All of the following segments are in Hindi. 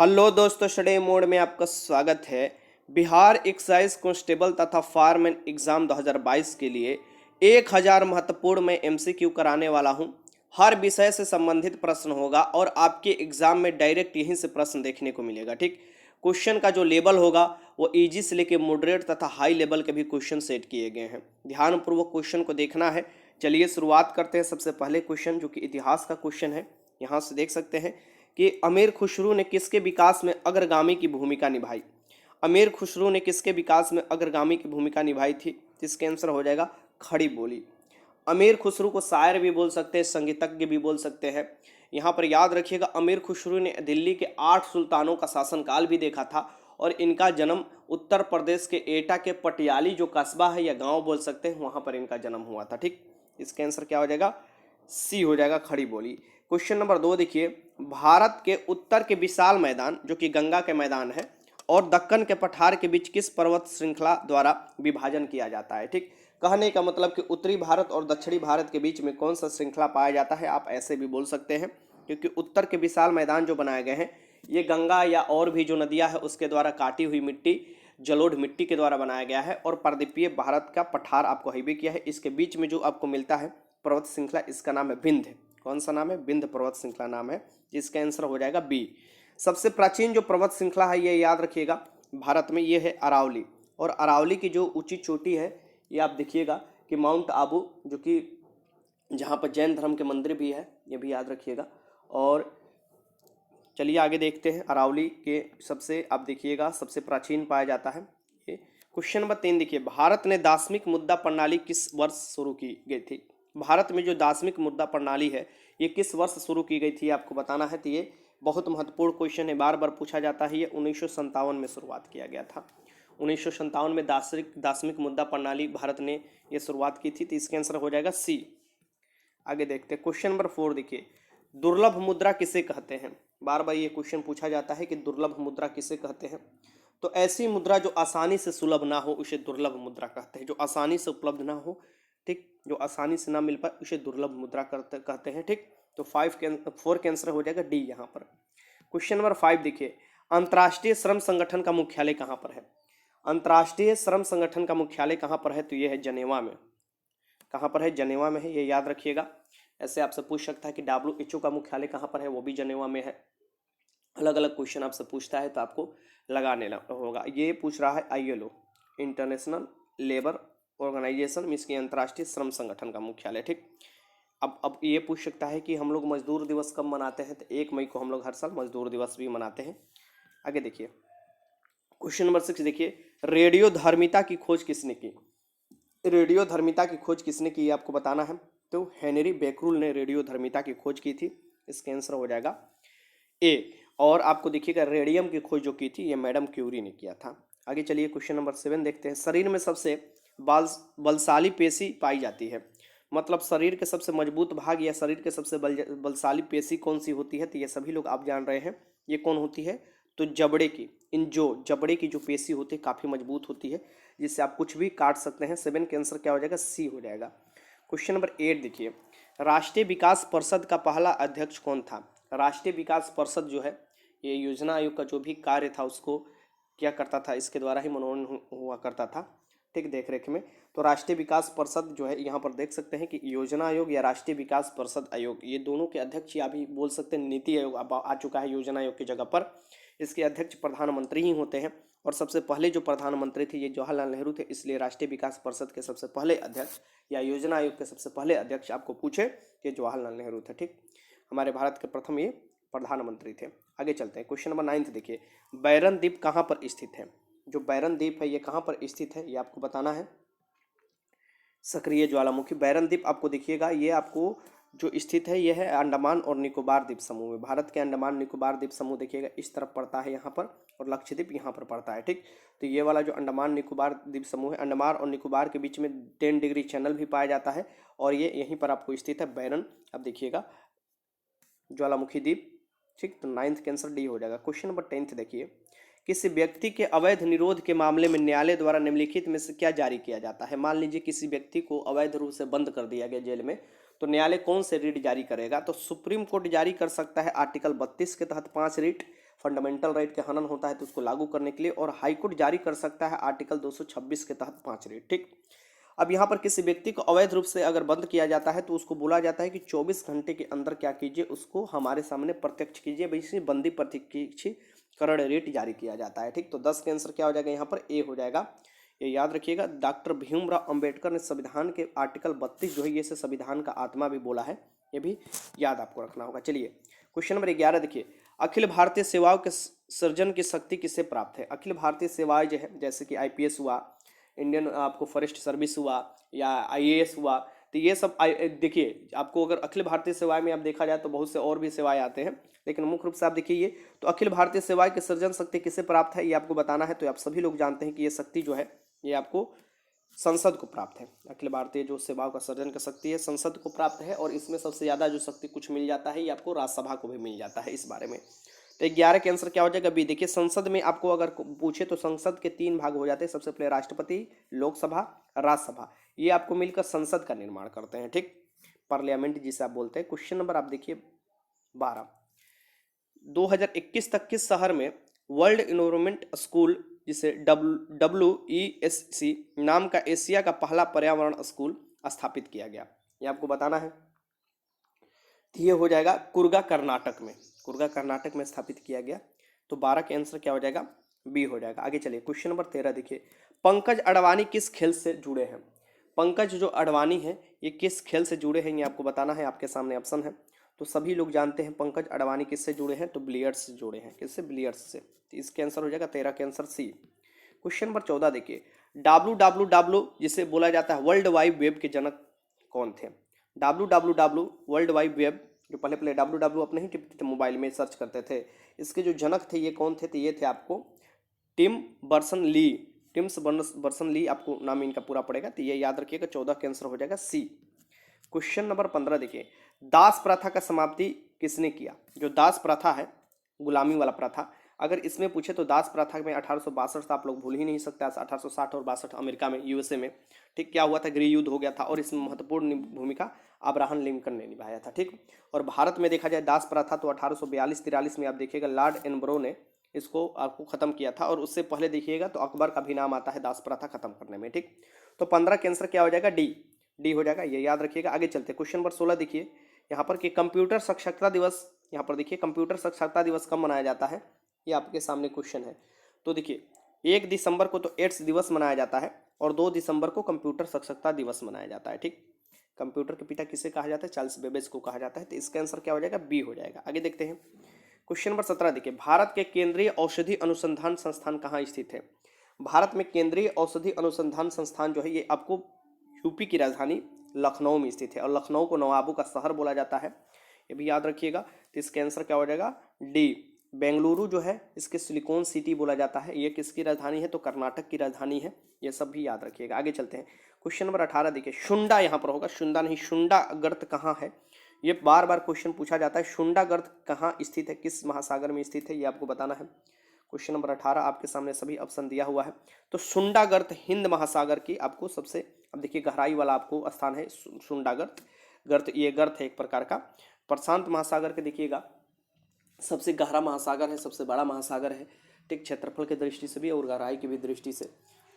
हेलो दोस्तों, स्टडी मोड में आपका स्वागत है। बिहार एक्साइज कांस्टेबल तथा फायरमैन एग्जाम 2022 के लिए 1000 महत्वपूर्ण मैं एमसीक्यू कराने वाला हूं। हर विषय से संबंधित प्रश्न होगा और आपके एग्जाम में डायरेक्ट यहीं से प्रश्न देखने को मिलेगा। ठीक, क्वेश्चन का जो लेवल होगा वो इजी से लेके मॉडरेट तथा हाई लेवल के भी क्वेश्चन सेट किए गए हैं। ध्यानपूर्वक क्वेश्चन को देखना है। चलिए शुरुआत करते हैं। सबसे पहले क्वेश्चन जो कि इतिहास का क्वेश्चन है, यहाँ से देख सकते हैं कि अमीर खुसरो ने किसके विकास में अग्रगामी की भूमिका निभाई। अमीर खुसरो ने किसके विकास में अग्रगामी की भूमिका निभाई थी, जिसका आंसर हो जाएगा खड़ी बोली। अमीर खुसरो को शायर भी बोल सकते हैं, संगीतज्ञ भी बोल सकते हैं। यहाँ पर याद रखिएगा, अमीर खुसरो ने दिल्ली के 8 सुल्तानों का शासनकाल भी देखा था और इनका जन्म उत्तर प्रदेश के एटा के पटियाली जो कस्बा है या गांव बोल सकते हैं, वहां पर इनका जन्म हुआ था। ठीक, इसका आंसर क्या हो जाएगा, सी हो जाएगा, खड़ी बोली। क्वेश्चन नंबर 2 देखिए, भारत के उत्तर के विशाल मैदान जो कि गंगा के मैदान है और दक्कन के पठार के बीच किस पर्वत श्रृंखला द्वारा विभाजन किया जाता है। ठीक, कहने का मतलब कि उत्तरी भारत और दक्षिणी भारत के बीच में कौन सा श्रृंखला पाया जाता है, आप ऐसे भी बोल सकते हैं, क्योंकि उत्तर के विशाल मैदान जो बनाए गए हैं ये गंगा या और भी जो नदियां है उसके द्वारा काटी हुई मिट्टी, जलोढ़ मिट्टी के द्वारा बनाया गया है। और पर्वतीय भारत का पठार आपको हाईवे किया है, इसके बीच में जो आपको मिलता है पर्वत श्रृंखला, इसका नाम है विंध्य। कौन सा नाम है, विंध्य पर्वत श्रृंखला नाम है, जिसका आंसर हो जाएगा बी। सबसे प्राचीन जो पर्वत श्रृंखला है ये याद रखिएगा भारत में, ये है अरावली। और अरावली की जो ऊंची चोटी है ये आप देखिएगा कि माउंट आबू, जो कि जहाँ पर जैन धर्म के मंदिर भी है, ये भी याद रखिएगा। और चलिए आगे देखते हैं, अरावली के सबसे आप देखिएगा सबसे प्राचीन पाया जाता है ये। क्वेश्चन नंबर 3 देखिए, भारत ने दार्शनिक मुद्रा प्रणाली किस वर्ष शुरू की गई थी। भारत में जो दार्शनिक मुद्रा प्रणाली है ये किस वर्ष शुरू की गई थी आपको बताना है। तो ये बहुत महत्वपूर्ण क्वेश्चन है, बार बार पूछा जाता है। ये 1957 में शुरुआत किया गया था। 1957 में दार्शनिक मुद्रा प्रणाली भारत ने ये शुरुआत की थी, तो इसका आंसर हो जाएगा सी। आगे देखते हैं क्वेश्चन नंबर 4 देखिए, दुर्लभ मुद्रा किसे कहते हैं। बार बार ये क्वेश्चन पूछा जाता है कि दुर्लभ मुद्रा किसे कहते हैं। तो ऐसी मुद्रा जो आसानी से सुलभ ना हो उसे दुर्लभ मुद्रा कहते हैं। जो आसानी से उपलब्ध ना हो, ठीक, जो आसानी से ना मिल पाए उसे दुर्लभ मुद्रा कहते हैं। ठीक, तो 4 के आंसर हो जाएगा डी यहाँ पर। क्वेश्चन नंबर 5 देखिए, अंतर्राष्ट्रीय श्रम संगठन का मुख्यालय कहाँ पर है। अंतर्राष्ट्रीय श्रम संगठन का मुख्यालय कहाँ पर है, तो ये है जनेवा में। कहाँ पर है, जनेवा में है, ये याद रखिएगा। ऐसे आपसे पूछ सकता है कि WHO का मुख्यालय कहाँ पर है, वो भी जनेवा में है। अलग अलग क्वेश्चन आपसे पूछता है तो आपको लगाने होगा। ये पूछ रहा है ILO, International Labour Organisation, means की अंतर्राष्ट्रीय श्रम संगठन का मुख्यालय। ठीक, अब ये पूछ सकता है कि हम लोग मजदूर दिवस कब मनाते हैं, तो 1 मई को हम लोग हर साल मजदूर दिवस भी मनाते हैं। आगे देखिए क्वेश्चन नंबर 6 देखिए, रेडियो धर्मिता की खोज किसने की। रेडियो धर्मिता की खोज किसने की आपको बताना है। तो हेनरी बेकरूल ने रेडियो धर्मिता की खोज की थी, इसका आंसर हो जाएगा ए। और आपको देखिएगा रेडियम की खोज जो की थी ये मैडम क्यूरी ने किया था। आगे चलिए क्वेश्चन नंबर 7 देखते हैं, शरीर में सबसे बलशाली पेशी पाई जाती है। मतलब शरीर के सबसे मजबूत भाग या शरीर के सबसे बलशाली पेशी कौन सी होती है, तो ये सभी लोग आप जान रहे हैं ये कौन होती है। तो जबड़े की, जबड़े की जो पेशी होती है काफ़ी मजबूत होती है, जिससे आप कुछ भी काट सकते हैं। 7 के आंसर क्या हो जाएगा, सी हो जाएगा। क्वेश्चन नंबर 8 देखिए, राष्ट्रीय विकास परिषद का पहला अध्यक्ष कौन था। राष्ट्रीय विकास परिषद जो है ये योजना आयोग का जो भी कार्य था उसको क्या करता था, इसके द्वारा ही मनोनयन हुआ करता था, ठीक, देख रेख में। तो राष्ट्रीय विकास परिषद जो है यहाँ पर देख सकते हैं कि योजना आयोग या राष्ट्रीय विकास परिषद आयोग, ये दोनों के अध्यक्ष या भी बोल सकते हैं नीति आयोग अब आ चुका है योजना आयोग की जगह पर। इसके अध्यक्ष प्रधानमंत्री ही होते हैं और सबसे पहले जो प्रधानमंत्री थे ये जवाहरलाल नेहरू थे, इसलिए राष्ट्रीय विकास परिषद के सबसे पहले अध्यक्ष या योजना आयोग के सबसे पहले अध्यक्ष आपको पूछे कि जवाहरलाल नेहरू थे। ठीक, हमारे भारत के प्रथम ये प्रधानमंत्री थे। आगे चलते हैं क्वेश्चन नंबर 9 देखिए, बैरन द्वीप कहाँ पर स्थित है। जो बैरन द्वीप है ये कहाँ पर स्थित है ये आपको बताना है। सक्रिय ज्वालामुखी बैरन द्वीप आपको देखिएगा ये आपको जो स्थित है ये है अंडमान और निकोबार द्वीप समूह में। भारत के अंडमान निकोबार द्वीप समूह देखिएगा इस तरफ पड़ता है यहाँ पर, और लक्षद्वीप यहाँ पर पड़ता है। ठीक, तो ये वाला जो अंडमान निकोबार द्वीप समूह है, अंडमान और निकोबार के बीच में 10 डिग्री चैनल भी पाया जाता है और ये यहीं पर आपको स्थित है बैरन, अब देखिएगा ज्वालामुखी द्वीप। ठीक, तो 9th के आंसर डी हो जाएगा। क्वेश्चन नंबर 10 देखिए, किसी व्यक्ति के अवैध निरोध के मामले में न्यायालय द्वारा निम्नलिखित में से क्या जारी किया जाता है। मान लीजिए किसी व्यक्ति को अवैध रूप से बंद कर दिया गया जेल में, तो न्यायालय कौन से रीट जारी करेगा। तो सुप्रीम कोर्ट जारी कर सकता है आर्टिकल 32 के तहत 5 रीट, फंडामेंटल राइट के हनन होता है तो उसको लागू करने के लिए, और हाईकोर्ट जारी कर सकता है आर्टिकल 226 के तहत 5 रेट। ठीक, अब यहाँ पर किसी व्यक्ति को अवैध रूप से अगर बंद किया जाता है तो उसको बोला जाता है कि 24 घंटे के अंदर क्या कीजिए, उसको हमारे सामने प्रत्यक्ष कीजिए, वैसे बंदी प्रत्यक्षीकरण रेट जारी किया जाता है। ठीक, तो 10 के आंसर क्या हो जाएगा, यहाँ पर ए हो जाएगा। ये याद रखिएगा, डॉक्टर भीमराव अंबेडकर ने संविधान के आर्टिकल 32 जो है ये संविधान का आत्मा भी बोला है, ये भी याद आपको रखना होगा। चलिए क्वेश्चन नंबर 11 देखिए, अखिल भारतीय सेवाओं के सृजन की शक्ति किससे प्राप्त है। अखिल भारतीय सेवाएं जो है जैसे कि आईपीएस हुआ, इंडियन आपको फॉरेस्ट सर्विस हुआ, या आईएएस हुआ, तो ये सब देखिए आपको अगर अखिल भारतीय सेवाएं में आप देखा जाए तो बहुत से और भी सेवाएं आते हैं, लेकिन मुख्य रूप से आप देखिए ये तो अखिल भारतीय सेवाएं की सृजन शक्ति किससे प्राप्त है ये आपको बताना है। तो आप सभी लोग जानते हैं कि ये शक्ति जो है ये आपको संसद को प्राप्त है। अखिल भारतीय जो सेवाओं का सृजन का शक्ति है संसद को प्राप्त है, और इसमें सबसे ज़्यादा जो शक्ति कुछ मिल जाता है ये आपको राज्यसभा को भी मिल जाता है इस बारे में। तो 11 के आंसर क्या हो जाएगा, बी। देखिए संसद में आपको अगर पूछे तो संसद के 3 भाग हो जाते हैं, सबसे पहले राष्ट्रपति, लोकसभा, राज्यसभा, ये आपको मिलकर संसद का निर्माण करते हैं। ठीक, पार्लियामेंट जिसे आप बोलते हैं। क्वेश्चन नंबर आप देखिए 12, 2021 तक किस शहर में वर्ल्ड इन्वायरमेंट स्कूल जिसे WESC नाम का एशिया का पहला पर्यावरण स्कूल स्थापित किया गया, ये आपको बताना है। तो ये हो जाएगा कुर्गा कर्नाटक में, कुर्गा कर्नाटक में स्थापित किया गया। तो 12 के आंसर क्या हो जाएगा, बी हो जाएगा। आगे चलिए क्वेश्चन नंबर 13 देखिए, पंकज अडवाणी किस खेल से जुड़े हैं। पंकज जो अडवाणी है ये किस खेल से जुड़े हैं ये आपको बताना है, आपके सामने ऑप्शन है। तो सभी लोग जानते हैं पंकज अडवाणी किससे जुड़े हैं, तो बिलियर्ड्स से जुड़े हैं। किससे, बिलियर्ड्स से। तो इसके आंसर हो जाएगा 13 के आंसर सी। क्वेश्चन नंबर 14 देखिए, WWW जिसे बोला जाता है वर्ल्ड वाइड वेब के जनक कौन थे। WWW वर्ल्ड वाइड वेब, जो पहले पहले WWW अपने ही टिपते थे मोबाइल में सर्च करते थे, इसके जो जनक थे ये कौन थे, तो ये थे आपको टिम बर्सन ली। टिम्स बर्सन ली आपको नाम इनका पूरा पड़ेगा, तो ये याद रखिएगा। 14 के आंसर हो जाएगा सी। क्वेश्चन नंबर 15 देखिए, दास प्रथा का समाप्ति किसने किया। जो दास प्रथा है गुलामी वाला प्रथा, अगर इसमें पूछे तो दास प्रथा में 1862 आप लोग भूल ही नहीं सकते। 1860 और 62 अमेरिका में, यूएसए में। ठीक, क्या हुआ था, गृह युद्ध हो गया था और इसमें महत्वपूर्ण भूमिका अब्राहम लिंकन ने निभाया था। ठीक, और भारत में देखा जाए दास प्रथा तो 1842-43 में आप देखिएगा लॉर्ड एनब्रो ने इसको आपको खत्म किया था, और उससे पहले देखिएगा तो अकबर का भी नाम आता है दास प्रथा खत्म करने में। ठीक, तो 15 के आंसर क्या हो जाएगा, डी हो जाएगा, ये याद रखिएगा। आगे चलते क्वेश्चन नंबर 16 देखिए, यहाँ पर कि कंप्यूटर साक्षरता दिवस, यहाँ पर देखिए कंप्यूटर साक्षरता दिवस कब मनाया जाता है, ये आपके सामने क्वेश्चन है। तो देखिए 1 दिसंबर को तो एड्स दिवस मनाया जाता है, और 2 दिसंबर को कंप्यूटर साक्षरता दिवस मनाया जाता है। ठीक, कंप्यूटर के पिता किसे कहा जाता है, चार्ल्स बेबेज को कहा जाता है। तो इसका आंसर क्या हो जाएगा, बी हो जाएगा। आगे देखते हैं क्वेश्चन नंबर 17 देखिए, भारत के केंद्रीय औषधि अनुसंधान संस्थान कहाँ स्थित है। भारत में केंद्रीय औषधि अनुसंधान संस्थान जो है ये आपको यूपी की राजधानी लखनऊ में स्थित है, और लखनऊ को नवाबों का शहर बोला जाता है, ये भी याद रखिएगा। तो इसके आंसर क्या हो जाएगा, डी। बेंगलुरु जो है इसके सिलिकॉन सिटी बोला जाता है, ये किसकी राजधानी है, तो कर्नाटक की राजधानी है। ये सब भी याद रखिएगा। आगे चलते हैं क्वेश्चन नंबर 18 देखिए, शुंडा यहाँ पर होगा, शुंडा नहीं, शुंडा गर्त कहाँ है, ये बार बार क्वेश्चन पूछा जाता है। शुंडा गर्त कहाँ स्थित है, किस महासागर में स्थित है, ये आपको बताना है। क्वेश्चन नंबर 18 आपके सामने सभी ऑप्शन दिया हुआ है। तो शुंडा गर्त हिंद महासागर की आपको सबसे, अब देखिए गहराई वाला आपको स्थान है शुंडा गर्त, ये गर्त है एक प्रकार का। प्रशांत महासागर के देखिएगा सबसे गहरा महासागर है, सबसे बड़ा महासागर है। ठीक, क्षेत्रफल की दृष्टि से भी और गहराई की भी दृष्टि से।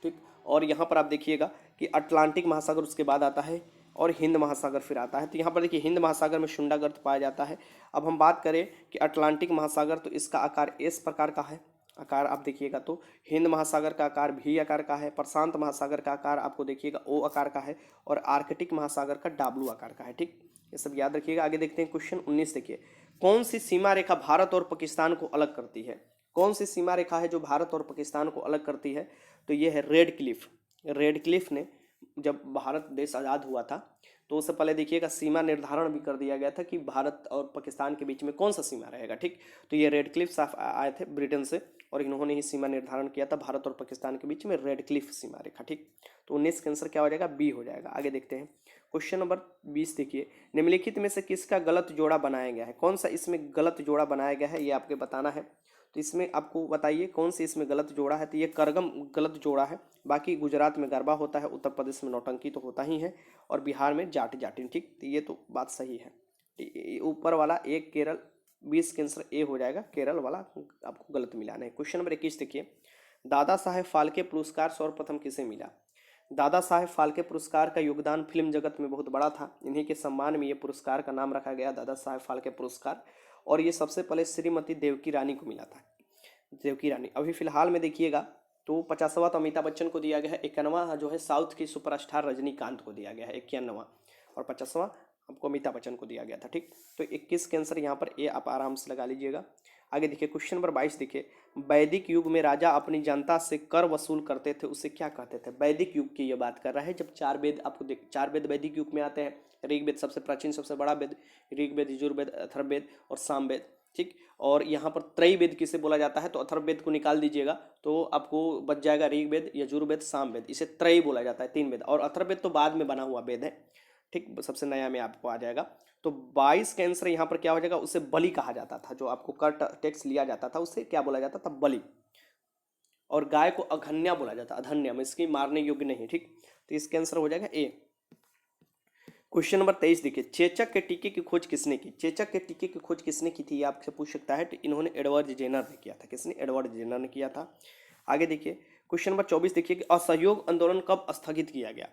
ठीक, और यहाँ पर आप देखिएगा कि अटलांटिक महासागर उसके बाद आता है, और हिंद महासागर फिर आता है। तो यहाँ पर देखिए हिंद महासागर में शुंडा गर्त पाया जाता है। अब हम बात करें कि अटलांटिक महासागर, तो इसका आकार एस प्रकार का है आकार, आप देखिएगा तो हिंद महासागर का आकार भी आकार का है, प्रशांत महासागर का आकार आपको देखिएगा ओ आकार का है, और आर्कटिक महासागर का डब्ल्यू आकार का है। ठीक, ये सब याद रखिएगा। आगे देखते हैं क्वेश्चन 19 देखिए, कौन सी सीमा रेखा भारत और पाकिस्तान को अलग करती है। कौन सी सीमा रेखा है जो भारत और पाकिस्तान को अलग करती है, तो ये है रेड क्लिफ। रेड क्लिफ ने जब भारत देश आज़ाद हुआ था तो उससे पहले देखिएगा सीमा निर्धारण भी कर दिया गया था कि भारत और पाकिस्तान के बीच में कौन सा सीमा रहेगा। ठीक, तो ये रेड क्लिफ साफ आए थे ब्रिटेन से, और इन्होंने ही सीमा निर्धारण किया था भारत और पाकिस्तान के बीच में, रेड क्लिफ सीमा रेखा। ठीक, तो 19 का आंसर क्या हो जाएगा, बी हो जाएगा। आगे देखते हैं क्वेश्चन नंबर 20 देखिए, निम्नलिखित में से किसका गलत जोड़ा बनाया गया है। कौन सा इसमें गलत जोड़ा बनाया गया है ये आपके बताना है। तो इसमें आपको बताइए कौन सी इसमें गलत जोड़ा है। तो ये करगम गलत जोड़ा है, बाकी गुजरात में गरबा होता है, उत्तर प्रदेश में नौटंकी तो होता ही है, और बिहार में जाट जाटिन। ठीक, तो ये तो बात सही है। ऊपर वाला एक केरल 20 के आंसर ए हो जाएगा, केरल वाला आपको गलत मिलाना है। क्वेश्चन नंबर 21 देखिए, दादा साहेब फाल्के पुरस्कार सर्वप्रथम किसे मिला? दादा साहेब फाल्के पुरस्कार का योगदान फिल्म जगत में बहुत बड़ा था। इन्हीं के सम्मान में ये पुरस्कार का नाम रखा गया दादा साहेब फाल्के पुरस्कार, और ये सबसे पहले श्रीमती देवकी रानी को मिला था। देवकी रानी। अभी फिलहाल में देखिएगा तो 50वां तो अमिताभ बच्चन को दिया गया है, 51वां जो है साउथ की सुपरस्टार रजनीकांत को दिया गया है, 51वां, और 50वां आपको अमिताभ बच्चन को दिया गया था। ठीक, तो 21 के आंसर यहाँ पर ए आप आराम से लगा लीजिएगा। आगे देखिए क्वेश्चन नंबर 22 देखिए, वैदिक युग में राजा अपनी जनता से कर वसूल करते थे, उसे क्या कहते थे? वैदिक युग की ये बात कर रहा है, जब 4 वेद आपको देख, 4 वेद वैदिक युग में आते हैं। ऋग्वेद सबसे प्राचीन सबसे बड़ा वेद, ऋग्वेद, यजुर्वेद, अथर्ववेद और सामवेद। ठीक, और यहाँ पर त्रैवेद किसे बोला जाता है? तो अथर्ववेद को निकाल दीजिएगा तो आपको बच जाएगा ऋग्वेद, यजुर्वेद, सामवेद, इसे त्रय बोला जाता है, 3 वेद, और अथर्ववेद तो बाद में बना हुआ वेद है। ठीक, सबसे नया में आपको आ जाएगा। तो 22 का आंसर यहाँ पर क्या हो जाएगा? उसे बलि कहा जाता था, जो आपको कर टैक्स लिया जाता था उसे क्या बोला जाता था? बलि। और गाय को अघन्या बोला जाता, अधन्या, इसकी मारने योग्य नहीं। ठीक, तो इसका आंसर हो जाएगा ए। क्वेश्चन नंबर 23 देखिए, चेचक के टीके की खोज किसने की? चेचक के टीके की खोज किसने की थी, ये आपसे पूछ सकता है। तो इन्होंने एडवर्ड जेनर ने किया था। किसने? एडवर्ड जेनर ने किया था। आगे देखिए क्वेश्चन नंबर 24 देखिए कि असहयोग आंदोलन कब स्थगित किया गया?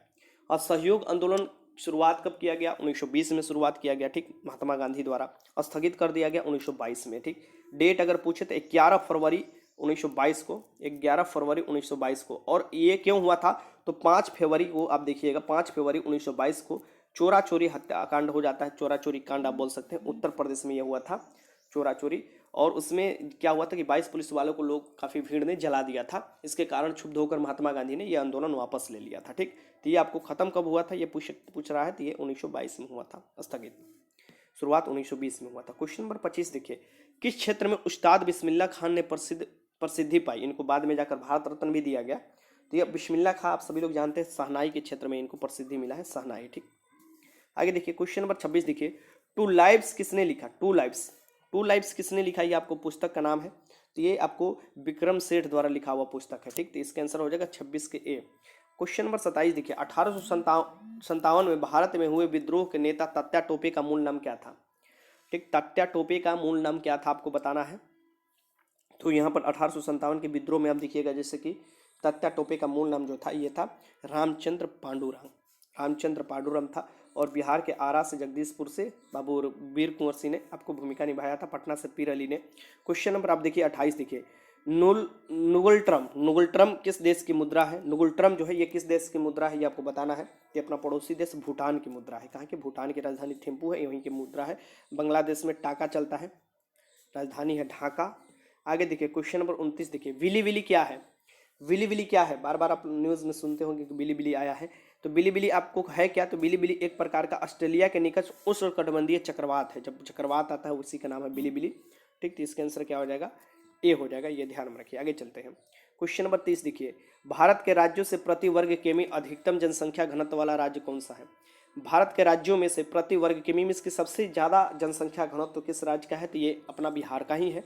असहयोग आंदोलन शुरुआत कब किया गया? 1920 में शुरुआत किया गया। ठीक, महात्मा गांधी द्वारा। स्थगित कर दिया गया 1922 में। ठीक, डेट अगर पूछे तो 11 फरवरी 1922 को, 11 फरवरी 1922 को। और ये क्यों हुआ था? तो 5 फरवरी को आप देखिएगा, 5 फरवरी 1922 को चोरा चोरी हत्याकांड हो जाता है। चोरा चोरी कांड आप बोल सकते हैं, उत्तर प्रदेश में यह हुआ था, चोरा चोरी। और उसमें क्या हुआ था कि 22 पुलिस वालों को लोग काफ़ी भीड़ ने जला दिया था। इसके कारण क्षुब्ध होकर महात्मा गांधी ने यह आंदोलन वापस ले लिया था। ठीक, तो ये आपको खत्म कब हुआ था ये पूछ रहा है, तो ये 1922 में हुआ था स्थगित। शुरुआत 1920 में हुआ था। क्वेश्चन नंबर 25 देखिए, किस क्षेत्र में उस्ताद बिस्मिल्लाह खान ने प्रसिद्धि पाई? इनको बाद में जाकर भारत रत्न भी दिया गया। तो ये बिस्मिल्लाह खान आप सभी लोग जानते हैं, शहनाई के क्षेत्र में इनको प्रसिद्धि मिला है, शहनाई। ठीक, आगे देखिए क्वेश्चन नंबर 26 देखिए, टू लाइव्स किसने लिखा? टू लाइव्स किसने लिखा? ये आपको पुस्तक का नाम है। तो ये आपको विक्रम सेठ द्वारा लिखा हुआ पुस्तक है। ठीक, तो इसका आंसर हो जाएगा 26 के ए। क्वेश्चन नंबर 27 देखिए, 1857 में भारत में हुए विद्रोह के नेता तात्या टोपे का मूल नाम क्या था? ठीक, तात्या टोपे का मूल नाम क्या था आपको बताना है। तो यहाँ पर 1857 के विद्रोह में आप देखिएगा जैसे कि तात्या टोपे का मूल नाम जो था ये था रामचंद्र पांडुरंग। रामचंद्र पांडुरंग था। और बिहार के आरा से, जगदीशपुर से बाबू वीर कुंवर सिंह ने आपको भूमिका निभाया था। पटना से पीर अली ने। क्वेश्चन नंबर आप देखिए 28 देखिए, नुगल ट्रम किस देश की मुद्रा है? नुगल ट्रम जो है ये किस देश की मुद्रा है ये आपको बताना है। ये अपना पड़ोसी देश भूटान की मुद्रा है। कहाँ की? भूटान की राजधानी थिम्पू है, वहीं की मुद्रा है। बांग्लादेश में टाका चलता है, राजधानी है ढाका। आगे देखिए क्वेश्चन नंबर 29 देखिए, विली विली क्या है? विली विली क्या है? बार बार आप न्यूज़ में सुनते होंगे कि बिली बिली आया है। तो बिली बिली आपको है क्या? तो बिली बिली एक प्रकार का ऑस्ट्रेलिया के निकट उष्णकटिबंधीय चक्रवात है। जब चक्रवात आता है उसी का नाम है बिली बिली। ठीक, तो इसका आंसर क्या हो जाएगा? ए हो जाएगा। ये ध्यान में रखिए। आगे चलते हैं। क्वेश्चन नंबर 30 देखिए, भारत के राज्यों से प्रति वर्ग किमी अधिकतम जनसंख्या घनत्व वाला राज्य कौन सा है? भारत के राज्यों में से प्रति वर्ग किमी में इसकी सबसे ज़्यादा जनसंख्या घनत्व किस राज्य का है? तो ये अपना बिहार का ही है।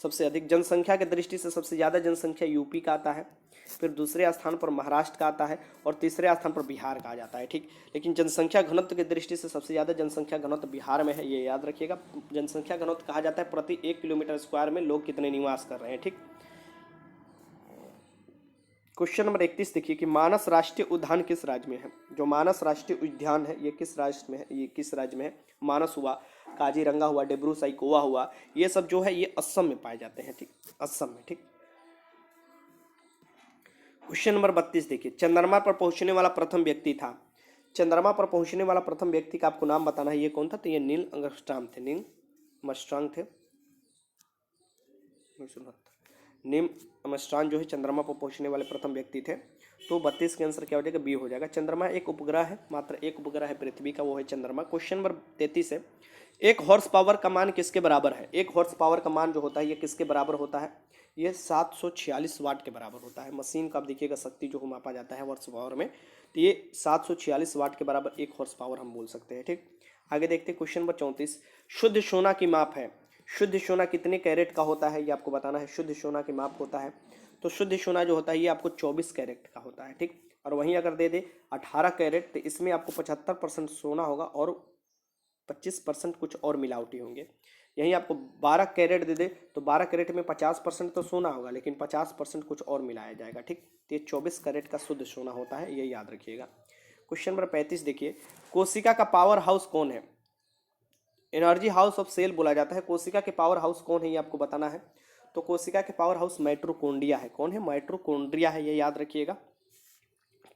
सबसे अधिक जनसंख्या की दृष्टि से सबसे ज़्यादा जनसंख्या यूपी का आता है, फिर दूसरे स्थान पर महाराष्ट्र का आता है, और तीसरे स्थान पर बिहार का आ जाता है। ठीक, लेकिन जनसंख्या घनत्व की दृष्टि से सबसे ज़्यादा जनसंख्या घनत्व बिहार में है, ये याद रखिएगा। जनसंख्या घनत्व कहा जाता है प्रति 1 किलोमीटर स्क्वायर में लोग कितने निवास कर रहे हैं। ठीक, क्वेश्चन नंबर 31 देखिए कि मानस राष्ट्रीय उद्यान किस राज्य में है? जो मानस राष्ट्रीय उद्यान है ये किस राज्य में है? ये किस राज्य में है? मानस हुआ, काजीरंगा हुआ, डिब्रू साइखोवा हुआ, ये सब जो है ये असम में पाए जाते हैं। ठीक, असम में। ठीक, क्वेश्चन नंबर 32 देखिए, चंद्रमा पर पहुंचने वाला प्रथम व्यक्ति था। चंद्रमा पर पहुंचने वाला प्रथम व्यक्ति का आपको नाम बताना है, ये कौन था? तो ये नील आर्मस्ट्रांग थे। नील आर्मस्ट्रांग थे। नील आर्मस्ट्रांग जो है चंद्रमा पर पहुंचने वाले प्रथम व्यक्ति थे। तो 32 के आंसर क्या हो जाएगा? बी हो जाएगा। चंद्रमा एक उपग्रह है, मात्र एक उपग्रह है पृथ्वी का, वो है चंद्रमा। क्वेश्चन नंबर 33 है, एक हॉर्स पावर का मान किसके बराबर है? एक हॉर्स पावर का मान जो होता है ये किसके बराबर होता है? ये 746 वाट के बराबर होता है। मशीन का आप देखिएगा शक्ति जो मापा जाता है हॉर्स पावर में, तो ये 746 वाट के बराबर एक हॉर्स पावर हम बोल सकते हैं। ठीक, आगे देखते हैं क्वेश्चन नंबर 34, शुद्ध सोना की माप है। शुद्ध सोना कितने कैरेट का होता है ये आपको बताना है। शुद्ध सोना की माप होता है, तो शुद्ध सोना जो होता है ये आपको 24 कैरेट का होता है। ठीक, और वहीं अगर दे दे 18 कैरेट तो इसमें आपको 75% सोना होगा और 25% कुछ और मिलावटी होंगे। यहीं आपको 12 कैरेट दे दे तो 12 कैरेट में 50% तो सोना होगा, लेकिन 50% कुछ और मिलाया जाएगा। ठीक, तो ये 24 कैरेट का शुद्ध सोना होता है, ये याद रखिएगा। क्वेश्चन नंबर 35 देखिए, कोशिका का पावर हाउस कौन है? एनर्जी हाउस ऑफ सेल बोला जाता है। कोशिका के पावर हाउस कौन है, ये आपको बताना है। तो कोशिका के पावर हाउस माइटोकॉन्ड्रिया है। कौन है? माइटोकॉन्ड्रिया है, ये याद रखिएगा।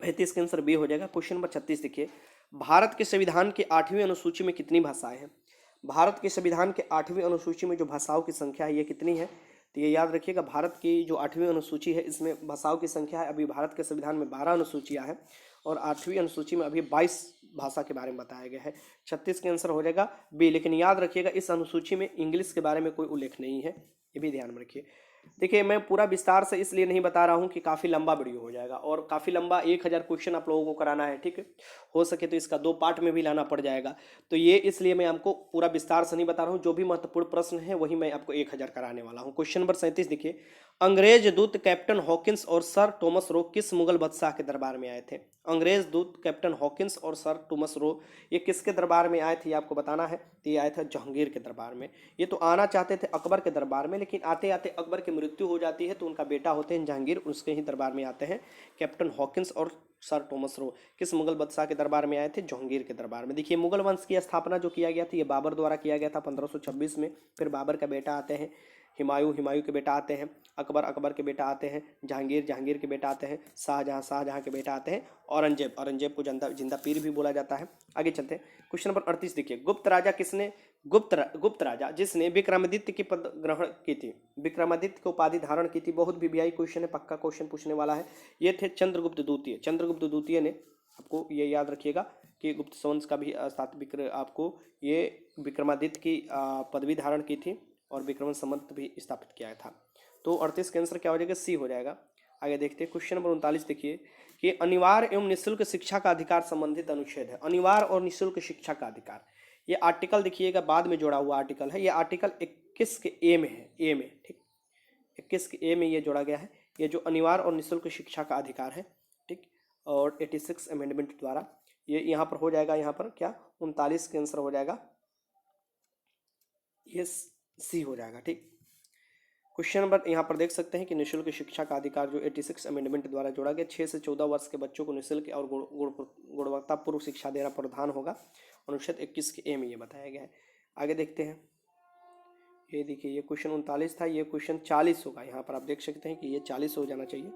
35 का आंसर बी हो जाएगा। क्वेश्चन नंबर 36 देखिए, भारत के संविधान की 8वीं अनुसूची में कितनी भाषाएं हैं? भारत के संविधान के 8वीं अनुसूची में जो भाषाओं की संख्या है ये कितनी है? तो ये याद रखिएगा, भारत की जो 8वीं अनुसूची है इसमें भाषाओं की संख्या है, अभी भारत के संविधान में 12 अनुसूचियाँ हैं और 8वीं अनुसूची में अभी 22 भाषा के बारे में बताया गया है। 36 का आंसर हो जाएगा बी। लेकिन याद रखिएगा, इस अनुसूची में इंग्लिश के बारे में कोई उल्लेख नहीं है, ये भी ध्यान में रखिए। देखिए, मैं पूरा विस्तार से इसलिए नहीं बता रहा हूँ कि काफ़ी लंबा वीडियो हो जाएगा और काफ़ी लंबा 1000 क्वेश्चन आप लोगों को कराना है। ठीक है, हो सके तो इसका 2 पार्ट में भी लाना पड़ जाएगा, तो ये इसलिए मैं आपको पूरा विस्तार से नहीं बता रहा हूँ। जो भी महत्वपूर्ण प्रश्न है वही मैं आपको 1000 कराने वाला हूँ। क्वेश्चन नंबर 37 देखिए, अंग्रेज दूत कैप्टन हॉकिंस और सर टॉमस रो किस मुगल बादशाह के दरबार में आए थे? अंग्रेज दूत कैप्टन हॉकिंस और सर टॉमस रो ये किसके दरबार में आए थे, ये आपको बताना है। तो ये आए थे जहांगीर के दरबार में। ये तो आना चाहते थे अकबर के दरबार में, लेकिन आते आते अकबर की मृत्यु हो जाती है तो उनका बेटा होते हैं जहांगीर, उसके ही दरबार में आते हैं कैप्टन हॉकिंस और सर टॉमस रो। किस मुगल बादशाह के दरबार में आए थे? जहांगीर के दरबार में। देखिए, मुगल वंश की स्थापना जो किया गया था ये बाबर द्वारा किया गया था 1526 में। फिर बाबर का बेटा आते हैं हुमायूं, हुमायूं के बेटा आते हैं अकबर, अकबर के बेटा आते हैं जहांगीर, जहांगीर के बेटा आते हैं शाहजहां, शाहजहां के बेटा आते हैं औरंगजेब, औरंगजेब को जिंदा पीर भी बोला जाता है। आगे चलते हैं। क्वेश्चन नंबर 38 देखिए, गुप्त राजा किसने गुप्त राजा जिसने विक्रमादित्य की पद ग्रहण की थी, विक्रमादित्य की उपाधि धारण की थी, बहुत वीवीआई क्वेश्चन है, पक्का क्वेश्चन पूछने वाला है। ये थे चंद्रगुप्त द्वितीय। चंद्रगुप्त द्वितीय ने, आपको ये याद रखिएगा कि गुप्त वंश का भी आपको ये विक्रमादित्य की पदवी धारण की थी और विक्रम संवत भी स्थापित किया था। तो 38 का आंसर क्या हो जाएगा? सी हो जाएगा। आगे देखते हैं। क्वेश्चन नंबर 39 देखिए कि अनिवार्य एवं निःशुल्क शिक्षा का अधिकार संबंधित अनुच्छेद है। अनिवार्य और निःशुल्क शिक्षा का अधिकार, ये आर्टिकल देखिएगा बाद में जोड़ा हुआ आर्टिकल है। ये आर्टिकल 21 के ए में है, ए में। ठीक, 21 के ए में ये जोड़ा गया है, ये जो अनिवार्य और निःशुल्क शिक्षा का अधिकार है। ठीक, और 86 अमेंडमेंट द्वारा ये यहाँ पर हो जाएगा, यहाँ पर क्या 39 का आंसर हो जाएगा, ये सी हो जाएगा। ठीक, क्वेश्चन नंबर यहाँ पर देख सकते हैं कि निःशुल्क शिक्षा का अधिकार जो 86 अमेंडमेंट द्वारा जोड़ा गया, 6 से 14 वर्ष के बच्चों को निःशुल्क और गुणवत्तापूर्व शिक्षा देना प्रावधान होगा। अनुच्छेद 21 के ए में ये बताया गया है। आगे देखते हैं। ये देखिए, ये क्वेश्चन 39 था, ये क्वेश्चन 40 होगा। यहाँ पर आप देख सकते हैं कि ये 40 हो जाना चाहिए,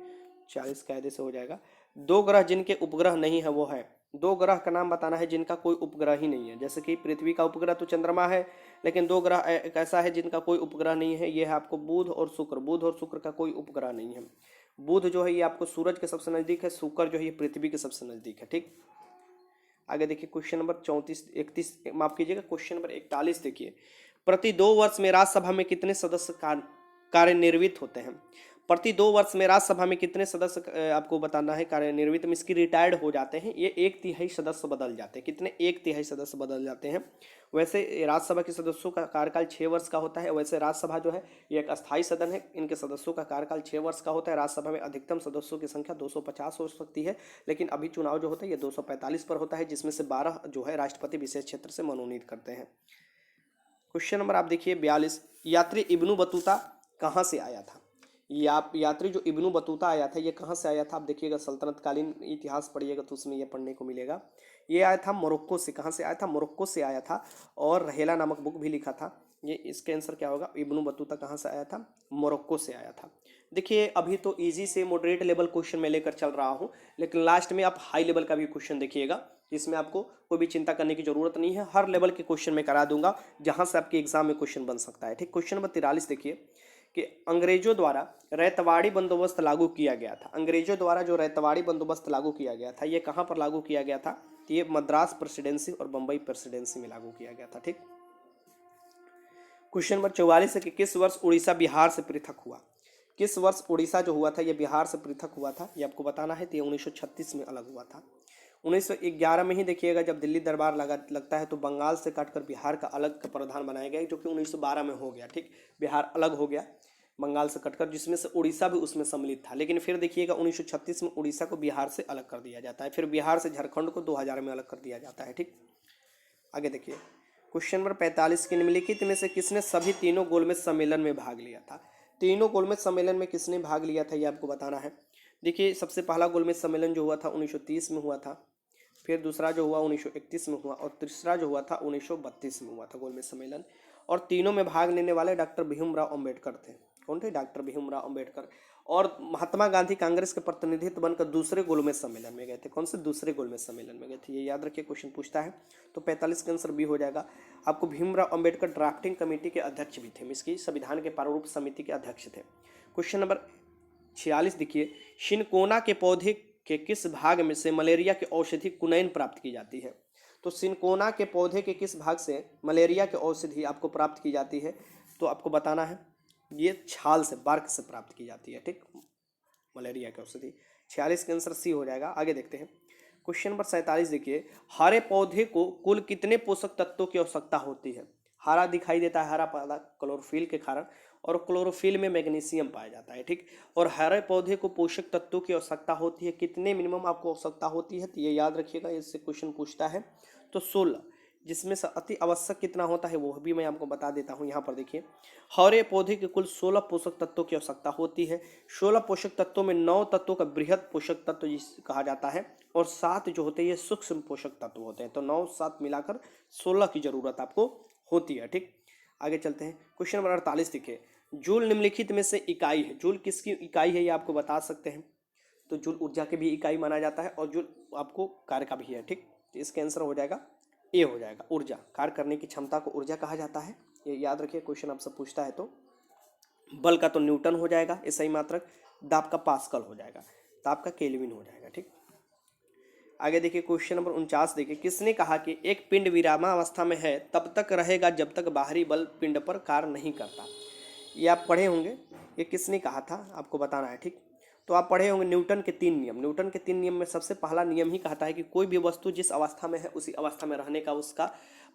40 कायदे से हो जाएगा। 2 ग्रह जिनके उपग्रह नहीं है वो है, 2 ग्रह का नाम बताना है जिनका कोई उपग्रह ही नहीं है। जैसे कि पृथ्वी का उपग्रह तो चंद्रमा है, लेकिन 2 ग्रह एक ऐसा है जिनका कोई उपग्रह नहीं है, ये है आपको बुध और शुक्र। बुध और शुक्र का कोई उपग्रह नहीं है। बुध जो है ये आपको सूरज के सबसे नजदीक है, शुक्र जो है ये पृथ्वी के सबसे नजदीक है। ठीक, आगे देखिए क्वेश्चन नंबर 31 माफ कीजिएगा, क्वेश्चन नंबर 41 देखिए, प्रति 2 वर्ष में राज्यसभा में कितने सदस्य कार्यनिर्वाहित होते हैं? प्रति 2 वर्ष में राज्यसभा में कितने सदस्य आपको बताना है कार्यनिर्वाहित में, इसकी रिटायर्ड हो जाते हैं। ये 1/3 सदस्य बदल जाते हैं। कितने? 1/3 सदस्य बदल जाते हैं। वैसे राज्यसभा के सदस्यों का कार्यकाल 6 वर्ष का होता है। वैसे राज्यसभा जो है ये एक अस्थायी सदन है, इनके सदस्यों का कार्यकाल 6 वर्ष का होता है। राज्यसभा में अधिकतम सदस्यों की संख्या 250 हो सकती है, लेकिन अभी चुनाव जो होता है ये 245 पर होता है, जिसमें से 12 जो है राष्ट्रपति विशेष क्षेत्र से मनोनीत करते हैं। क्वेश्चन नंबर आप देखिए 42, यात्री इब्नु बतूता कहाँ से आया था? यात्री जो इब्नु बतूता आया था ये कहाँ से आया था? आप देखिएगा सल्तनत कालीन इतिहास पढ़िएगा तो उसमें ये पढ़ने को मिलेगा। ये आया था मोरक्को से। कहाँ से आया था? मोरक्को से आया था, और रहेला नामक बुक भी लिखा था। ये इसका आंसर क्या होगा? इब्नु बतूता कहाँ से आया था? मोरक्को से आया था। देखिए, अभी तो इजी से मॉडरेट लेवल क्वेश्चन मैं लेकर चल रहा हूँ, लेकिन लास्ट में आप हाई लेवल का भी क्वेश्चन देखिएगा, इसमें आपको कोई भी चिंता करने की जरूरत नहीं है। हर लेवल के क्वेश्चन मैं करा दूंगा जहां से आपके एग्जाम में क्वेश्चन बन सकता है। ठीक, क्वेश्चन नंबर 43 देखिए कि अंग्रेजों द्वारा रैतवाड़ी बंदोबस्त लागू किया गया था। अंग्रेजों द्वारा जो रैतवाड़ी बंदोबस्त लागू किया गया था ये कहाँ पर लागू किया गया था? तो ये मद्रास प्रेसिडेंसी और बंबई प्रेसिडेंसी में लागू किया गया था। ठीक, क्वेश्चन नंबर 44 है कि किस वर्ष उड़ीसा बिहार से पृथक हुआ? किस वर्ष उड़ीसा जो हुआ था ये बिहार से पृथक हुआ था, ये आपको बताना है। तो ये 1936 में अलग हुआ था। 1911 में ही देखिएगा जब दिल्ली दरबार लगता है तो बंगाल से काटकर बिहार का अलग का प्रावधान बनाया गया, जो कि 1912 में हो गया। ठीक, बिहार अलग हो गया बंगाल से कटकर, जिसमें से उड़ीसा भी उसमें सम्मिलित था। लेकिन फिर देखिएगा 1936 में उड़ीसा को बिहार से अलग कर दिया जाता है, फिर बिहार से झारखंड को 2000 में अलग कर दिया जाता है। ठीक, आगे देखिए क्वेश्चन नंबर 45, की निम्नलिखित में से किसने सभी तीनों गोलमेज सम्मेलन में भाग लिया था? तीनों गोलमेज सम्मेलन में किसने भाग लिया था, ये आपको बताना है। देखिए, सबसे पहला गोलमेज सम्मेलन जो हुआ था 1930 में हुआ था, फिर दूसरा जो हुआ 1931 में हुआ, और तीसरा जो हुआ था 1932 में हुआ था गोलमेज सम्मेलन। और तीनों में भाग लेने वाले डॉक्टर भीमराव अम्बेडकर थे। कौन थे? डॉक्टर भीमराव अम्बेडकर। और महात्मा गांधी कांग्रेस के प्रतिनिधित्व बनकर दूसरे गोलमेज सम्मेलन में गए थे। कौन से? दूसरे गोलमेज सम्मेलन में गए थे, ये याद रखिए, क्वेश्चन पूछता है। तो 45 का आंसर बी हो जाएगा। आपको भीमराव अम्बेडकर ड्राफ्टिंग कमेटी के अध्यक्ष भी थे, इसकी संविधान के प्रारूप समिति के अध्यक्ष थे। क्वेश्चन नंबर 46 देखिए, सिनकोना के पौधे के किस भाग में से मलेरिया की औषधि कुनैन प्राप्त की जाती है? तो सिनकोना के पौधे के किस भाग से मलेरिया की औषधि आपको प्राप्त की जाती है? तो आपको बताना है, ये छाल से, बार्क से प्राप्त की जाती है, ठीक, मलेरिया की औषधि। 46 का आंसर सी हो जाएगा। आगे देखते हैं, क्वेश्चन नंबर 47 देखिए, हरे पौधे को कुल कितने पोषक तत्वों की आवश्यकता होती है? हरा दिखाई देता है, हरा पौधा क्लोरोफिल के कारण, और क्लोरोफिल में मैग्नीशियम पाया जाता है, ठीक। और हरे पौधे को पोषक तत्वों की आवश्यकता होती है, कितने मिनिमम आपको आवश्यकता होती है? तो ये याद रखिएगा, इससे क्वेश्चन पूछता है। तो 16, जिसमें से अति आवश्यक कितना होता है वो भी मैं आपको बता देता हूँ। यहाँ पर देखिए, हरे पौधे के कुल 16 पोषक तत्वों की आवश्यकता होती है। 16 पोषक तत्वों में 9 तत्वों का बृहद पोषक तत्व जिसे कहा जाता है, और 7 जो होते हैं ये सूक्ष्म पोषक तत्व होते हैं। तो 9 7 मिलाकर 16 की जरूरत आपको होती है, ठीक। आगे चलते हैं, क्वेश्चन नंबर 48 देखिए, जूल निम्नलिखित में से इकाई है। जूल किसकी इकाई है, ये आपको बता सकते हैं। तो जूल ऊर्जा की भी इकाई माना जाता है, और जूल आपको कार्य का भी है, ठीक। तो इसका आंसर हो जाएगा ए हो जाएगा, ऊर्जा। कार्य करने की क्षमता को ऊर्जा कहा जाता है, ये याद रखिए, क्वेश्चन आपसे पूछता है। तो बल का तो न्यूटन हो जाएगा, ऐसा ही मात्रक। दाब का पास्कल हो जाएगा, ताप का केल्विन हो जाएगा, ठीक। आगे देखिए, क्वेश्चन नंबर 49 देखिए, किसने कहा कि एक पिंड विरामावस्था में है तब तक रहेगा जब तक बाहरी बल पिंड पर कार्य नहीं करता? ये आप पढ़े होंगे, ये किसने कहा था आपको बताना है, ठीक। तो आप पढ़े होंगे न्यूटन के 3 नियम। न्यूटन के 3 नियम में सबसे पहला नियम ही कहता है कि कोई भी वस्तु जिस अवस्था में है उसी अवस्था में रहने का उसका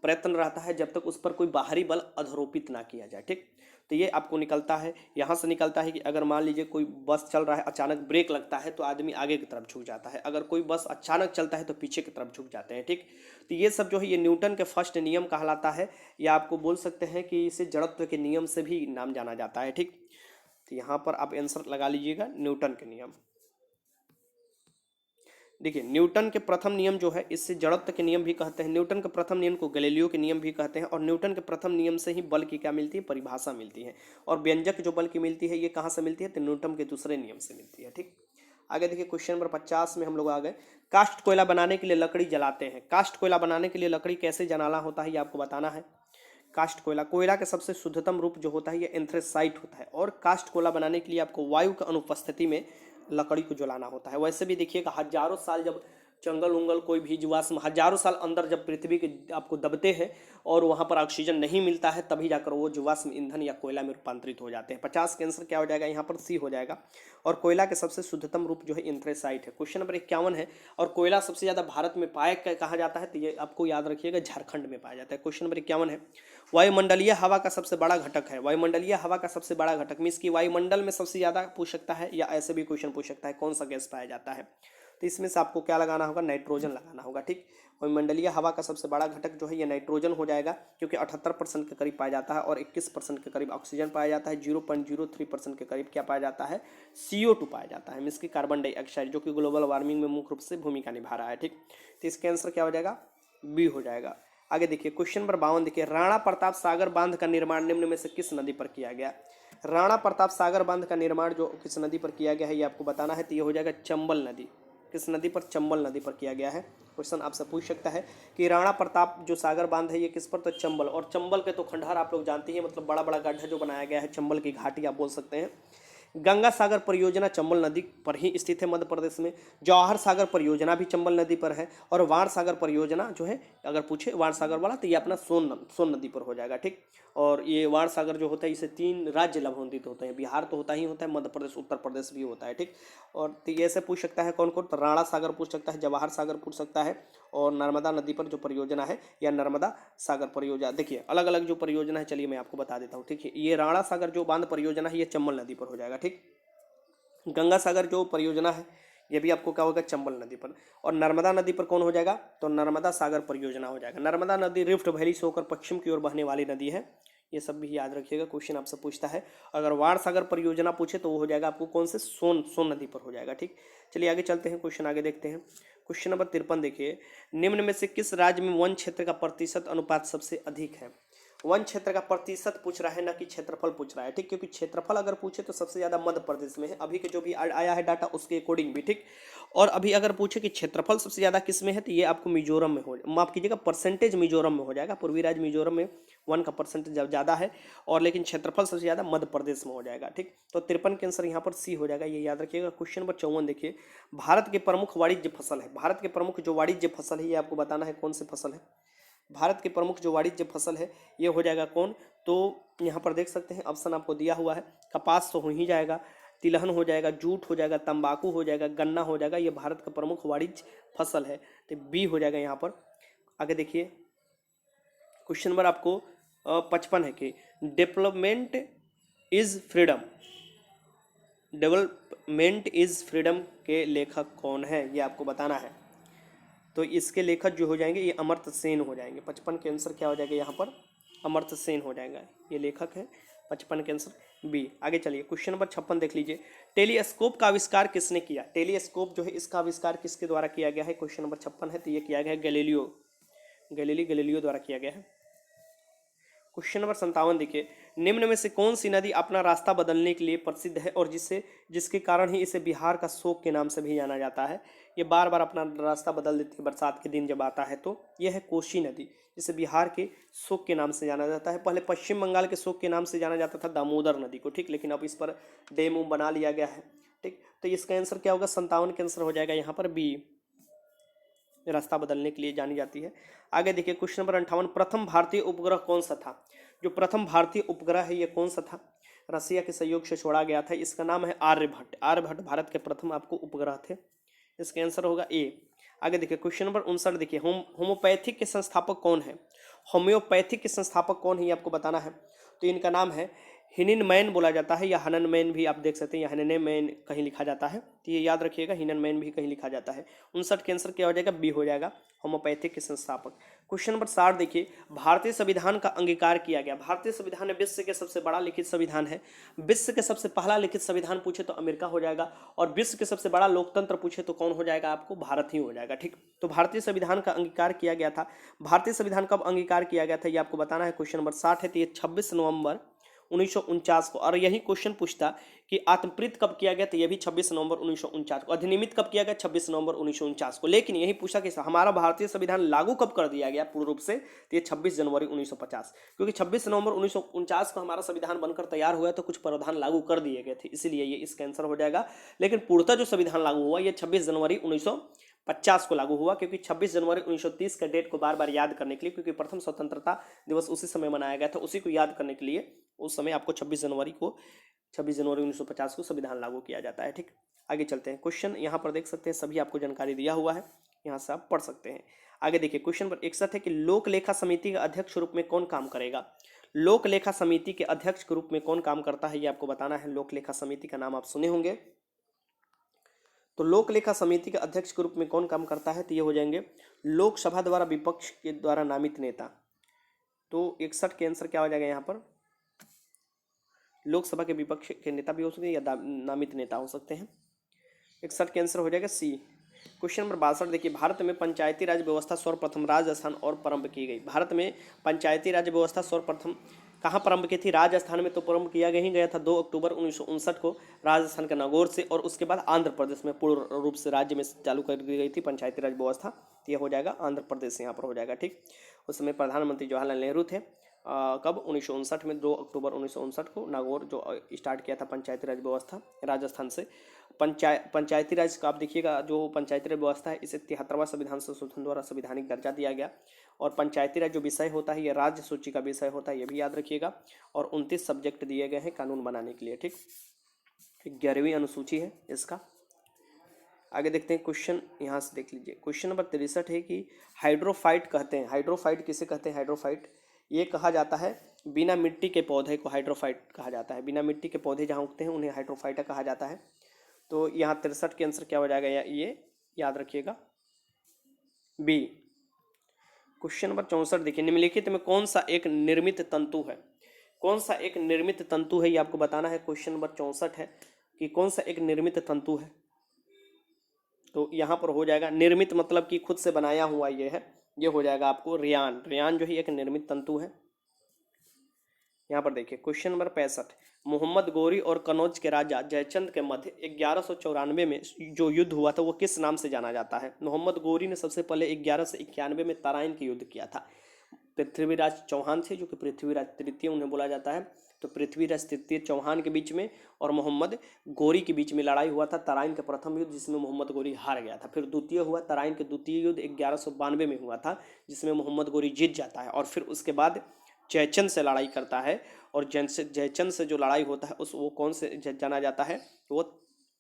प्रयत्न रहता है जब तक उस पर कोई बाहरी बल अधरोपित ना किया जाए, ठीक। तो ये आपको निकलता है, यहाँ से निकलता है कि अगर मान लीजिए कोई बस चल रहा है, अचानक ब्रेक लगता है तो आदमी आगे की तरफ झुक जाता है, अगर कोई बस अचानक चलता है तो पीछे की तरफ झुक जाते हैं, ठीक। तो ये सब जो है ये न्यूटन के फर्स्ट नियम कहलाता है, या आपको बोल सकते हैं कि इसे जड़त्व के नियम से भी नाम जाना जाता है, ठीक। तो यहाँ पर आप आंसर लगा लीजिएगा, न्यूटन के नियम। देखिए, न्यूटन के प्रथम नियम जो है इससे जड़त्व के नियम भी कहते हैं। न्यूटन के प्रथम नियम को गैलीलियो के नियम भी कहते हैं, और न्यूटन के प्रथम नियम से ही बल की क्या मिलती है? परिभाषा मिलती है। और व्यंजक जो बल की मिलती है ये कहाँ से मिलती है? तो न्यूटन के दूसरे नियम से मिलती है, ठीक। आगे देखिए, क्वेश्चन नंबर 50 में हम लोग आ गए। कास्ट कोयला बनाने के लिए लकड़ी जलाते हैं। कास्ट कोयला बनाने के लिए लकड़ी कैसे जलाना होता है ये आपको बताना है। कास्ट कोयला, कोयला का सबसे शुद्धतम रूप जो होता है ये एंथ्रेसाइट होता है, और कास्ट कोयला बनाने के लिए आपको वायु की अनुपस्थिति में लकड़ी को जलाना होता है। वैसे भी देखिएगा, हजारों साल जब जंगल उंगल कोई भी जीवाश्म हजारों साल अंदर जब पृथ्वी के आपको दबते हैं और वहाँ पर ऑक्सीजन नहीं मिलता है, तभी जाकर वो जीवाश्म ईंधन या कोयला में रूपांतरित हो जाते हैं। 50 का आंसर क्या हो जाएगा? यहाँ पर सी हो जाएगा। और कोयला के सबसे शुद्धतम रूप जो है एंथ्रेसाइट है। क्वेश्चन नंबर 51 है, और कोयला सबसे ज़्यादा भारत में पाया कहा जाता है, तो ये आपको याद रखिएगा, झारखंड में पाया जाता है। क्वेश्चन नंबर 51 है, वायुमंडलीय हवा का सबसे बड़ा घटक है। वायुमंडलीय हवा का सबसे बड़ा घटक मीन्स की वायुमंडल में सबसे ज़्यादा पूछ सकता है, या ऐसे भी क्वेश्चन पूछ सकता है कौन सा गैस पाया जाता है। तो इसमें से आपको क्या लगाना होगा? नाइट्रोजन लगाना होगा, ठीक। वायुमंडलीय हवा का सबसे बड़ा घटक जो है ये नाइट्रोजन हो जाएगा, क्योंकि 78% के करीब पाया जाता है, और 21% के करीब ऑक्सीजन पाया जाता है। 0.03% के करीब क्या पाया जाता है? CO2 पाया जाता है, मीन्स की कार्बन डाइऑक्साइड, जो कि ग्लोबल वार्मिंग में मुख्य रूप से भूमिका निभा रहा है, ठीक। तो इसका आंसर क्या हो जाएगा? बी हो जाएगा। आगे देखिए, क्वेश्चन नंबर 52 देखिए, राणा प्रताप सागर बांध का निर्माण निम्न में से किस नदी पर किया गया? राणा प्रताप सागर बांध का निर्माण जो किस नदी पर किया गया है ये आपको बताना है। तो ये हो जाएगा चंबल नदी। किस नदी पर? चंबल नदी पर किया गया है। क्वेश्चन आपसे पूछ सकता है कि राणा प्रताप जो सागर बांध है ये किस पर? तो चंबल। और चंबल के तो खंडहर आप लोग जानते हैं, मतलब बड़ा बड़ा गड्ढा जो बनाया गया है, चंबल की घाटी आप बोल सकते हैं। गंगा सागर परियोजना चंबल नदी पर ही स्थित है मध्य प्रदेश में। जवाहर सागर परियोजना भी चंबल नदी पर है। और वाण सागर परियोजना जो है, अगर पूछे वाण सागर वाला, तो ये अपना सोन नदी पर हो जाएगा, ठीक। और ये वाण सागर जो होता है इसे 3 राज्य लाभान्वित होते हैं। बिहार तो होता ही होता है, मध्य प्रदेश, उत्तर प्रदेश भी होता है, ठीक। और तो ये से पूछ सकता है कौन कौन? तो राणा सागर पूछ सकता है, जवाहर सागर पूछ सकता है, और नर्मदा नदी पर जो परियोजना है या नर्मदा सागर परियोजना। देखिए, अलग अलग जो परियोजना है, चलिए मैं आपको बता देता हूँ, ठीक है। ये राणा सागर जो बांध परियोजना है ये चंबल नदी पर हो जाएगा, ठीक। गंगा सागर जो परियोजना है ये भी आपको क्या होगा, चंबल नदी पर। और नर्मदा नदी पर कौन हो जाएगा, तो नर्मदा सागर परियोजना हो जाएगा। नर्मदा नदी रिफ्ट वैली से होकर पश्चिम की ओर बहने वाली नदी है, ये सब भी याद रखिएगा, क्वेश्चन आपसे पूछता है। अगर वाण सागर परियोजना पूछे तो वो हो जाएगा आपको कौन से, सोन नदी पर हो जाएगा। ठीक, चलिए आगे चलते हैं, क्वेश्चन आगे देखते हैं। क्वेश्चन नंबर 53 देखिए, निम्न में से किस राज्य में वन क्षेत्र का प्रतिशत अनुपात सबसे अधिक है। वन क्षेत्र का प्रतिशत पूछ रहा है, ना कि क्षेत्रफल पूछ रहा है। ठीक, क्योंकि क्षेत्रफल अगर पूछे तो सबसे ज्यादा मध्य प्रदेश में है, अभी के जो भी आया है डाटा उसके अकॉर्डिंग भी। ठीक, और अभी अगर पूछे कि क्षेत्रफल सबसे ज्यादा किस में है, तो ये आपको मिजोरम में हो, माफ कीजिएगा, परसेंटेज मिजोरम में हो जाएगा। पूर्वी राज्य मिजोरम में वन का परसेंटेज ज़्यादा है, और लेकिन क्षेत्रफल सबसे ज़्यादा मध्य प्रदेश में हो जाएगा। ठीक, तो 53 के आंसर यहाँ पर सी हो जाएगा, ये याद रखिएगा। क्वेश्चन नंबर 54 देखिए, भारत के प्रमुख वाणिज्य फसल है। भारत के प्रमुख जो वाणिज्य फसल है, ये आपको बताना है कौन सी फसल है। भारत के प्रमुख जो वाणिज्य फसल है, ये हो जाएगा कौन, तो यहाँ पर देख सकते हैं ऑप्शन आपको दिया हुआ है। कपास तो हो ही जाएगा, तिलहन हो जाएगा, जूट हो जाएगा, तंबाकू हो जाएगा, गन्ना हो जाएगा। ये भारत का प्रमुख वाणिज्य फसल है, तो बी हो जाएगा यहाँ पर। आगे देखिए, क्वेश्चन नंबर आपको 55 है कि development is freedom, development is freedom के लेखक कौन है, ये आपको बताना है। तो इसके लेखक जो हो जाएंगे ये अमर्त्य सेन हो जाएंगे। 55 के आंसर क्या हो जाएगा यहाँ पर, अमर्त्य सेन हो जाएगा, ये लेखक है। 55 के आंसर बी। आगे चलिए, क्वेश्चन नंबर 56 देख लीजिए, टेलीस्कोप का आविष्कार किसने किया। टेलीस्कोप जो है इसका आविष्कार किसके द्वारा किया गया है, क्वेश्चन नंबर 56 है, तो ये किया गया है गैलीलियो द्वारा किया गया है। क्वेश्चन नंबर 57 देखिए, निम्न में से कौन सी नदी अपना रास्ता बदलने के लिए प्रसिद्ध है और जिसके कारण ही इसे बिहार का शोक के नाम से भी जाना जाता है। ये बार बार अपना रास्ता बदल देती है बरसात के दिन जब आता है, तो यह है कोसी नदी, जिसे बिहार के शोक के नाम से जाना जाता है। पहले पश्चिम बंगाल के शोक के नाम से जाना जाता था, दामोदर नदी को। ठीक, लेकिन अब इस पर डैम बना लिया गया है। ठीक, तो इसका आंसर क्या होगा, 57 के आंसर हो जाएगा यहाँ पर बी, रास्ता बदलने के लिए जानी जाती है। आगे देखिए, क्वेश्चन नंबर 58, प्रथम भारतीय उपग्रह कौन सा था। जो प्रथम भारतीय उपग्रह है ये कौन सा था, रसिया के सहयोग से छोड़ा गया था, इसका नाम है आर्यभट्ट। आर्यभट्ट भारत के प्रथम आपको उपग्रह थे, इसका आंसर होगा ए। आगे देखिए, क्वेश्चन नंबर 59 देखिए, होम्योपैथिक के संस्थापक कौन है। होम्योपैथिक के संस्थापक कौन है ये आपको बताना है। तो इनका नाम है हिननमैन बोला जाता है, या हननमैन भी आप देख सकते हैं, या हननमैन कहीं लिखा जाता है, तो ये याद रखिएगा, हिननमैन भी कहीं लिखा जाता है। 59 के आंसर क्या हो जाएगा, बी हो जाएगा, होम्योपैथिक के संस्थापक। क्वेश्चन नंबर 60 देखिए, भारतीय संविधान का अंगीकार किया गया। भारतीय संविधान विश्व के सबसे बड़ा लिखित संविधान है। विश्व के सबसे पहला लिखित संविधान पूछे तो अमेरिका हो जाएगा, और विश्व के सबसे बड़ा लोकतंत्र पूछे तो कौन हो जाएगा, आपको भारत ही हो जाएगा। ठीक, तो भारतीय संविधान का अंगीकार किया गया था। भारतीय संविधान कब अंगीकार किया गया था ये आपको बताना है। क्वेश्चन नंबर 60 है, तो ये 26 नवंबर 1949 को। और यही क्वेश्चन पूछता कि आत्मप्रीत कब किया गया, तो ये भी 26 नवंबर 1949 को। अधिनियमित कब किया गया, 26 नवंबर 1949 को। लेकिन यही पूछा कि हमारा भारतीय संविधान लागू कब कर दिया गया पूर्ण रूप से, तो ये 26 जनवरी 1950, क्योंकि 26 नवंबर 1949 को हमारा संविधान बनकर तैयार हुआ तो कुछ प्रावधान लागू कर दिए गए थे, इसीलिए ये इसका आंसर हो जाएगा। लेकिन पूर्णतः जो संविधान लागू हुआ ये 26 जनवरी 1950 को लागू हुआ, क्योंकि 26 जनवरी 1930 का डेट को बार बार याद करने के लिए, क्योंकि प्रथम स्वतंत्रता दिवस उसी समय मनाया गया था, उसी को याद करने के लिए उस समय आपको 26 जनवरी 1950 को संविधान लागू किया जाता है। ठीक, आगे चलते हैं। क्वेश्चन यहाँ पर देख सकते हैं, सभी आपको जानकारी दिया हुआ है, यहाँ से आप पढ़ सकते हैं। आगे देखिए, क्वेश्चन नंबर 61 है कि लोक लेखा समिति के अध्यक्ष के रूप में कौन काम करेगा। लोक लेखा समिति के अध्यक्ष के रूप में कौन काम करता है ये आपको बताना है। लोक लेखा समिति का नाम आप सुने होंगे, तो लोक लेखा समिति के अध्यक्ष के रूप में कौन काम करता है, तो ये हो जाएंगे लोकसभा द्वारा विपक्ष के द्वारा नामित नेता। तो 61 के आंसर क्या हो जाएगा यहाँ पर, लोकसभा के विपक्ष के नेता भी हो सकते हैं या नामित नेता हो सकते हैं। 61 के आंसर हो जाएगा सी। क्वेश्चन नंबर 62 देखिए, भारत में पंचायती राज व्यवस्था सर्वप्रथम राजस्थान और प्रारंभ की गई। भारत में पंचायती राज व्यवस्था सर्वप्रथम कहाँ प्रारंभ की थी, राजस्थान में तो प्रारंभ किया ही गया था 2 अक्टूबर 1959 को राजस्थान के नागौर से, और उसके बाद आंध्र प्रदेश में पूर्ण रूप से राज्य में चालू कर दी गई थी पंचायती राज व्यवस्था, तो यह हो जाएगा आंध्र प्रदेश यहाँ पर हो जाएगा। ठीक, उस समय प्रधानमंत्री जवाहरलाल नेहरू थे। कब 1959 में 2 अक्टूबर 1959 को नागौर जो स्टार्ट किया था पंचायती राज व्यवस्था राजस्थान से। पंचायती राज का आप देखिएगा, जो पंचायती राज व्यवस्था है इसे 73वां संविधान संशोधन द्वारा संवैधानिक दर्जा दिया गया, और पंचायती राज जो विषय होता है ये राज्य सूची का विषय होता है, ये भी याद रखिएगा, और 29 सब्जेक्ट दिए गए हैं कानून बनाने के लिए। ठीक, 11वीं अनुसूची है इसका। आगे देखते हैं क्वेश्चन, यहाँ से देख लीजिए। क्वेश्चन नंबर 63 है कि हाइड्रोफाइट कहते हैं, हाइड्रोफाइट किसे कहते हैं, हाइड्रोफाइट ये कहा जाता है बिना मिट्टी के पौधे को हाइड्रोफाइट कहा जाता है। बिना मिट्टी के पौधे जहाँ उगते हैं उन्हें हाइड्रोफाइटा कहा जाता है। तो यहाँ 63 के आंसर क्या हो जाएगा, ये याद रखिएगा बी। क्वेश्चन नंबर 64 देखिए, निम्नलिखित में कौन सा एक निर्मित तंतु है, कौन सा एक निर्मित तंतु है, ये आपको बताना है। क्वेश्चन नंबर 64 है कि कौन सा एक निर्मित तंतु है। तो यहाँ पर हो जाएगा निर्मित मतलब कि खुद से बनाया हुआ ये है, ये हो जाएगा आपको रेयान। रेयान जो है एक निर्मित तंतु है। यहाँ पर देखिए क्वेश्चन नंबर 65, मोहम्मद गोरी और कनौज के राजा जयचंद के मध्य 1194 में जो युद्ध हुआ था वो किस नाम से जाना जाता है। मोहम्मद गोरी ने सबसे पहले 1191 में तराइन की युद्ध किया था। पृथ्वीराज चौहान थे जो कि पृथ्वीराज तृतीय उन्हें बोला जाता है। तो पृथ्वीराज तृतीय चौहान के बीच में और मोहम्मद गोरी के बीच में लड़ाई हुआ था तराइन के प्रथम युद्ध, जिसमें मोहम्मद गोरी हार गया था। फिर द्वितीय हुआ तराइन के द्वितीय युद्ध 1192 में हुआ था, जिसमें मोहम्मद गोरी जीत जाता है। और फिर उसके बाद जयचंद से लड़ाई करता है, और जयचंद से जो लड़ाई होता है उस वो कौन से जाना जाता है, वो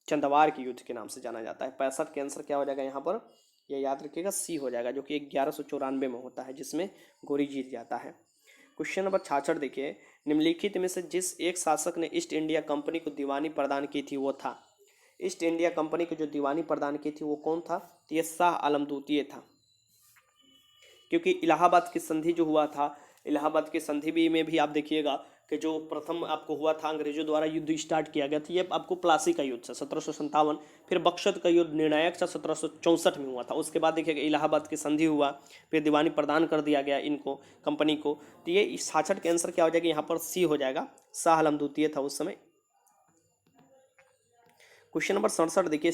चंदवार के युद्ध के नाम से जाना जाता है। 65 के आंसर क्या हो जाएगा यहाँ पर, ये याद रखिएगा सी हो जाएगा, जो कि 1194 में होता है, जिसमें गोरी जीत जाता है। क्वेश्चन नंबर 66 देखिए, निम्नलिखित में से जिस एक शासक ने ईस्ट इंडिया कंपनी को दीवानी प्रदान की थी वो था। ईस्ट इंडिया कंपनी को जो दीवानी प्रदान की थी वो कौन था, तो ये शाह आलम द्वितीय था। क्योंकि इलाहाबाद की संधि जो हुआ था, इलाहाबाद की संधि भी में भी आप देखिएगा कि जो प्रथम आपको हुआ था अंग्रेजों द्वारा युद्ध स्टार्ट किया गया था, ये आपको प्लासी का युद्ध था 1757। फिर बक्सर का युद्ध निर्णायक था 1764 में हुआ था। उसके बाद देखिएगा इलाहाबाद की संधि हुआ, फिर दीवानी प्रदान कर दिया गया इनको, कंपनी को। तो ये 66 के आंसर क्या हो जाएगा यहाँ पर, सी हो जाएगा, शाह आलम द्वितीय था उस समय। क्वेश्चन नंबर 67 देखिए,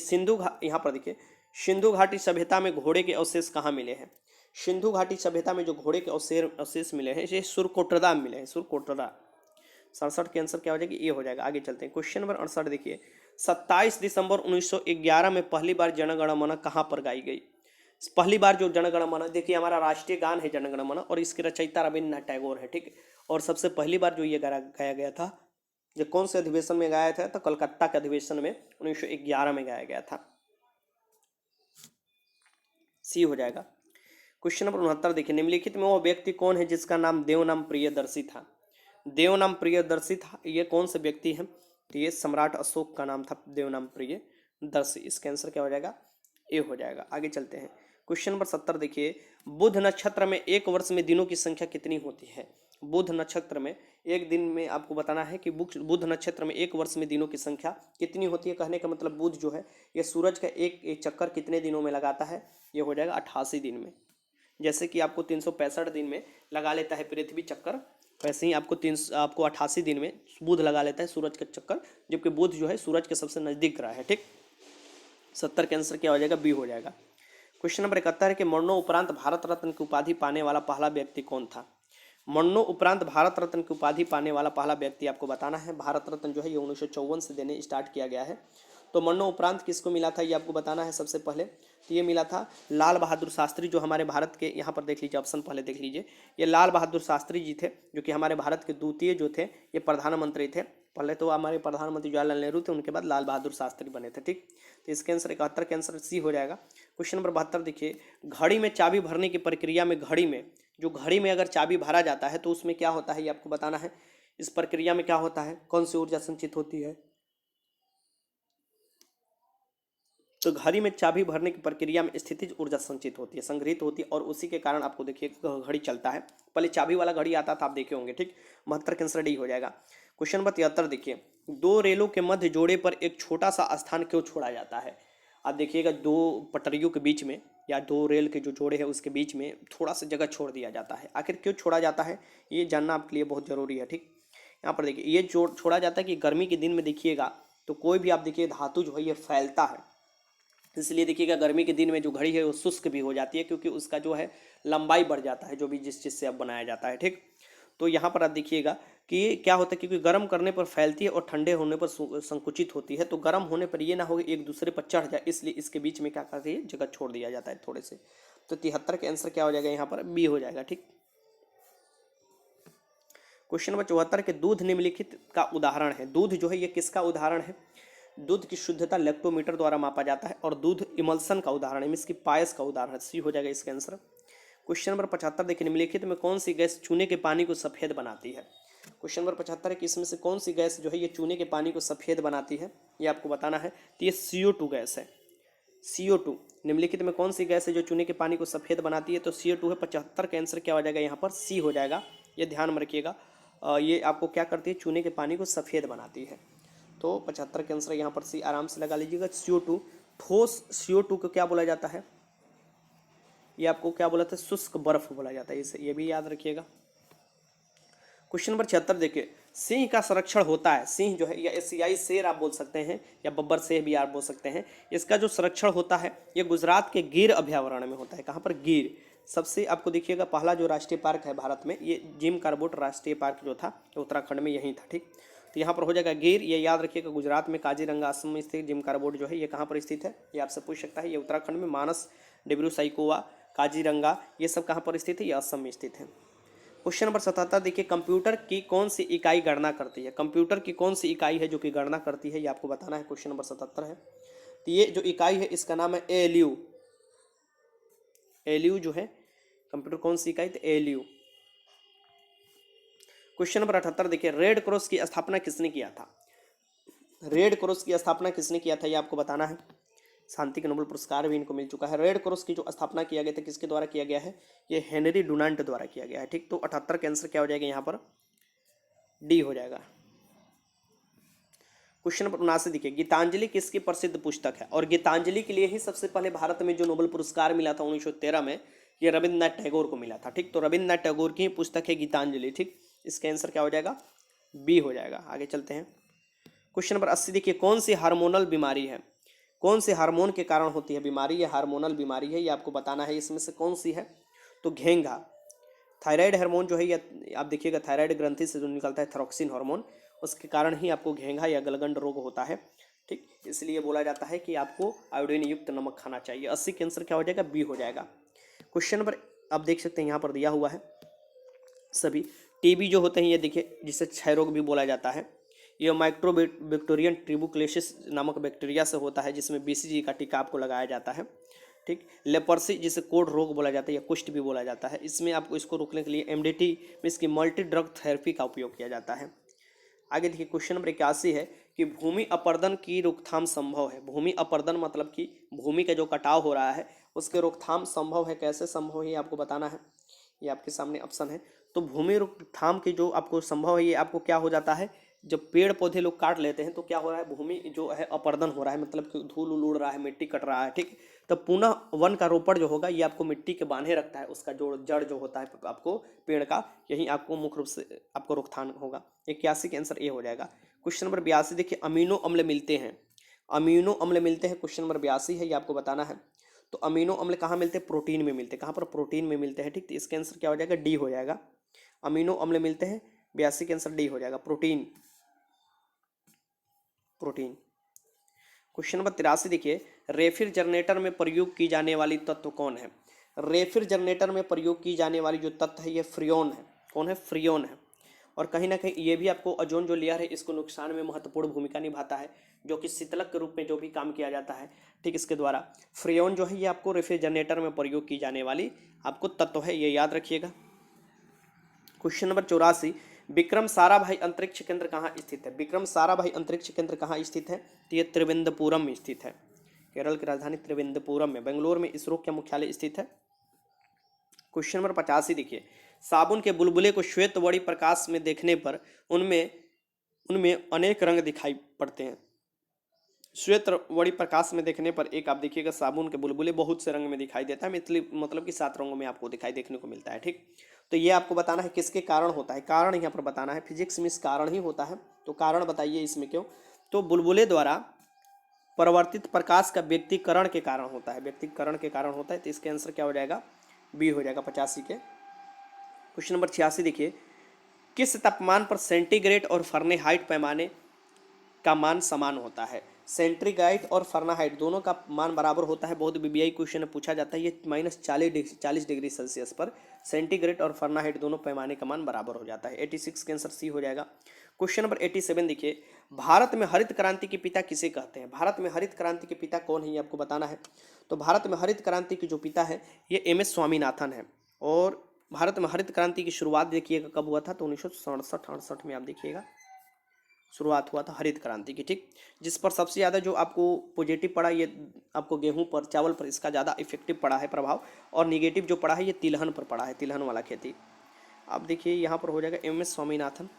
यहाँ पर देखिए सिंधु घाटी सभ्यता में घोड़े के अवशेष कहाँ मिले हैं। सिंधु घाटी सभ्यता में जो घोड़े के अवशेष मिले हैं ये सुरकोटरा में मिले हैं, सुरकोटरा। 67 के आंसर क्या हो जाएगी, ये हो जाएगा। आगे चलते हैं, क्वेश्चन नंबर 68 देखिए, 27 दिसंबर 1911 में पहली बार जनगण मन कहाँ पर गाई गई। पहली बार जो जनगण मन, देखिए हमारा राष्ट्रीय गान है जनगण मन, और इसके रचयिता रविन्द्रनाथ टैगोर है, ठीक। और सबसे पहली बार जो ये गाया गया था, ये कौन से अधिवेशन में गाया था, तो कलकत्ता के अधिवेशन में 1911 में गाया गया था। सी हो जाएगा। क्वेश्चन नंबर 69 देखिए, निम्नलिखित में वो व्यक्ति कौन है जिसका नाम देवनाम प्रियदर्शी था। देवनाम प्रियदर्शी था, ये कौन से व्यक्ति हैं, तो ये सम्राट अशोक का नाम था देवनाम प्रियदर्शी। इसका आंसर क्या हो जाएगा, ए हो जाएगा। आगे चलते हैं, क्वेश्चन नंबर 70 देखिए, बुध नक्षत्र में एक वर्ष में दिनों की संख्या कितनी होती है। बुध नक्षत्र में एक दिन में आपको बताना है कि बुध नक्षत्र में एक वर्ष में दिनों की संख्या कितनी होती है। कहने का मतलब बुध जो है ये सूरज का एक चक्कर कितने दिनों में लगाता है, ये हो जाएगा 88 दिन में। जैसे कि आपको 365 दिन में लगा लेता है पृथ्वी चक्कर, वैसे ही आपको 88 दिन में बुध लगा लेता है सूरज का चक्कर, जबकि बुध जो है सूरज के सबसे नजदीक ग्रह है, ठीक। 70 के आंसर क्या हो जाएगा, बी हो जाएगा। क्वेश्चन नंबर 71 है कि मरणोपरांत भारत रत्न की उपाधि पाने वाला पहला व्यक्ति कौन था। मरणोपरांत भारत रत्न की उपाधि पाने वाला पहला व्यक्ति आपको बताना है। भारत रत्न जो है ये 1954 से देने स्टार्ट किया गया है। तो मरणोपरांत किसको मिला था ये आपको बताना है। सबसे पहले तो ये मिला था लाल बहादुर शास्त्री, जो हमारे भारत के, यहाँ पर देख लीजिए ऑप्शन पहले देख लीजिए, ये लाल बहादुर शास्त्री जी थे, जो कि हमारे भारत के द्वितीय जो थे ये प्रधानमंत्री थे। पहले तो हमारे प्रधानमंत्री जवाहरलाल नेहरू थे, उनके बाद लाल बहादुर शास्त्री बने थे, ठीक। तो इसके आंसर 71 के आंसर सी हो जाएगा। क्वेश्चन नंबर 72 देखिए, घड़ी में चाबी भरने की प्रक्रिया में घड़ी में अगर चाबी भरा जाता है तो उसमें क्या होता है ये आपको बताना है। इस प्रक्रिया में क्या होता है, कौन सी ऊर्जा संचित होती है। तो घड़ी में चाबी भरने की प्रक्रिया में स्थितिज ऊर्जा संचित होती है, संग्रहित होती है, और उसी के कारण आपको देखिए घड़ी चलता है। पहले चाबी वाला घड़ी आता था, आप देखे होंगे, ठीक। 72 के आंसर डी हो जाएगा। क्वेश्चन नंबर 73 देखिए, दो रेलों के मध्य जोड़े पर एक छोटा सा स्थान क्यों छोड़ा जाता है। आप देखिएगा दो पटरियों के बीच में या दो रेल के जो जोड़े हैं उसके बीच में थोड़ा सा जगह छोड़ दिया जाता है। आखिर क्यों छोड़ा जाता है ये जानना आपके लिए बहुत जरूरी है, ठीक। यहाँ पर देखिए ये छोड़ा जाता है कि गर्मी के दिन में देखिएगा तो कोई भी आप देखिए धातु जो है ये फैलता है, इसलिए देखिएगा गर्मी के दिन में जो घड़ी है वो शुष्क भी हो जाती है, क्योंकि उसका जो है लंबाई बढ़ जाता है, जो भी जिस चीज़ से अब बनाया जाता है, ठीक। तो यहाँ पर आप देखिएगा कि क्या होता है, क्योंकि गर्म करने पर फैलती है और ठंडे होने पर संकुचित होती है। तो गर्म होने पर ये ना हो एक दूसरे पर चढ़ जाए, इसलिए इसके बीच में क्या करती है, जगह छोड़ दिया जाता है थोड़े से। तो 73 के आंसर क्या हो जाएगा यहाँ पर, बी हो जाएगा, ठीक। क्वेश्चन नंबर 74 के दूध निम्नलिखित का उदाहरण है। दूध जो है ये किसका उदाहरण है। दूध की शुद्धता लैक्टोमीटर द्वारा मापा जाता है, और दूध इमल्सन का उदाहरण है, इसकी पायस का उदाहरण है। सी हो जाएगा इसका आंसर। क्वेश्चन नंबर 75 देखिए, निम्नलिखित में कौन सी गैस चूने के पानी को सफेद बनाती है। क्वेश्चन नंबर 75 है कि इसमें से कौन सी गैस जो है ये चूने के पानी को सफ़ेद बनाती है, ये आपको बताना है। तो ये CO2 गैस है। CO2 निम्नलिखित में कौन सी गैस है जो चूने के पानी को सफ़ेद बनाती है? तो CO2 है। 75 का आंसर क्या हो जाएगा यहाँ पर? सी हो जाएगा। ये ध्यान में रखिएगा। ये आपको क्या करती है? चूने के पानी को सफ़ेद बनाती है। तो 75 का आंसर यहाँ पर सी आराम से लगा लीजिएगा। CO2 ठोस CO2 को क्या बोला जाता है? ये आपको क्या बोला था? शुष्क बर्फ बोला जाता है इसे, ये भी याद रखिएगा। क्वेश्चन नंबर 76 देखिए, सिंह का संरक्षण होता है। सिंह जो है या एशियाई शेर आप बोल सकते हैं, या बब्बर शेर भी आप बोल सकते हैं। इसका जो संरक्षण होता है ये गुजरात के गिर अभयारण्य में होता है। कहाँ पर? गिर। सबसे आपको देखिएगा पहला जो राष्ट्रीय पार्क है भारत में, ये जिम कार्बेट राष्ट्रीय पार्क जो था उत्तराखंड में यहीं था। ठीक, तो यहाँ पर हो जाएगा गिर। ये याद रखिएगा गुजरात में काजीरंगा असम में स्थित जिम कार्बेट जो है ये कहाँ पर स्थित है? ये आपसे पूछ सकता है। ये उत्तराखंड में मानस, डिब्रू साइकोवा, काजीरंगा ये सब कहाँ पर स्थित है? ये असम में स्थित है। क्वेश्चन नंबर 77 देखिए, कंप्यूटर की कौन सी इकाई गणना करती है? कंप्यूटर की कौन सी इकाई है जो कि गणना करती है, ये आपको बताना है। क्वेश्चन नंबर 77 है। तो ये जो इकाई है इसका नाम है ALU। ALU जो है कंप्यूटर कौन सी इकाई? तो ALU। क्वेश्चन नंबर 78 देखिए, रेड क्रॉस की स्थापना किसने किया था? रेड क्रॉस की स्थापना किसने किया था, ये आपको बताना है। शांति के नोबेल पुरस्कार भी इनको मिल चुका है। रेड क्रॉस की जो स्थापना किया गया था किसके द्वारा किया गया है? ये हेनरी डुनांट द्वारा किया गया है। ठीक, तो 78 का आंसर क्या हो जाएगा यहाँ पर? डी हो जाएगा। क्वेश्चन नंबर 79 देखिए, गीतांजलि किसकी प्रसिद्ध पुस्तक है? और गीतांजलि के लिए ही सबसे पहले भारत में जो नोबेल पुरस्कार मिला था 1913 में, ये रविन्द्रनाथ टैगोर को मिला था। ठीक, तो रविन्द्रनाथ टैगोर की ही पुस्तक है गीतांजलि। ठीक, इसका आंसर क्या हो जाएगा? बी हो जाएगा। आगे चलते हैं। क्वेश्चन नंबर 80 देखिए, कौन सी हार्मोनल बीमारी है? कौन से हार्मोन के कारण होती है बीमारी? ये हार्मोनल बीमारी है, ये आपको बताना है। इसमें से कौन सी है? तो घेंघा। थायराइड हार्मोन जो है ये आप देखिएगा, थायराइड ग्रंथि से जो निकलता है थायरोक्सिन हार्मोन, उसके कारण ही आपको घेंघा या गलगंड रोग होता है। ठीक, इसलिए बोला जाता है कि आपको आयोडीन युक्त नमक खाना चाहिए। 80 के आंसर क्या हो जाएगा? बी हो जाएगा। क्वेश्चन नंबर आप देख सकते हैं यहाँ पर दिया हुआ है सभी। टीबी जो होते हैं ये देखिए, जिसे क्षय रोग भी बोला जाता है, ये माइक्रोबैक्टीरियम ट्यूबरकुलोसिस नामक बैक्टीरिया से होता है, जिसमें BCG का टीका आपको लगाया जाता है। ठीक, लेपर्सी जिसे कोढ़ रोग बोला जाता है या कुष्ठ भी बोला जाता है, इसमें आपको इसको रोकने के लिए MDT में इसकी मल्टी ड्रग थेरेपी का उपयोग किया जाता है। आगे देखिए, क्वेश्चन नंबर 81 है कि भूमि अपरदन की रोकथाम संभव है। भूमि अपरदन मतलब कि भूमि का जो कटाव हो रहा है उसके रोकथाम संभव है। कैसे संभव है ये आपको बताना है। ये आपके सामने ऑप्शन है। तो भूमि रोकथाम की जो आपको संभव है, ये आपको क्या हो जाता है, जब पेड़ पौधे लोग काट लेते हैं तो क्या हो रहा है, भूमि जो है अपरदन हो रहा है, मतलब कि धूल उड़ रहा है, मिट्टी कट रहा है। ठीक, तो पुनः वन का रोपण जो होगा ये आपको मिट्टी के बांधे रखता है। उसका जो जड़ जो होता है आपको पेड़ का, यही आपको मुख्य रूप से आपको रोकथाम होगा। 81 के आंसर ए हो जाएगा। क्वेश्चन नंबर 82 देखिए, अमीनो अम्ल मिलते हैं। अमीनो अम्ल मिलते हैं, क्वेश्चन नंबर 82 है, ये आपको बताना है। तो अमीनो अम्ल कहाँ मिलते हैं? प्रोटीन में मिलते हैं। कहाँ पर? प्रोटीन में मिलते हैं। ठीक, तो इसका आंसर क्या हो जाएगा? डी हो जाएगा। अमीनो अम्ल मिलते हैं, 82 के आंसर डी हो जाएगा, प्रोटीन। प्रोटीन। क्वेश्चन नंबर 83 देखिए, रेफ्रिजरेटर में प्रयोग की जाने वाली तत्व कौन है? रेफ्रिजरेटर में प्रयोग की जाने वाली जो तत्व है ये फ्रियोन है। कौन है? फ्रियोन है। और कहीं ना कहीं ये भी आपको ओजोन जो लेयर है इसको नुकसान में महत्वपूर्ण भूमिका निभाता है, जो कि शीतलक के रूप में जो भी काम किया जाता है, ठीक, इसके द्वारा। फ्रियोन जो है ये आपको रेफ्रिजरेटर में प्रयोग की जाने वाली आपको तत्व है, ये याद रखिएगा। क्वेश्चन नंबर 84, विक्रम साराभाई अंतरिक्ष केंद्र कहाँ स्थित है? विक्रम साराभाई अंतरिक्ष केंद्र कहाँ स्थित है? तो ये त्रिवेंद्रपुरम में स्थित है। केरल की राजधानी त्रिवेंद्रपुरम में। बेंगलोर में इसरो का मुख्यालय स्थित है। क्वेश्चन नंबर 85 देखिए, साबुन के बुलबुले को श्वेत वड़ी प्रकाश में देखने पर उनमें उनमें अनेक रंग दिखाई पड़ते हैं। श्वेत वड़ी प्रकाश में देखने पर एक आप देखिएगा साबुन के बुलबुले बहुत से रंग में दिखाई देता है, मतलब कि 7 रंगों में आपको दिखाई देखने को मिलता है। ठीक, तो ये आपको बताना है किसके कारण होता है। कारण यहाँ पर बताना है, फिजिक्स में इस कारण ही होता है। तो कारण बताइए इसमें क्यों? तो बुलबुले द्वारा परिवर्तित प्रकाश का व्यक्तिकरण के कारण होता है। व्यक्तिकरण के कारण होता है, तो इसके आंसर क्या हो जाएगा? बी हो जाएगा 85 के। क्वेश्चन नंबर 86 देखिए, किस तापमान पर सेंटीग्रेड और फ़ारेनहाइट पैमाने का मान समान होता है? सेंटीग्रेड और फ़ारेनहाइट दोनों का मान बराबर होता है। बहुत BBI क्वेश्चन में पूछा जाता है। ये -40 डिग्री सेल्सियस पर सेंटीग्रेड और फ़ारेनहाइट दोनों पैमाने का मान बराबर हो जाता है। 86 के आंसर सी हो जाएगा। क्वेश्चन नंबर 87 देखिए, भारत में हरित क्रांति के पिता किसे कहते हैं? भारत में हरित क्रांति के पिता कौन है ये आपको बताना है। तो भारत में हरित क्रांति के जो पिता है ये MS स्वामीनाथन है। और भारत में हरित क्रांति की शुरुआत देखिएगा कब हुआ था, तो 1967-68 में आप देखिएगा शुरुआत हुआ था हरित क्रांति की, ठीक। जिस पर सबसे ज़्यादा जो आपको पॉजिटिव पड़ा ये आपको गेहूं पर, चावल पर इसका ज़्यादा इफेक्टिव पड़ा है प्रभाव, और निगेटिव जो पड़ा है ये तिलहन पर पड़ा है, तिलहन वाला खेती। अब देखिए यहाँ पर हो जाएगा MS स्वामीनाथन।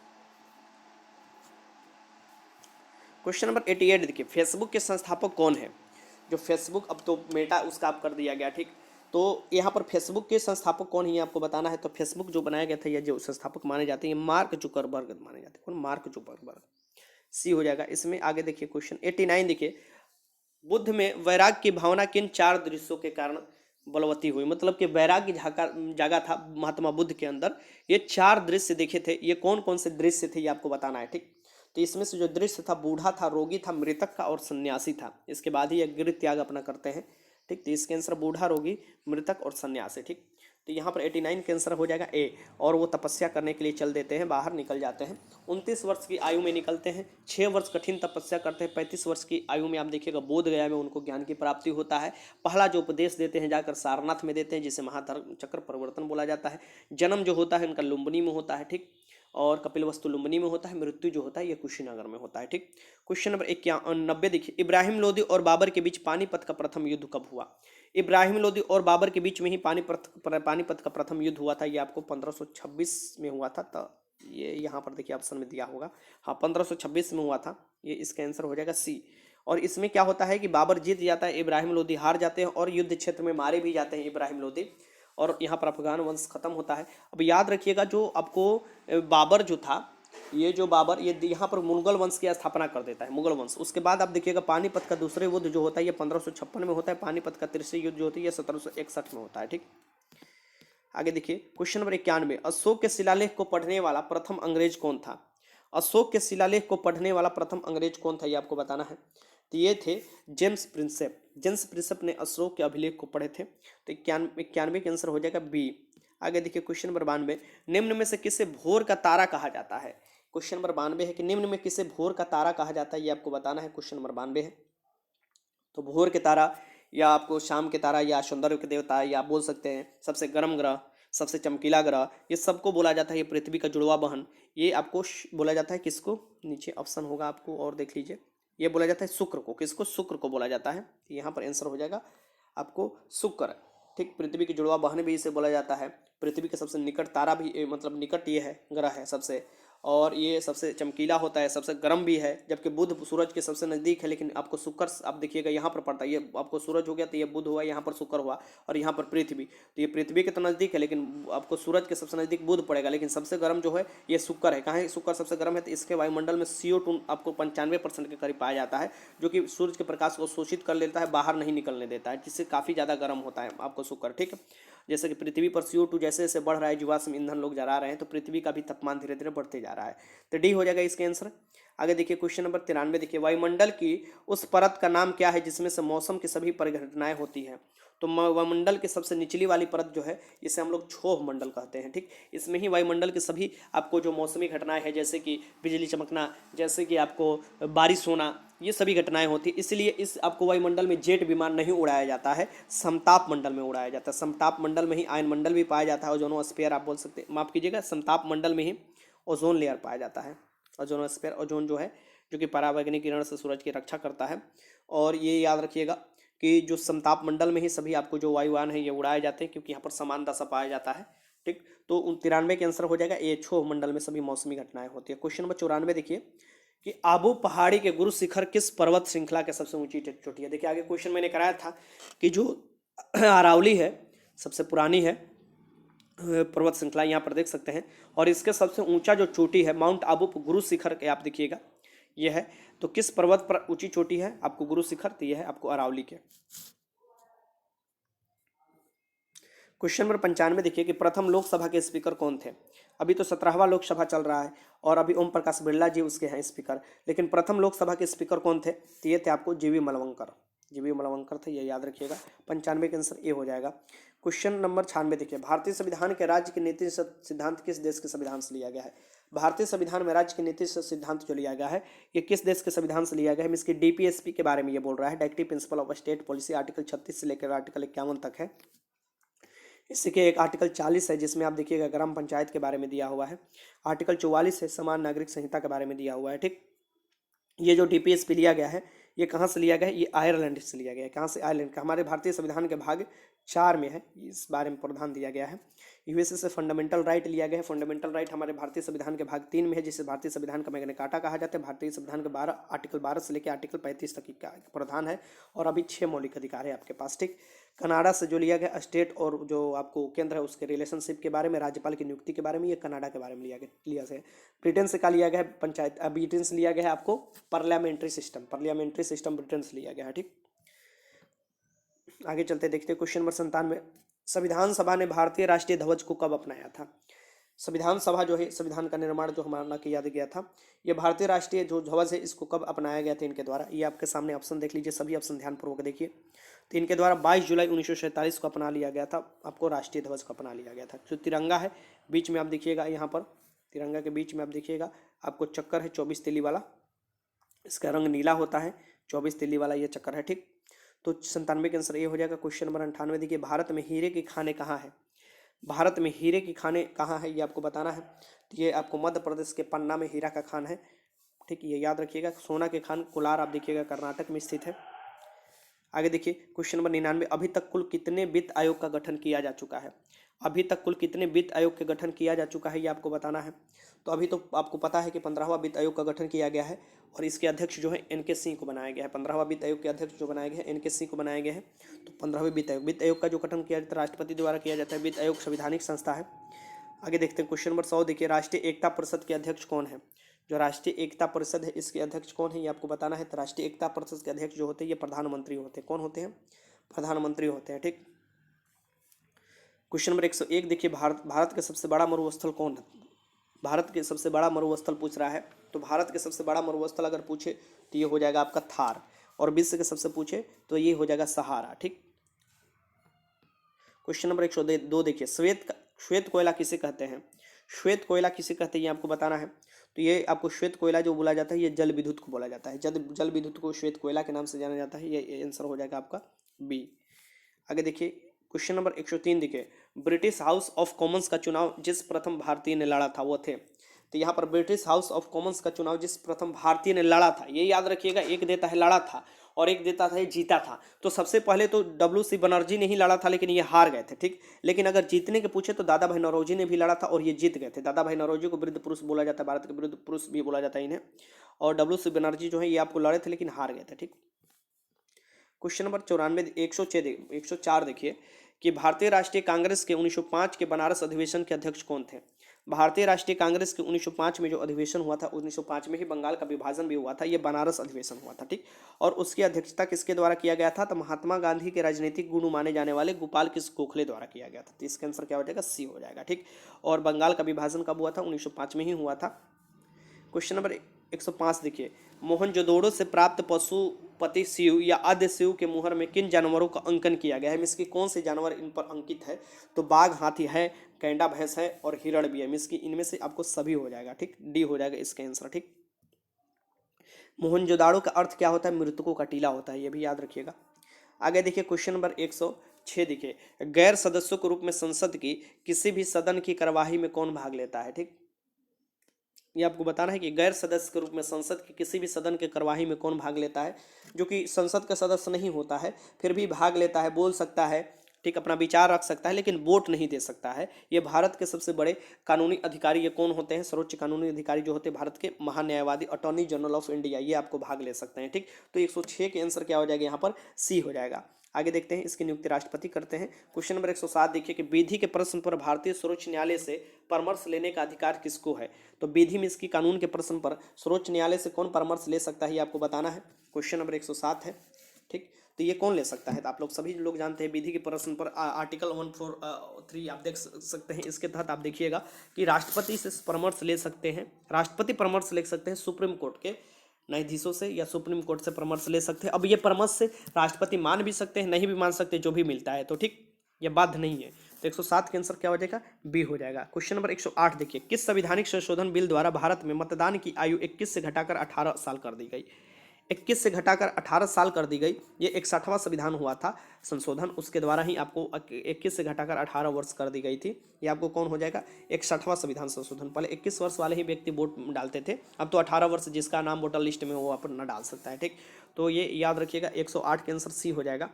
क्वेश्चन नंबर 88 देखिए, फेसबुक के संस्थापक कौन है? जो फेसबुक अब तो मेटा उसका आप कर दिया गया, ठीक। तो यहाँ पर फेसबुक के संस्थापक कौन है आपको बताना है। तो फेसबुक जो बनाया गया था या जो संस्थापक माने जाते हैं मार्क जुकरबर्ग माने जाते हैं। कौन? Mark Zuckerberg. सी हो जाएगा इसमें। आगे देखिए क्वेश्चन 89 देखिए, बुद्ध में वैराग्य की भावना किन 4 दृश्यों के कारण बलवती हुई? मतलब कि वैराग्य जागा था महात्मा बुद्ध के अंदर। ये 4 दृश्य देखे थे, ये कौन कौन से दृश्य थे ये आपको बताना है, ठीक। तो इसमें से जो दृश्य था, बूढ़ा था, रोगी था, मृतक का और सन्यासी था। इसके बाद ही ये गृह त्याग अपना करते हैं, ठीक। तो इसके आंसर बूढ़ा, रोगी, मृतक और सन्यासी, ठीक। तो यहाँ पर 89 का आंसर हो जाएगा ए। और वो तपस्या करने के लिए चल देते हैं, बाहर निकल जाते हैं। 29 वर्ष की आयु में निकलते हैं, 6 वर्ष कठिन तपस्या करते हैं, 35 वर्ष की आयु में आप देखिएगा बोध गया में उनको ज्ञान की प्राप्ति होता है। पहला जो उपदेश देते हैं जाकर सारनाथ में देते हैं, जिसे महाधर्म चक्र परिवर्तन बोला जाता है। जन्म जो होता है इनका लुम्बिनी में होता है, ठीक। और कपिलवस्तु लुम्बिनी में होता है। मृत्यु जो होता है ये कुशीनगर में होता है, ठीक। क्वेश्चन नंबर 91 देखिए, इब्राहिम लोदी और बाबर के बीच पानीपत का प्रथम युद्ध कब हुआ? इब्राहिम लोदी और बाबर के बीच में ही पानीपत का प्रथम युद्ध हुआ था। ये आपको 1526 में हुआ था। तो ये यहाँ पर देखिए ऑप्शन में दिया होगा, हाँ 1526 में हुआ था। ये इसका आंसर हो जाएगा सी। और इसमें क्या होता है कि बाबर जीत जाता है, इब्राहिम लोदी हार जाते हैं और युद्ध क्षेत्र में मारे भी जाते हैं इब्राहिम लोदी, और यहाँ पर अफगान वंश खत्म होता है। अब याद रखिएगा जो आपको बाबर जो था, ये जो बाबर ये यहाँ पर मुगल वंश की स्थापना कर देता है, मुगल वंश। उसके बाद आप देखिएगा पानीपत का दूसरे युद्ध जो होता है ये 1556 में होता है। पानीपत का तीसरी युद्ध जो होती है ये 1761 में होता है, ठीक। आगे देखिए क्वेश्चन नंबर 91, अशोक के शिलालेख को पढ़ने वाला प्रथम अंग्रेज कौन था? अशोक के शिलालेख को पढ़ने वाला प्रथम अंग्रेज कौन था ये आपको बताना है। तो ये थे जेम्स प्रिंसेप। जेम्स प्रिंसेप ने अशोक के अभिलेख को पढ़े थे। तो 91 का आंसर हो जाएगा बी। आगे देखिए क्वेश्चन नंबर 92, निम्न में से किसे भोर का तारा कहा जाता है? क्वेश्चन नंबर 92 है कि निम्न में किसे भोर का तारा कहा जाता है ये आपको बताना है। क्वेश्चन नंबर 92 है। तो भोर के तारा या आपको शाम के तारा या सौंदर्य के देवता या आप बोल सकते हैं सबसे गर्म ग्रह, सबसे चमकीला ग्रह, ये सबको बोला जाता है। ये पृथ्वी का जुड़वा बहन, ये आपको बोला जाता है किसको? नीचे ऑप्शन होगा आपको और देख लीजिए। ये बोला जाता है शुक्र को। किसको? शुक्र को बोला जाता है। यहाँ पर आंसर हो जाएगा आपको शुक्र, ठीक। पृथ्वी की जुड़वा बहन भी इसे बोला जाता है। पृथ्वी के सबसे निकट तारा भी मतलब निकट ये है, ग्रह है सबसे, और ये सबसे चमकीला होता है, सबसे गर्म भी है। जबकि बुध सूरज के सबसे नज़दीक है, लेकिन आपको शुक्र आप देखिएगा यहाँ पर पड़ता है। ये आपको सूरज हो गया तो ये बुध हुआ, यहाँ पर शुक्र हुआ, और यहाँ पर पृथ्वी। तो ये पृथ्वी के तो नज़दीक है, लेकिन आपको सूरज के सबसे नज़दीक बुध पड़ेगा, लेकिन सबसे गर्म जो है ये शुक्र है। कहाँ है शुक्र सबसे गर्म है? तो इसके वायुमंडल में CO2 आपको 95% के करीब पाया जाता है, जो कि सूरज के प्रकाश को शोषित कर लेता है, बाहर नहीं निकलने देता है, जिससे काफ़ी ज़्यादा गर्म होता है आपको शुक्र, ठीक है। जैसे कि पृथ्वी पर CO2 जैसे जैसे बढ़ रहा है, जीवाश्म ईंधन लोग जला रहे हैं, तो पृथ्वी का भी तापमान धीरे धीरे बढ़ते जा रहा है। तो डी हो जाएगा इसके आंसर। आगे देखिए क्वेश्चन नंबर 93 देखिए, वायुमंडल की उस परत का नाम क्या है जिसमें से मौसम की सभी परिघटनाएं होती हैं? तो वायुमंडल की सबसे निचली वाली परत जो है इसे हम लोग क्षोभ मंडल कहते हैं, ठीक। इसमें ही वायुमंडल के सभी आपको जो मौसमी घटनाएं हैं, जैसे कि बिजली चमकना, जैसे कि आपको बारिश होना, ये सभी घटनाएं होती है। इसलिए इस आपको वायुमंडल में जेट विमान नहीं उड़ाया जाता है, समताप मंडल में उड़ाया जाता है। समताप मंडल में ही आयन मंडल भी पाया जाता है, ओजोनोस्फीयर आप बोल सकते हैं, माफ कीजिएगा, समताप मंडल में ही ओजोन लेयर पाया जाता है। ओजोनोस्फीयर, ओजोन जो है जो कि पराबैंगनी किरण से सूरज की रक्षा करता है। और ये याद रखिएगा कि जो समताप मंडल में ही सभी आपको जो वायुयान है ये उड़ाए जाते हैं, क्योंकि यहाँ पर समान दशा पाया जाता है, ठीक। तो 93 के आंसर हो जाएगा ये, क्षोभ मंडल में सभी मौसमी घटनाएं होती है। क्वेश्चन नंबर 94 देखिए कि आबू पहाड़ी के गुरु शिखर किस पर्वत श्रृंखला के सबसे ऊंची चोटी है? देखिए आगे क्वेश्चन मैंने कराया था कि जो अरावली है सबसे पुरानी है पर्वत श्रृंखला, यहाँ पर देख सकते हैं, और इसके सबसे ऊंचा जो चोटी है माउंट आबू गुरु शिखर के आप देखिएगा ये है। तो किस पर्वत पर ऊंची चोटी है आपको गुरु शिखर? तो यह है आपको अरावली के। क्वेश्चन नंबर 95 देखिए कि प्रथम लोकसभा के स्पीकर कौन थे? अभी तो 17वां लोकसभा चल रहा है और अभी ओम प्रकाश बिरला जी उसके हैं स्पीकर, लेकिन प्रथम लोकसभा के स्पीकर कौन थे? तो ये थे आपको जीवी मलवंकर। जीवी मलवंकर थे, ये याद रखिएगा। 95 के आंसर ए हो जाएगा। क्वेश्चन नंबर 96 देखिए, भारतीय संविधान के राज्य के नीति सिद्धांत किस देश के संविधान से लिया गया है? भारतीय संविधान में राज्य के नीति सिद्धांत जो लिया गया है ये किस देश के संविधान से लिया गया है? इसकी DPSP के बारे में ये बोल रहा है, directive principle of state policy, article 36 से लेकर आर्टिकल 51 तक है। इसी के एक आर्टिकल 40 है जिसमें आप देखिएगा ग्राम पंचायत के बारे में दिया हुआ है। आर्टिकल 44 है समान नागरिक संहिता के बारे में दिया हुआ है। ठीक, ये जो डीपीएसपी लिया गया है ये कहाँ से लिया गया है? ये आयरलैंड से लिया गया है। कहाँ से? आयरलैंड का। हमारे भारतीय संविधान के भाग 4 में है, इस बारे में प्रावधान दिया गया है। यूएसए से फंडामेंटल राइट लिया गया है। फंडामेंटल राइट हमारे भारतीय संविधान के भाग 3 में है, जिसे भारतीय संविधान का मैग्ना कार्टा कहा जाता है। भारतीय संविधान के आर्टिकल 12 से लेकर आर्टिकल 35 तक का प्रावधान है और अभी 6 मौलिक अधिकार है आपके पास। ठीक, कनाडा से जो लिया गया स्टेट और जो आपको केंद्र है उसके रिलेशनशिप के बारे में, राज्यपाल की नियुक्ति के बारे में, ये कनाडा के बारे में लिया गया। ब्रिटेन से क्या लिया गया है? पंचायत। ब्रिटेन से लिया गया है आपको parliamentary system. Parliamentary system Britain से लिया गया है। ठीक, आगे चलते देखते हैं क्वेश्चन नंबर 97। संविधान सभा ने भारतीय राष्ट्रीय ध्वज को कब अपनाया था? संविधान सभा जो है, संविधान का निर्माण जो हमारा किया गया था, ये भारतीय राष्ट्रीय जो ध्वज है इसको कब अपनाया गया था इनके द्वारा? ये आपके सामने ऑप्शन देख लीजिए, सभी ऑप्शन ध्यानपूर्वक देखिए। तो इनके द्वारा 22 जुलाई 1947 को अपना लिया गया था, आपको राष्ट्रीय ध्वज को अपना लिया गया था। जो तिरंगा है बीच में आप देखिएगा, यहाँ पर तिरंगा के बीच में आप देखिएगा आपको चक्कर है 24 तिल्ली वाला, इसका रंग नीला होता है, 24 तिल्ली वाला ये चक्कर है। ठीक, तो 97 का आंसर ये हो जाएगा। क्वेश्चन नंबर 98 देखिए, भारत में हीरे की खाने कहाँ है? भारत में हीरे की खाने कहाँ है ये आपको बताना है। तो ये आपको मध्य प्रदेश के पन्ना में हीरा का खान है। ठीक, ये याद रखिएगा। सोना के खान कोलार आप देखिएगा कर्नाटक में स्थित है। आगे देखिए क्वेश्चन नंबर 99, अभी तक कुल कितने वित्त आयोग का गठन किया जा चुका है? अभी तक कुल कितने वित्त आयोग के गठन किया जा चुका है ये आपको बताना है। तो अभी तो आपको पता है कि 15वां वित्त आयोग का गठन किया गया है और इसके अध्यक्ष जो है एनके सिंह को बनाया गया है। 15वां वित्त आयोग के अध्यक्ष जो बनाए गए हैं एनके सिंह को बनाया गया है। तो 15वें वित्त आयोग का जो गठन किया जाता है राष्ट्रपति द्वारा किया जाता है। वित्त आयोग संवैधानिक संस्था है। आगे देखते हैं क्वेश्चन नंबर 100 देखिए, राष्ट्रीय एकता परिषद के अध्यक्ष कौन है? जो राष्ट्रीय एकता परिषद है इसके अध्यक्ष कौन है ये आपको बताना है। तो राष्ट्रीय एकता परिषद के अध्यक्ष जो होते हैं ये प्रधानमंत्री होते हैं। कौन होते हैं? प्रधानमंत्री होते हैं। ठीक, क्वेश्चन नंबर 101 देखिए, भारत का सबसे बड़ा मरुस्थल कौन है? भारत के सबसे बड़ा मरुस्थल पूछ रहा है। तो भारत के सबसे बड़ा मरुस्थल अगर पूछे तो ये हो जाएगा आपका थार, और विश्व के सबसे पूछे तो ये हो जाएगा सहारा। ठीक, क्वेश्चन नंबर 102 देखिए, श्वेत कोयला किसे कहते हैं? श्वेत कोयला किसे कहते हैं ये आपको बताना है। तो ये आपको श्वेत कोयला जो बोला जाता है ये जल विद्युत को बोला जाता है। जल विद्युत को श्वेत कोयला के नाम से जाना जाता है। ये आंसर हो जाएगा आपका बी। आगे देखिए क्वेश्चन नंबर 103 देखिए, ब्रिटिश हाउस ऑफ कॉमन्स का चुनाव जिस प्रथम भारतीय ने लड़ा था वो थे। तो यहाँ पर ब्रिटिश हाउस ऑफ कॉमन्स का चुनाव जिस प्रथम भारतीय ने लड़ा था, ये याद रखिएगा। एक देता है लड़ा था और एक देता था ये जीता था। तो सबसे पहले तो WC बनर्जी ने ही लड़ा था लेकिन ये हार गए थे। ठीक, लेकिन अगर जीतने के पूछे तो दादा भाई नौरोजी ने भी लड़ा था और ये जीत गए थे। दादा भाई नौरोजी को वृद्ध पुरुष बोला जाता है, भारत के वृद्ध पुरुष भी बोला जाता है इन्हें। और WC बनर्जी जो है ये आपको लड़े थे लेकिन हार गए थे। ठीक, क्वेश्चन नंबर 94 104 देखिए कि भारतीय राष्ट्रीय कांग्रेस के 1905 के बनारस अधिवेशन के अध्यक्ष कौन थे? भारतीय राष्ट्रीय कांग्रेस के 1905 में जो अधिवेशन हुआ था, 1905 में ही बंगाल का विभाजन भी हुआ था, ये बनारस अधिवेशन हुआ था। ठीक, और उसकी अध्यक्षता किसके द्वारा किया गया था? तो महात्मा गांधी के राजनीतिक गुरु माने जाने वाले गोपाल कृष्ण गोखले द्वारा किया गया था। तो इसका आंसर क्या हो जाएगा? सी हो जाएगा। ठीक, और बंगाल का विभाजन कब हुआ था? 1905 में ही हुआ था। क्वेश्चन नंबर 105 देखिए, मोहनजोदड़ो से प्राप्त पशुपति शिव या आद्य शिव के मुहर में किन जानवरों का अंकन किया गया है? इसकी कौन से जानवर इन पर अंकित है? तो बाघ, हाथी है, कैंडा भैंस है और हिरण भी है। इसकी इनमें से आपको सभी हो जाएगा। ठीक, डी हो जाएगा इसका आंसर। ठीक, मोहनजोदाड़ो का अर्थ क्या होता है? मृतकों का टीला होता है, ये भी याद रखिएगा। आगे देखिए क्वेश्चन नंबर 106 देखिए, गैर सदस्यों के रूप में संसद की किसी भी सदन की कार्यवाही में कौन भाग लेता है? ठीक, ये आपको बताना है कि गैर सदस्य के रूप में संसद के किसी भी सदन के कार्यवाही में कौन भाग लेता है। जो कि संसद का सदस्य नहीं होता है फिर भी भाग लेता है, बोल सकता है, ठीक, अपना विचार रख सकता है लेकिन वोट नहीं दे सकता है। ये भारत के सबसे बड़े कानूनी अधिकारी ये कौन होते हैं? सर्वोच्च कानूनी अधिकारी जो होते हैं भारत के महान्यायवादी अटॉर्नी जनरल ऑफ इंडिया, ये आपको भाग ले सकते हैं। ठीक, तो 106 के आंसर क्या हो जाएगा? यहाँ पर सी हो जाएगा। आगे देखते हैं, इसकी नियुक्ति राष्ट्रपति करते हैं। क्वेश्चन नंबर 107 देखिए कि विधि के प्रश्न पर भारतीय सर्वोच्च न्यायालय से परामर्श लेने का अधिकार किसको है? तो विधि में इसकी कानून के प्रश्न पर सर्वोच्च न्यायालय से कौन परामर्श ले सकता है ये आपको बताना है। क्वेश्चन नंबर 107 है। ठीक, तो ये कौन ले सकता है? तो आप लोग सभी लोग जानते हैं विधि के प्रश्न पर आर्टिकल 143 आप देख सकते हैं। इसके तहत आप देखिएगा कि राष्ट्रपति से परामर्श ले सकते हैं, राष्ट्रपति परामर्श ले सकते हैं सुप्रीम कोर्ट के न्यायाधीशों से या सुप्रीम कोर्ट से परामर्श ले सकते हैं। अब ये परामर्श से राष्ट्रपति मान भी सकते हैं, नहीं भी मान सकते, जो भी मिलता है। तो ठीक, ये बाध्य नहीं है। तो 107 के आंसर क्या हो जाएगा? बी हो जाएगा। क्वेश्चन नंबर 108 देखिए, किस संवैधानिक संशोधन बिल द्वारा भारत में मतदान की आयु 21 से घटाकर 18 साल कर दी गई? 21 से घटाकर 18 साल कर दी गई। ये 61वां संविधान हुआ था संशोधन, उसके द्वारा ही आपको 21 से घटाकर 18 वर्ष कर दी गई थी। ये आपको कौन हो जाएगा, 61वां संविधान संशोधन। पहले 21 वर्ष वाले ही व्यक्ति वोट डालते थे, अब तो 18 वर्ष जिसका नाम वोटर लिस्ट में वो अपना डाल सकता है। ठीक, तो ये याद रखिएगा। 108 के आंसर सी हो जाएगा।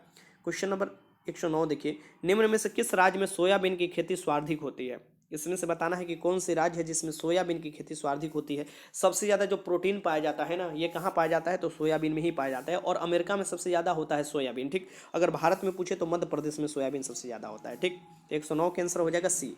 क्वेश्चन नंबर 109 देखिए, निम्न में से किस राज्य में सोयाबीन की खेती सर्वाधिक होती है। इसमें से बताना है कि कौन सी राज्य है जिसमें सोयाबीन की खेती सर्वाधिक होती है। सबसे ज़्यादा जो प्रोटीन पाया जाता है ना, ये कहाँ पाया जाता है, तो सोयाबीन में ही पाया जाता है। और अमेरिका में सबसे ज़्यादा होता है सोयाबीन। ठीक, अगर भारत में पूछे तो मध्य प्रदेश में सोयाबीन सबसे ज़्यादा होता है। ठीक, 109 के आंसर हो जाएगा सी।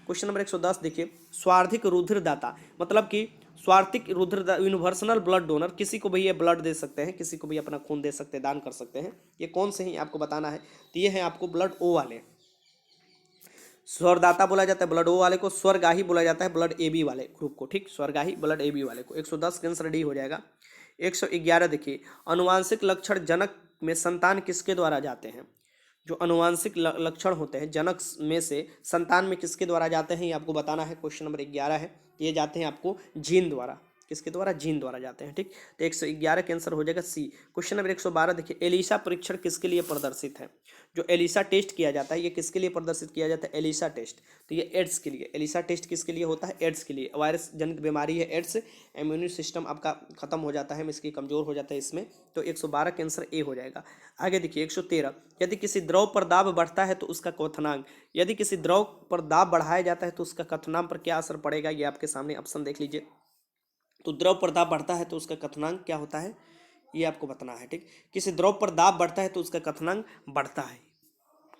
क्वेश्चन नंबर 110 देखिए, स्वार्थिक रुधिरदाता मतलब कि स्वार्थिक रुधिर यूनिवर्सल ब्लड डोनर, किसी को भी ये ब्लड दे सकते हैं, किसी को भी अपना खून दे सकते हैं, दान कर सकते हैं। ये कौन से हैं आपको बताना है। तो ये है आपको ब्लड ओ वाले, स्वरदाता बोला जाता है ब्लड ओ वाले को, स्वरगाही बोला जाता है ब्लड ए बी वाले ग्रुप को। ठीक, स्वरगाही ब्लड ए बी वाले को। 110 के आंसर डी हो जाएगा। 111 देखिए, अनुवांशिक लक्षण जनक में संतान किसके द्वारा जाते हैं। जो अनुवांशिक लक्षण होते हैं जनक में से संतान में किसके द्वारा जाते हैं, ये आपको बताना है। क्वेश्चन नंबर 11 है, ये जाते हैं आपको जीन द्वारा। किसके द्वारा, जीन द्वारा जाते हैं। ठीक, तो 111 के आंसर हो जाएगा सी। क्वेश्चन नंबर 112 देखिए, एलिसा परीक्षण किसके लिए प्रदर्शित है। जो एलिसा टेस्ट किया जाता है ये किसके लिए प्रदर्शित किया जाता है, एलिसा टेस्ट। तो ये एड्स के लिए, एलिसा टेस्ट किसके लिए होता है, एड्स के लिए। वायरस जनित बीमारी है एड्स, इम्यून सिस्टम आपका खत्म हो जाता है, इसकी कमजोर हो जाता है इसमें। तो 112 के आंसर ए हो जाएगा। आगे देखिए 113, यदि किसी द्रव पर दाब बढ़ता है तो उसका क्वथनांक, यदि किसी द्रव पर दाब बढ़ाया जाता है तो उसका क्वथनांक पर क्या असर पड़ेगा, ये आपके सामने ऑप्शन देख लीजिए। तो द्रव पर दाब बढ़ता है तो उसका क्वथनांक क्या होता है, ये आपको बताना है। ठीक, किसी द्रव पर दाब बढ़ता है तो उसका क्वथनांक बढ़ता है।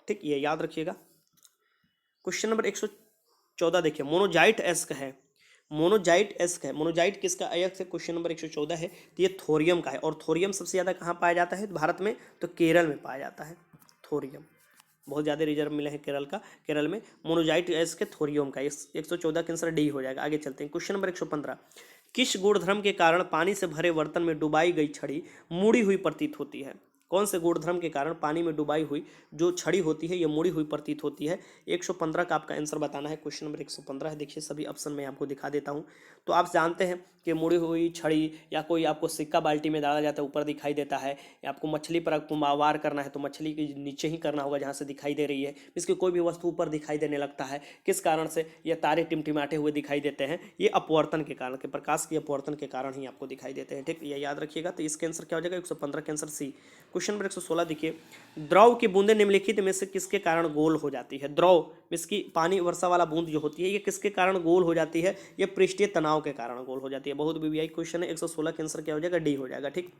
ठीक, ये याद रखिएगा। क्वेश्चन नंबर 114 देखिए, मोनोजाइट एस्क है, मोनोजाइट एस्क है, मोनोजाइट किसका अयस्क है, क्वेश्चन नंबर 114 है। तो ये थोरियम का है, और थोरियम सबसे ज़्यादा कहाँ पाया जाता है भारत में, तो केरल में पाया जाता है। थोरियम बहुत ज़्यादा रिजर्व मिले हैं केरल का, केरल में मोनोजाइट एस्क थोरियम का। 114 के आंसर डी हो जाएगा। आगे चलते हैं। क्वेश्चन नंबर 115, किस गुणधर्म के कारण पानी से भरे बर्तन में डुबाई गई छड़ी मुड़ी हुई प्रतीत होती है। कौन से गुणधर्म के कारण पानी में डुबाई हुई जो छड़ी होती है ये मुड़ी हुई प्रतीत होती है। 115 का आपका आंसर बताना है। क्वेश्चन नंबर 115 है, देखिए सभी ऑप्शन में आपको दिखा देता हूँ। तो आप जानते हैं कि मुड़ी हुई छड़ी या कोई आपको सिक्का बाल्टी में डाला जाता है ऊपर दिखाई देता है, या आपको मछली पर आपको वार करना है तो मछली के नीचे ही करना होगा जहाँ से दिखाई दे रही है। इसकी कोई भी वस्तु ऊपर दिखाई देने लगता है, किस कारण से, ये तारे टिमटिमाते हुए दिखाई देते हैं, ये अपवर्तन के कारण, के प्रकाश के अपवर्तन के कारण ही आपको दिखाई देते हैं। ठीक, ये याद रखिएगा। तो इसके आंसर क्या हो जाएगा, 115 के आंसर सी। क्वेश्चन नंबर 116 देखिए, द्रव की बूंदें निम्नलिखित में से किसके कारण गोल हो जाती है। द्रव इसकी पानी वर्षा वाला बूंद जो होती है ये किसके कारण गोल हो जाती है, ये पृष्ठीय तनाव के कारण गोल हो जाती है। बहुत बीबीआई क्वेश्चन है। 116 के आंसर क्या हो जाएगा, डी हो जाएगा। ठीक,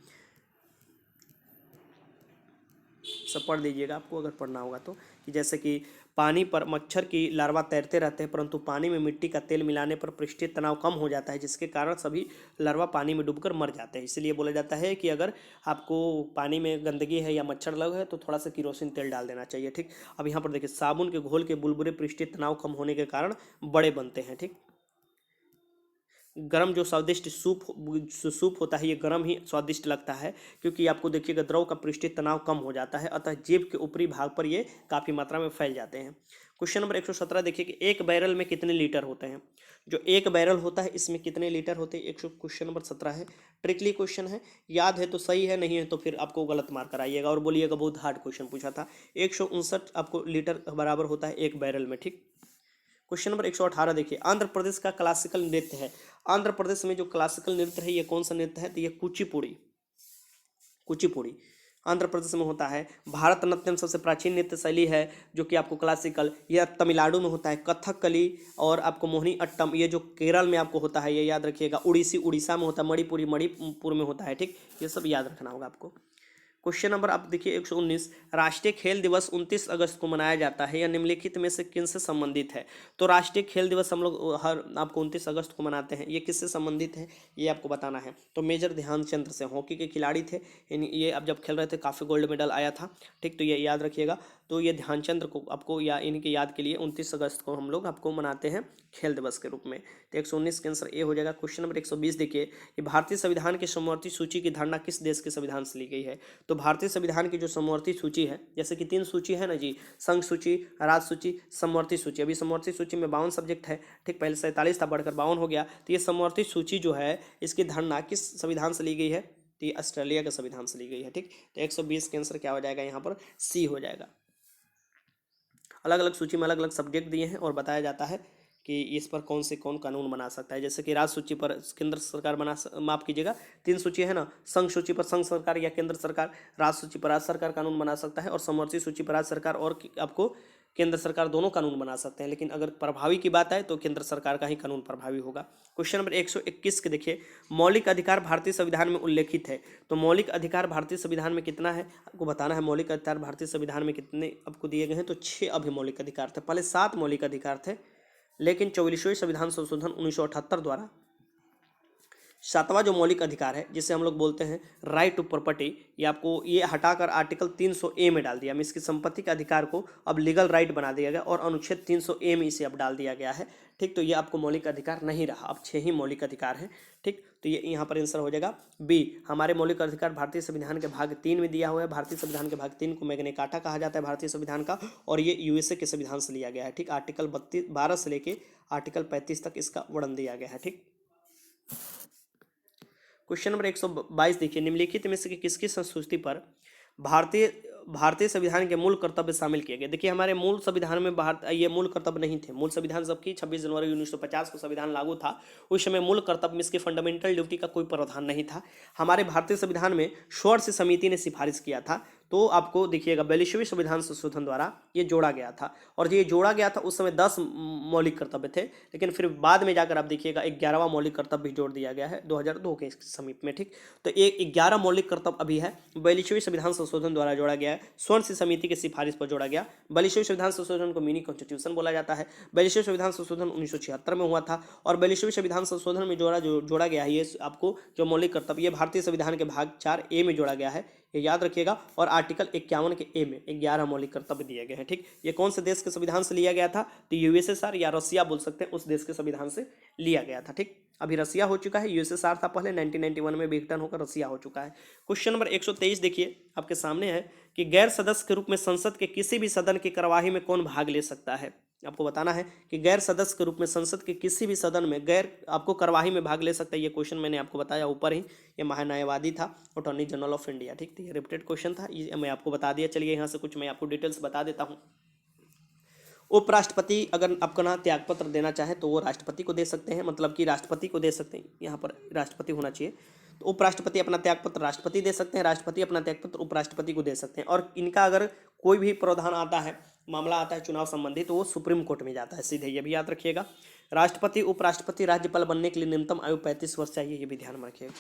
सब पढ़ लीजिएगा आपको अगर पढ़ना होगा तो, कि जैसे कि पानी पर मच्छर की लार्वा तैरते रहते हैं परंतु पानी में मिट्टी का तेल मिलाने पर पृष्ठीय तनाव कम हो जाता है, जिसके कारण सभी लार्वा पानी में डूबकर मर जाते हैं। इसलिए बोला जाता है कि अगर आपको पानी में गंदगी है या मच्छर लग है तो थोड़ा सा किरोसिन तेल डाल देना चाहिए। ठीक, अब यहाँ पर देखिए, साबुन के घोल के बुलबुले पृष्ठीय तनाव कम होने के कारण बड़े बनते हैं। ठीक, गरम जो स्वादिष्ट सूप होता है ये गरम ही स्वादिष्ट लगता है, क्योंकि आपको देखिएगा द्रव का पृष्ठीय तनाव कम हो जाता है, अतः जीभ के ऊपरी भाग पर ये काफ़ी मात्रा में फैल जाते हैं। क्वेश्चन नंबर 117 देखिए कि एक बैरल में कितने लीटर होते हैं। जो एक बैरल होता है इसमें कितने लीटर होते हैं, क्वेश्चन नंबर 17 है। ट्रिकली क्वेश्चन है, याद है तो सही है, नहीं है तो फिर आपको गलत मार्क कराइएगा और बोलिएगा बहुत हार्ड क्वेश्चन पूछा था। 159 आपको लीटर बराबर होता है एक बैरल में। ठीक, क्वेश्चन नंबर 118 देखिए, आंध्र प्रदेश का क्लासिकल नृत्य है। आंध्र प्रदेश में जो क्लासिकल नृत्य है ये कौन सा नृत्य है, तो ये कुचिपुड़ी। कुचिपुड़ी आंध्र प्रदेश में होता है। भारत नाट्यम सबसे प्राचीन नृत्य शैली है जो कि आपको क्लासिकल, यह तमिलनाडु में होता है। कथकली और आपको मोहिनी अट्टम ये जो केरल में आपको होता है, ये याद रखिएगा। उड़ीसी उड़ीसा में होता है। मणिपुर में होता है। ठीक, ये सब याद रखना होगा आपको। क्वेश्चन नंबर आप देखिए 119, राष्ट्रीय खेल दिवस 29 अगस्त को मनाया जाता है, यह निम्नलिखित में से किनसे संबंधित है। तो राष्ट्रीय खेल दिवस हम लोग हर आपको 29 अगस्त को मनाते हैं, ये किससे संबंधित है ये आपको बताना है। तो मेजर ध्यानचंद से, हॉकी के खिलाड़ी थे, ये अब जब खेल रहे थे काफ़ी गोल्ड मेडल आया था। ठीक, तो ये याद रखिएगा। तो ये ध्यानचंद को आपको या इनकी याद के लिए 29 अगस्त को हम लोग आपको मनाते हैं खेल दिवस के रूप में। तो 119 के आंसर ए हो जाएगा। क्वेश्चन नंबर 120 देखिए कि भारतीय संविधान की समवर्ती सूची की धारणा किस देश के संविधान से ली गई है। तो भारतीय संविधान की जो समवर्ती सूची है, जैसे कि 3 सूची है ना जी, संघ सूची, राज्य सूची, समवर्ती सूची। अभी समवर्ती सूची में 52 सब्जेक्ट है। ठीक, पहले 47 था, बढ़कर 52 हो गया। तो ये समवर्ती सूची जो है इसकी धारणा किस संविधान से ली गई है, तो ये ऑस्ट्रेलिया के संविधान से ली गई है। ठीक, तो 120 का आंसर क्या हो जाएगा यहाँ पर, सी हो जाएगा। अलग अलग सूची में अलग अलग सब्जेक्ट दिए हैं और बताया जाता है कि इस पर कौन से कौन कानून बना सकता है। जैसे कि राज्य सूची पर केंद्र सरकार माफ कीजिएगा, 3 सूची है ना, संघ सूची पर संघ सरकार या केंद्र सरकार, राज्य सूची पर राज्य सरकार कानून बना सकता है, और समवर्ती सूची पर राज्य सरकार और आपको केंद्र सरकार दोनों कानून बना सकते हैं। लेकिन अगर प्रभावी की बात आए तो केंद्र सरकार का ही कानून प्रभावी होगा। क्वेश्चन नंबर 121 के देखिए, मौलिक अधिकार भारतीय संविधान में उल्लेखित है। तो मौलिक अधिकार भारतीय संविधान में कितना है आपको बताना है। मौलिक अधिकार भारतीय संविधान में कितने आपको दिए गए हैं, तो 6 अभी मौलिक अधिकार थे। पहले 7 मौलिक अधिकार थे, लेकिन 44वें संविधान संशोधन 1978 द्वारा 7वां जो मौलिक अधिकार है, जिसे हम लोग बोलते हैं राइट टू प्रॉपर्टी, ये आपको ये हटाकर आर्टिकल 300A में डाल दिया। इसकी संपत्ति के अधिकार को अब लीगल राइट बना दिया गया और अनुच्छेद 300A में इसे अब डाल दिया गया है। ठीक, तो ये आपको मौलिक अधिकार नहीं रहा, अब 6 ही मौलिक अधिकार हैं। ठीक, तो ये यहाँ पर आंसर हो जाएगा बी। हमारे मौलिक अधिकार भारतीय संविधान के भाग 3 में दिया हुआ है। भारतीय संविधान के भाग 3 को मैग्ना कार्टा कहा जाता है भारतीय संविधान का, और ये यूएसए के संविधान से लिया गया है। ठीक, आर्टिकल 12 से लेके आर्टिकल 35 तक इसका वर्णन दिया गया है। ठीक, क्वेश्चन नंबर 122 देखिए, निम्नलिखित में से किसकी संस्तुति पर भारतीय संविधान के मूल कर्तव्य शामिल किए गए। देखिए, हमारे मूल संविधान में ये मूल कर्तव्य नहीं थे। मूल संविधान जबकि 26 जनवरी 1950 को संविधान लागू था, उस समय मूल कर्तव्य में इसके फंडामेंटल ड्यूटी का कोई प्रावधान नहीं था। हमारे भारतीय संविधान में षोडश समिति ने सिफारिश किया था, तो आपको देखिएगा 42वें संविधान संशोधन द्वारा ये जोड़ा गया था, और ये जोड़ा गया था उस समय 10 मौलिक कर्तव्य थे, लेकिन फिर बाद में जाकर आप देखिएगा 11वां मौलिक कर्तव्य भी जोड़ दिया गया है 2002 के समीप में। ठीक, तो एक 11 मौलिक कर्तव्य अभी है, 42वें संविधान संशोधन द्वारा जोड़ा गया है, स्वर्ण समिति की सिफारिश पर जोड़ा गया। 42वें संविधान संशोधन को मिनी कॉन्स्टिट्यूशन बोला जाता है। 42वें संविधान संशोधन 1976 में हुआ था, और 42वें संविधान संशोधन में जोड़ा गया है ये आपको जो मौलिक कर्तव्य, ये भारतीय संविधान के भाग 4A में जोड़ा गया है, ये याद रखिएगा। और आर्टिकल 51 के A में 11 मौलिक कर्तव्य दिए गए हैं। ठीक, ये कौन से देश के संविधान से लिया गया था, तो यूएसएसआर या रसिया बोल सकते हैं, उस देश के संविधान से लिया गया था। ठीक, अभी रसिया हो चुका है, यूएसएसआर था पहले, 1991 में विघटन होकर रसिया हो चुका है। क्वेश्चन नंबर 123 देखिए आपके सामने है कि गैर सदस्य के रूप में संसद के किसी भी सदन की कार्यवाही में कौन भाग ले सकता है। आपको बताना है कि गैर सदस्य के रूप में संसद के किसी भी सदन में गैर आपको कार्यवाही में भाग ले सकता है। ये क्वेश्चन मैंने आपको बताया ऊपर ही, ये महान्यायवादी था, अटॉर्नी जनरल ऑफ इंडिया। ठीक, तो ये रिपीटेड क्वेश्चन था, ये मैं आपको बता दिया। चलिए यहाँ से कुछ मैं आपको डिटेल्स बता देता हूँ। उपराष्ट्रपति अगर अपना त्यागपत्र देना चाहे तो वो राष्ट्रपति को दे सकते हैं, मतलब कि राष्ट्रपति को दे सकते हैं, यहाँ पर राष्ट्रपति होना चाहिए। तो उपराष्ट्रपति अपना त्यागपत्र राष्ट्रपति दे सकते हैं, राष्ट्रपति अपना त्यागपत्र उपराष्ट्रपति को दे सकते हैं। और इनका अगर कोई भी प्रावधान आता है, मामला आता है चुनाव संबंधी, तो वो सुप्रीम कोर्ट में जाता है सीधे, ये भी याद रखिएगा। राष्ट्रपति उपराष्ट्रपति राज्यपाल बनने के लिए न्यूनतम आयु 35 वर्ष चाहिए, ये भी ध्यान में रखिएगा।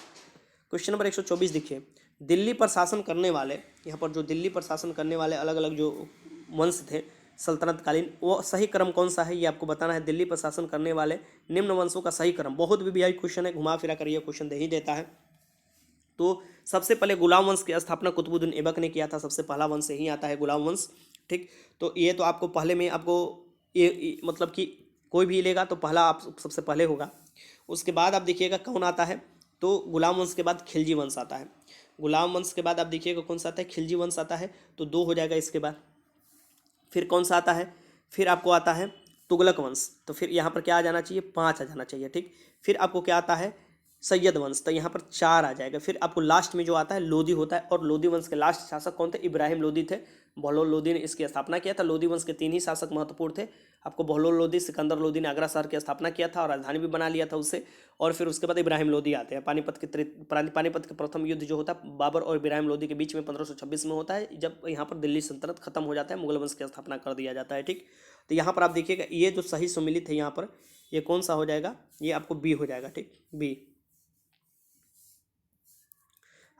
क्वेश्चन नंबर 124 देखिए, दिल्ली पर शासन करने वाले, यहाँ पर जो दिल्ली पर शासन करने वाले अलग अलग जो वंश थे सल्तनत कालीन, वो सही क्रम कौन सा है, ये आपको बताना है। दिल्ली पर शासन करने वाले निम्न वंशों का सही क्रम, बहुत भी क्वेश्चन है, घुमा फिरा कर ये क्वेश्चन दे ही देता है। तो सबसे पहले गुलाम वंश की स्थापना कुतुबुद्दीन ऐबक ने किया था, सबसे पहला वंश से ही आता है गुलाम वंश। ठीक, तो ये तो आपको पहले में आपको ये मतलब कि कोई भी लेगा तो पहला आप सबसे पहले होगा। उसके बाद आप देखिएगा कौन आता है, तो गुलाम वंश के बाद खिलजी वंश आता है। गुलाम वंश के बाद आप देखिएगा कौन सा आता है, खिलजी वंश आता है, तो 2 हो जाएगा इसके बाद। फिर कौन सा आता है, फिर आपको आता है तुगलक वंश, तो फिर यहाँ पर क्या आ जाना चाहिए, 5 आ जाना चाहिए। ठीक, फिर आपको क्या आता है, सैयद वंश, तो यहाँ पर 4 आ जाएगा। फिर आपको लास्ट में जो आता है लोधी होता है, और लोधी वंश के लास्ट शासक कौन थे, इब्राहिम लोधी थे। बहलोल लोधी ने इसकी स्थापना किया था। लोधी वंश के 3 ही शासक महत्वपूर्ण थे, आपको बहलोल लोधी, सिकंदर लोधी ने आगरा शहर की स्थापना किया था और राजधानी भी बना लिया था उससे। और फिर उसके बाद इब्राहिम लोधी आते हैं। पानीपत के प्रथम युद्ध जो होता है बाबर और इब्राहिम लोधी के बीच में 1526 में होता है, जब यहाँ पर दिल्ली सल्तनत खत्म हो जाता है, मुगल वंश की स्थापना कर दिया जाता है। ठीक, तो यहाँ पर आप देखिएगा ये जो सही सुमिलित है यहाँ पर, ये कौन सा हो जाएगा, ये आपको बी हो जाएगा। ठीक, बी।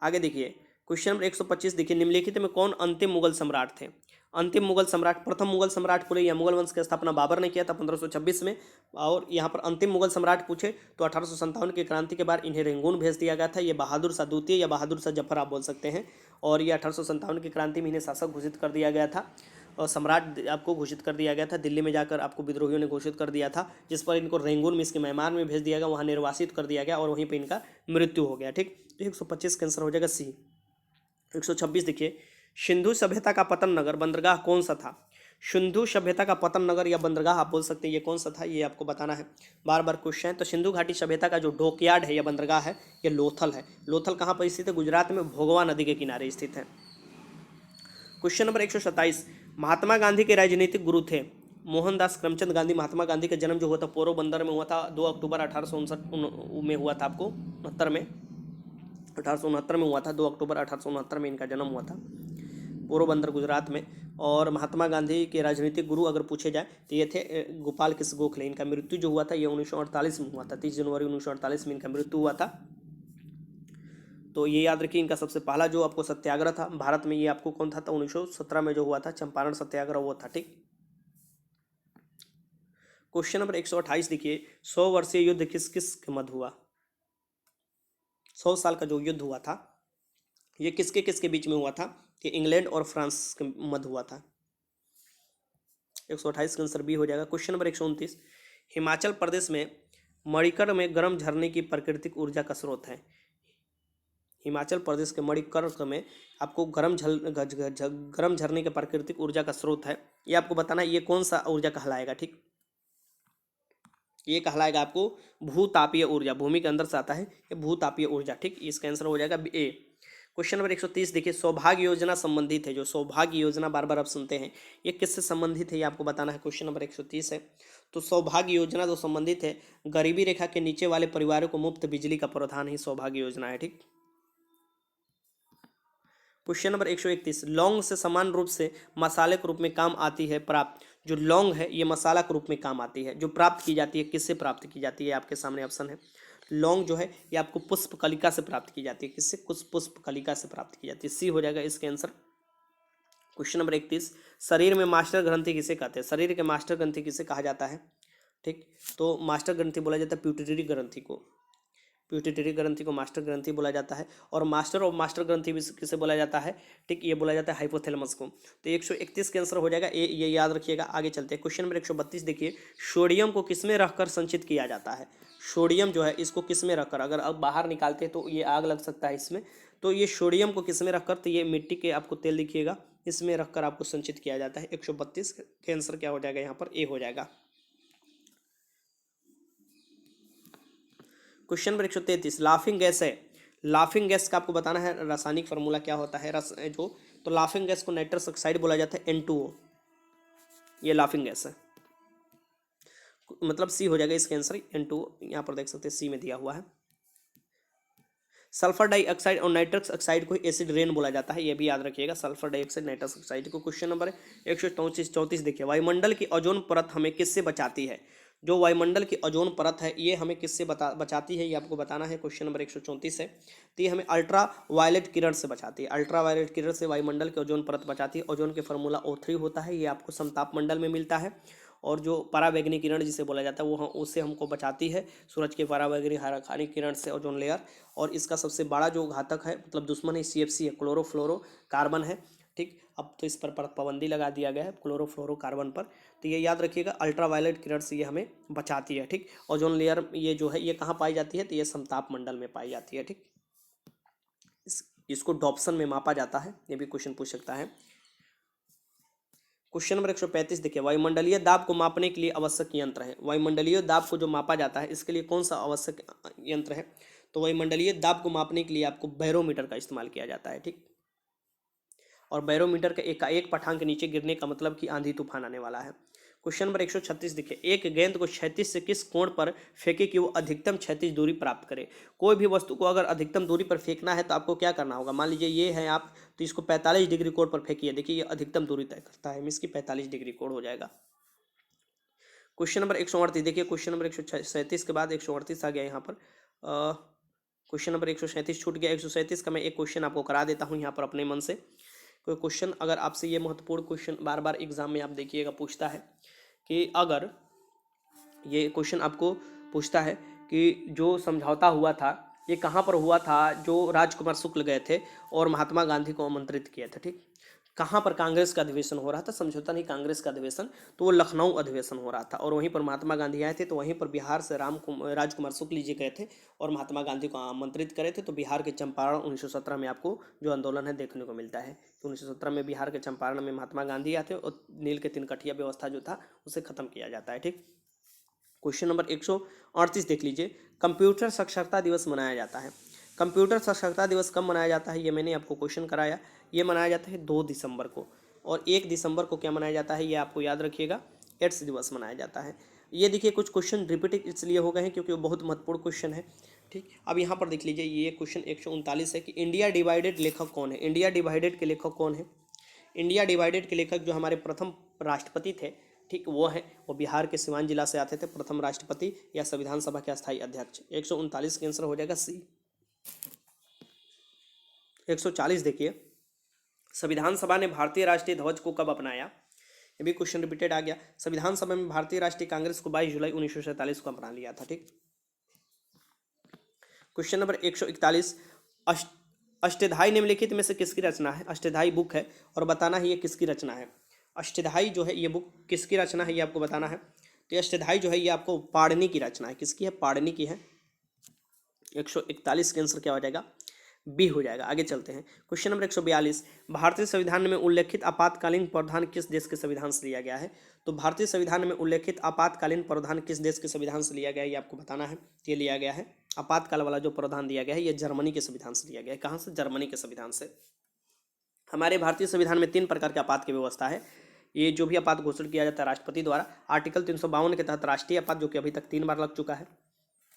आगे देखिए क्वेश्चन नंबर 125 देखिए, निम्नलिखित में कौन अंतिम मुगल सम्राट थे। अंतिम मुगल सम्राट, प्रथम मुगल सम्राट पूरे या मुगल वंश की स्थापना बाबर ने किया था 1526 में। और यहाँ पर अंतिम मुगल सम्राट पूछे तो 1857 की क्रांति के बाद इन्हें रेंगून भेज दिया गया था। ये बहादुर शाह द्वितीय या बहादुर शाह जफर आप बोल सकते हैं। और ये 1857 की क्रांति में इन्हें शासक घोषित कर दिया गया था, और सम्राट आपको घोषित कर दिया गया था। दिल्ली में जाकर आपको विद्रोहियों ने घोषित कर दिया था, जिस पर इनको रेंगून में इसके म्यांमार में भेज दिया गया, वहाँ निर्वासित कर दिया गया और वहीं पर इनका मृत्यु हो गया। ठीक, तो 125 का आंसर हो जाएगा सी। 126 देखिए, सिंधु सभ्यता का पतन नगर बंदरगाह कौन सा था। सिंधु सभ्यता का पतन नगर या बंदरगाह आप बोल सकते हैं, ये कौन सा था, ये आपको बताना है, बार बार क्वेश्चन है। तो सिंधु घाटी सभ्यता का जो डॉकयार्ड है या बंदरगाह है, ये लोथल है। लोथल कहाँ पर स्थित है? गुजरात में भोगवा नदी के किनारे स्थित है। क्वेश्चन नंबर 127, महात्मा गांधी के राजनीतिक गुरु थे? मोहनदास करमचंद गांधी। महात्मा गांधी का जन्म जो हुआ था पोरबंदर में हुआ था, 2 अक्टूबर 1859 में हुआ था, आपको 69 में, 1869 में हुआ था, 2 अक्टूबर 1869 में इनका जन्म हुआ था पोरबंदर गुजरात में। और महात्मा गांधी के राजनीतिक गुरु अगर पूछे जाए तो ये थे गोपाल कृष्ण गोखले। इनका मृत्यु जो हुआ था ये 1948 में हुआ था, 30 जनवरी 1948 में इनका मृत्यु हुआ था। तो ये याद रखिए, इनका सबसे पहला जो आपको सत्याग्रह था भारत में, ये आपको कौन था? 1917 में जो हुआ था चंपारण सत्याग्रह, वो था। ठीक। क्वेश्चन नंबर 128 देखिए, 100 वर्षीय युद्ध किस किस के मध्य हुआ? 100 साल का जो युद्ध हुआ था ये किसके किसके बीच में हुआ था? ये इंग्लैंड और फ्रांस के मध्य हुआ था। 128 का आंसर बी हो जाएगा। क्वेश्चन नंबर 129, हिमाचल प्रदेश में मणिकर्ण में गर्म झरने की प्राकृतिक ऊर्जा का स्रोत है? हिमाचल प्रदेश के मणिकर्ण में आपको गर्म झरने के प्राकृतिक ऊर्जा का स्रोत है, ये आपको बताना है, ये कौन सा ऊर्जा कहलाएगा? ठीक, ये कहलाएगा आपको भूतापीय ऊर्जा, भूमि के अंदर से आता है ये भूतापीय ऊर्जा। ठीक, इसका आंसर हो जाएगा ए। क्वेश्चन नंबर 130 देखिए, सौभाग्य योजना संबंधित है, जो सौभाग्य योजना बार बार आप सुनते हैं, ये किससे संबंधित है, ये आपको बताना है। क्वेश्चन नंबर 130 है। तो सौभाग्य योजना जो संबंधित है गरीबी रेखा के नीचे वाले परिवारों को मुफ्त बिजली का प्रावधान ही सौभाग्य योजना है। ठीक। क्वेश्चन नंबर 131, लौंग से समान रूप से मसाले के रूप में काम आती है प्राप्त? जो लौंग है ये मसाला के रूप में काम आती है, जो प्राप्त की जाती है, किससे प्राप्त की जाती है? आपके सामने ऑप्शन है। लौंग जो है ये आपको पुष्प कलिका से प्राप्त की जाती है। किससे? कुछ पुष्प कलिका से प्राप्त की जाती है। सी हो जाएगा इसका आंसर। क्वेश्चन नंबर 31, शरीर में मास्टर ग्रंथि किसे कहते हैं? शरीर के मास्टर ग्रंथि किसे कहा जाता है? ठीक, तो मास्टर ग्रंथि बोला जाता है पिट्यूटरी ग्रंथि को, पिट्यूटरी ग्रंथि को मास्टर ग्रंथि बोला जाता है। और मास्टर ऑफ मास्टर ग्रंथि भी किसे बोला जाता है? ठीक, ये बोला जाता है हाइपोथैलेमस को। तो 131 के आंसर हो जाएगा ए, ये याद रखिएगा। आगे चलते हैं। क्वेश्चन नंबर 132 देखिए, सोडियम को किसमें रखकर संचित किया जाता है? सोडियम जो है इसको किसमें रखकर, अगर अब बाहर निकालते हैं तो ये आग लग सकता है इसमें, तो ये सोडियम को किसमें रखकर, तो ये मिट्टी के आपको तेल दिखिएगा, इसमें रखकर आपको संचित किया जाता है। 132 के आंसर क्या हो जाएगा? यहाँ पर ए हो जाएगा। क्वेश्चन नंबर 133, लाफिंग गैस है, लाफिंग गैस का आपको बताना है रासायनिक फार्मूला क्या होता है। रस जो, तो लाफिंग गैस को नाइट्रस ऑक्साइड बोला जाता है, N2O, ये लाफिंग गैस है, मतलब सी हो जाएगा इसका आंसर। N2O यहाँ पर देख सकते हैं सी में दिया हुआ है। सल्फर डाइऑक्साइड और नाइट्रस ऑक्साइड को एसिड रेन बोला जाता है, ये भी याद रखिएगा, सल्फर डाइऑक्साइड नाइट्रस ऑक्साइड को। क्वेश्चन नंबर 134 देखिए, वायुमंडल की ओजोन परत हमें किससे बचाती है? जो वायुमंडल की ओजोन परत है ये हमें किससे बचाती है, ये आपको बताना है। क्वेश्चन नंबर 134 है। तो ये हमें अल्ट्रा वायलेट किरण से बचाती है, अल्ट्रा वायलेट किरण से वायुमंडल की ओजोन परत बचाती है। ओजोन के फॉर्मूला O3 होता है, ये आपको समताप मंडल में मिलता है। और जो पराबैंगनी किरण जिसे बोला जाता है वो उससे हमको बचाती है, सूरज के पराबैंगनी हानिकारक किरण से ओजोन लेयर। और इसका सबसे बड़ा जो घातक है, मतलब दुश्मन है, CFC है, क्लोरोफ्लोरोकार्बन है। ठीक, अब तो इस पर पाबंदी लगा दिया गया है क्लोरोफ्लोरोकार्बन पर। तो ये याद रखिएगा, अल्ट्रावायलेट किरण से ये हमें बचाती है। ठीक, ओजोन लेयर ये जो है ये कहाँ पाई जाती है? तो ये समताप मंडल में पाई जाती है। ठीक, इसको डॉप्सन में मापा जाता है, ये भी क्वेश्चन पूछ सकता है। क्वेश्चन नंबर 135 देखिए, वायुमंडलीय दाब को मापने के लिए आवश्यक यंत्र है। वायुमंडलीय दाब को जो मापा जाता है इसके लिए कौन सा आवश्यक यंत्र है? तो वायुमंडलीय दाब को मापने के लिए आपको बैरोमीटर का इस्तेमाल किया जाता है। ठीक, और बैरोमीटर का एक पठान के नीचे गिरने का मतलब कि आंधी तूफान आने वाला है। क्वेश्चन नंबर 136 देखिए, एक गेंद को क्षैतिज से किस कोण पर फेंके कि वो अधिकतम क्षैतिज दूरी प्राप्त करे? कोई भी वस्तु को अगर अधिकतम दूरी पर फेंकना है तो आपको क्या करना होगा? मान लीजिए ये है आप, तो इसको 45 डिग्री कोण पर फेंकिए, देखिए ये अधिकतम दूरी तय करता है, इसकी 45 डिग्री कोण हो जाएगा। क्वेश्चन नंबर 138 देखिए, क्वेश्चन नंबर 137 के बाद 138 आ गया यहाँ पर। क्वेश्चन नंबर 137 छूट गया, 137 का मैं एक क्वेश्चन आपको करा देता हूँ यहाँ पर अपने मन से। कोई क्वेश्चन अगर आपसे, ये महत्वपूर्ण क्वेश्चन बार बार एग्जाम में आप देखिएगा पूछता है कि अगर ये क्वेश्चन आपको पूछता है कि जो समझौता हुआ था ये कहाँ पर हुआ था, जो राजकुमार शुक्ल गए थे और महात्मा गांधी को आमंत्रित किया था। ठीक, कहाँ पर कांग्रेस का अधिवेशन हो रहा था, समझौता नहीं कांग्रेस का अधिवेशन, तो वो लखनऊ अधिवेशन हो रहा था और वहीं पर महात्मा गांधी आए थे। तो वहीं पर बिहार से राजकुमार शुक्ल जी गए थे और महात्मा गांधी को आमंत्रित करे थे। तो बिहार के चंपारण 1917 में आपको जो आंदोलन है देखने को मिलता है। तो 1917 में बिहार के चंपारण में महात्मा गांधी आते और नील के तिनकठिया व्यवस्था जो था उसे खत्म किया जाता है। ठीक, क्वेश्चन नंबर 138 देख लीजिए। कंप्यूटर साक्षरता दिवस मनाया जाता है। कंप्यूटर साक्षरता दिवस कब मनाया जाता है, ये मैंने आपको क्वेश्चन कराया। ये मनाया जाता है 2 दिसंबर को, और 1 दिसंबर को क्या मनाया जाता है, ये आपको याद रखिएगा, एड्स दिवस मनाया जाता है। ये देखिए कुछ क्वेश्चन रिपीट इसलिए हो गए हैं क्योंकि वो बहुत महत्वपूर्ण क्वेश्चन है। ठीक, अब यहाँ पर देख लीजिए, ये क्वेश्चन 139 है कि इंडिया डिवाइडेड लेखक कौन है। इंडिया डिवाइडेड के लेखक कौन है। इंडिया डिवाइडेड के लेखक जो हमारे प्रथम राष्ट्रपति थे, ठीक, वो बिहार के सिवान जिला से आते थे, प्रथम राष्ट्रपति या संविधान सभा के अस्थायी अध्यक्ष। 139 का आंसर हो जाएगा सी। 140 देखिए, संविधान सभा ने भारतीय राष्ट्रीय ध्वज को कब अपनाया। ये भी क्वेश्चन रिपीटेड आ गया। संविधान सभा में भारतीय राष्ट्रीय कांग्रेस को 22 जुलाई 1947 को अपना लिया था। ठीक, क्वेश्चन नंबर 141, अष्टधाई निम्नलिखित में से किसकी रचना है। अष्टधाई बुक है और बताना है ये किसकी रचना है। अष्टधाई जो है ये बुक किसकी रचना है, ये आपको बताना है। तो ये अष्टधाई जो है ये आपको पाणिनि की रचना है। किसकी है, पाणिनि की है। 141 का आंसर क्या हो जाएगा, बी हो जाएगा। आगे चलते हैं, क्वेश्चन नंबर 142, भारतीय संविधान में उल्लेखित आपातकालीन प्रावधान किस देश के संविधान से लिया गया है। तो भारतीय संविधान में उल्लेखित आपातकालीन प्रावधान किस देश के संविधान से लिया गया है, ये आपको बताना है। ये लिया गया है, आपातकाल वाला जो प्रावधान दिया गया है ये जर्मनी के संविधान से लिया गया है। कहाँ से, जर्मनी के संविधान से। हमारे भारतीय संविधान में 3 प्रकार के आपात की व्यवस्था है। ये जो भी आपात घोषित किया जाता है राष्ट्रपति द्वारा, आर्टिकल 352 के तहत राष्ट्रीय आपात जो कि अभी तक 3 बार लग चुका है,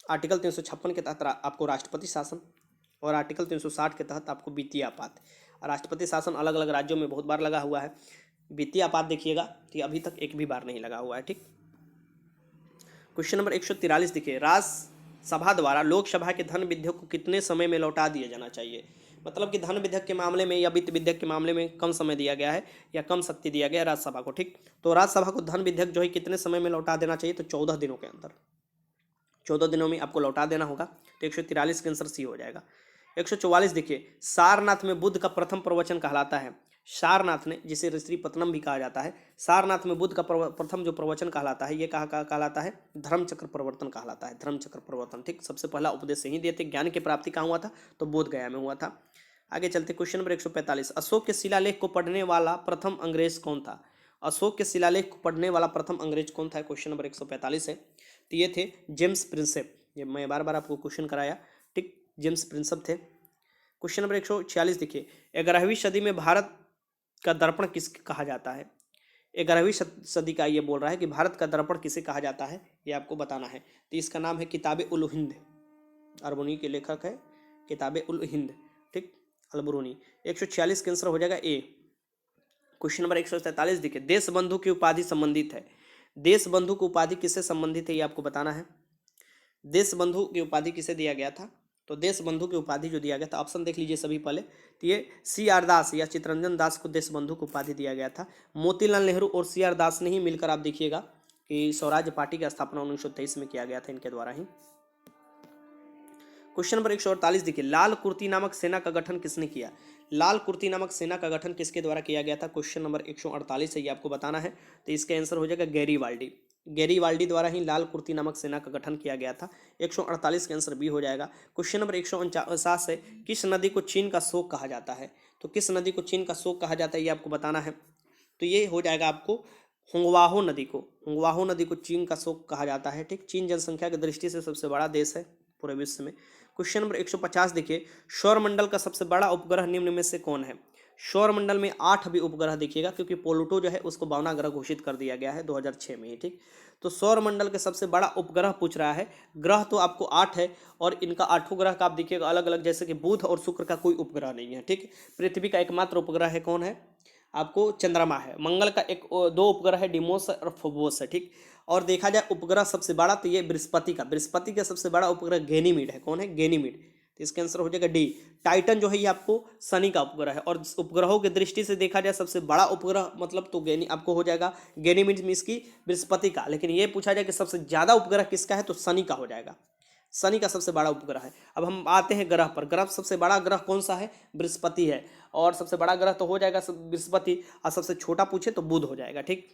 आर्टिकल 356 के तहत आपको राष्ट्रपति शासन, और आर्टिकल 360 के तहत आपको वित्तीय आपात। राष्ट्रपति शासन अलग अलग राज्यों में बहुत बार लगा हुआ है। वित्तीय आपात देखिएगा कि अभी तक एक भी बार नहीं लगा हुआ है। ठीक, क्वेश्चन नंबर 143 देखिए, राज्यसभा द्वारा लोकसभा के धन विधेयक को कितने समय में लौटा दिया जाना चाहिए। मतलब कि धन विधेयक के मामले में या वित्त विधेयक के मामले में कम समय दिया गया है या कम शक्ति दिया गया है राज्यसभा को। ठीक, तो राज्यसभा को धन विधेयक जो है कितने समय में लौटा देना चाहिए, तो 14 दिनों के अंदर, 14 दिनों में आपको लौटा देना होगा। तो 143 का आंसर सी हो जाएगा। 144 देखिए, सारनाथ में बुद्ध का प्रथम प्रवचन कहलाता है। सारनाथ ने, जिसे ऋषिपत्तनम भी कहा जाता है, सारनाथ में बुद्ध का प्रथम जो प्रवचन कहलाता है ये कहलाता है धर्मचक्र प्रवर्तन कहलाता है। धर्मचक्र प्रवर्तन। ठीक, सबसे पहला उपदेश यही देते। ज्ञान की प्राप्ति कहाँ हुआ था, तो बोध गया में हुआ था। आगे चलते, क्वेश्चन नंबर 145, अशोक के शिलालेख को पढ़ने वाला प्रथम अंग्रेज कौन था। अशोक के शिलालेख को पढ़ने वाला प्रथम अंग्रेज कौन था, क्वेश्चन नंबर 145 है। तो ये थे जेम्स प्रिंसेप। ये मैं बार बार आपको क्वेश्चन कराया। ठीक, जेम्स प्रिंसेप थे। क्वेश्चन नंबर 146 देखिए, 11वीं सदी में भारत का दर्पण किस कहा जाता है। 11वीं सदी का ये बोल रहा है कि भारत का दर्पण किसे कहा जाता है, ये आपको बताना है। तो इसका नाम है किताब उल हिंद। अरबुनी के लेखक है किताब उल हिंद। ठीक, अलबरूनी। 146 का आंसर हो जाएगा ए। क्वेश्चन नंबर 143 देखिए, देश बंधु की उपाधि संबंधित है। देश बंधु की उपाधि किससे संबंधित है, ये आपको बताना है। देश बंधु की उपाधि किसे दिया गया था, तो देश बंधु की उपाधि जो दिया गया था, ऑप्शन देख लीजिए सभी पहले। तो ये CR दास या चित्तरंजन दास को देश बंधु की उपाधि दिया गया था। मोतीलाल नेहरू और CR दास ने ही मिलकर, आप देखिएगा कि स्वराज्य पार्टी की स्थापना 1923 में किया गया था इनके द्वारा ही। क्वेश्चन नंबर 148 देखिए, लाल कुर्ती नामक सेना का गठन किसने किया। लाल कुर्ती नामक सेना का गठन किसके द्वारा किया गया था, क्वेश्चन नंबर 148 है, ये आपको बताना है। तो इसका आंसर हो जाएगा गैरीवाल्डी। गैरीवाल्डी द्वारा ही लाल कुर्ती नामक सेना का गठन किया गया था। 148 का आंसर बी हो जाएगा। क्वेश्चन नंबर 149 है, किस नदी को चीन का शोक कहा जाता है। तो किस नदी को चीन का शोक कहा जाता है, ये आपको बताना है। तो ये हो जाएगा आपको हुंगवाहो नदी को। हुंगवाहो नदी को चीन का शोक कहा जाता है। ठीक, चीन जनसंख्या की दृष्टि से सबसे बड़ा देश है पूरे विश्व में। क्वेश्चन नंबर 150 देखिए, सौरमंडल का सबसे बड़ा उपग्रह निम्न में से कौन है। सौरमंडल में 8 भी उपग्रह देखिएगा, क्योंकि प्लूटो जो है उसको 52वां ग्रह घोषित कर दिया गया है 2006 में ही। ठीक, तो सौरमंडल के सबसे बड़ा उपग्रह पूछ रहा है। ग्रह तो आपको 8 है और इनका 8 ग्रह का आप देखिएगा अलग अलग, जैसे कि बुध और शुक्र का कोई उपग्रह नहीं है। ठीक, पृथ्वी का एकमात्र उपग्रह है, कौन है, आपको चंद्रमा है। मंगल का 2 उपग्रह है, डिमोस और फोबोस है। ठीक, और देखा जाए उपग्रह सबसे बड़ा तो ये बृहस्पति का सबसे बड़ा उपग्रह गैनीमीड है। कौन है, गैनीमीड। तो इसका आंसर हो जाएगा डी। टाइटन जो है ये आपको शनि का उपग्रह है। और उपग्रहों की दृष्टि से देखा जाए सबसे बड़ा उपग्रह मतलब तो आपको हो जाएगा गैनीमीड में इसकी बृहस्पति का। लेकिन ये पूछा जाए कि सबसे ज्यादा उपग्रह किसका है, तो शनि का हो जाएगा। शनि का सबसे बड़ा उपग्रह है। अब हम आते हैं ग्रह पर। ग्रह सबसे बड़ा ग्रह कौन सा है? बृहस्पति है। और सबसे बड़ा ग्रह तो हो जाएगा बृहस्पति, और सबसे छोटा पूछे तो बुध हो जाएगा। ठीक।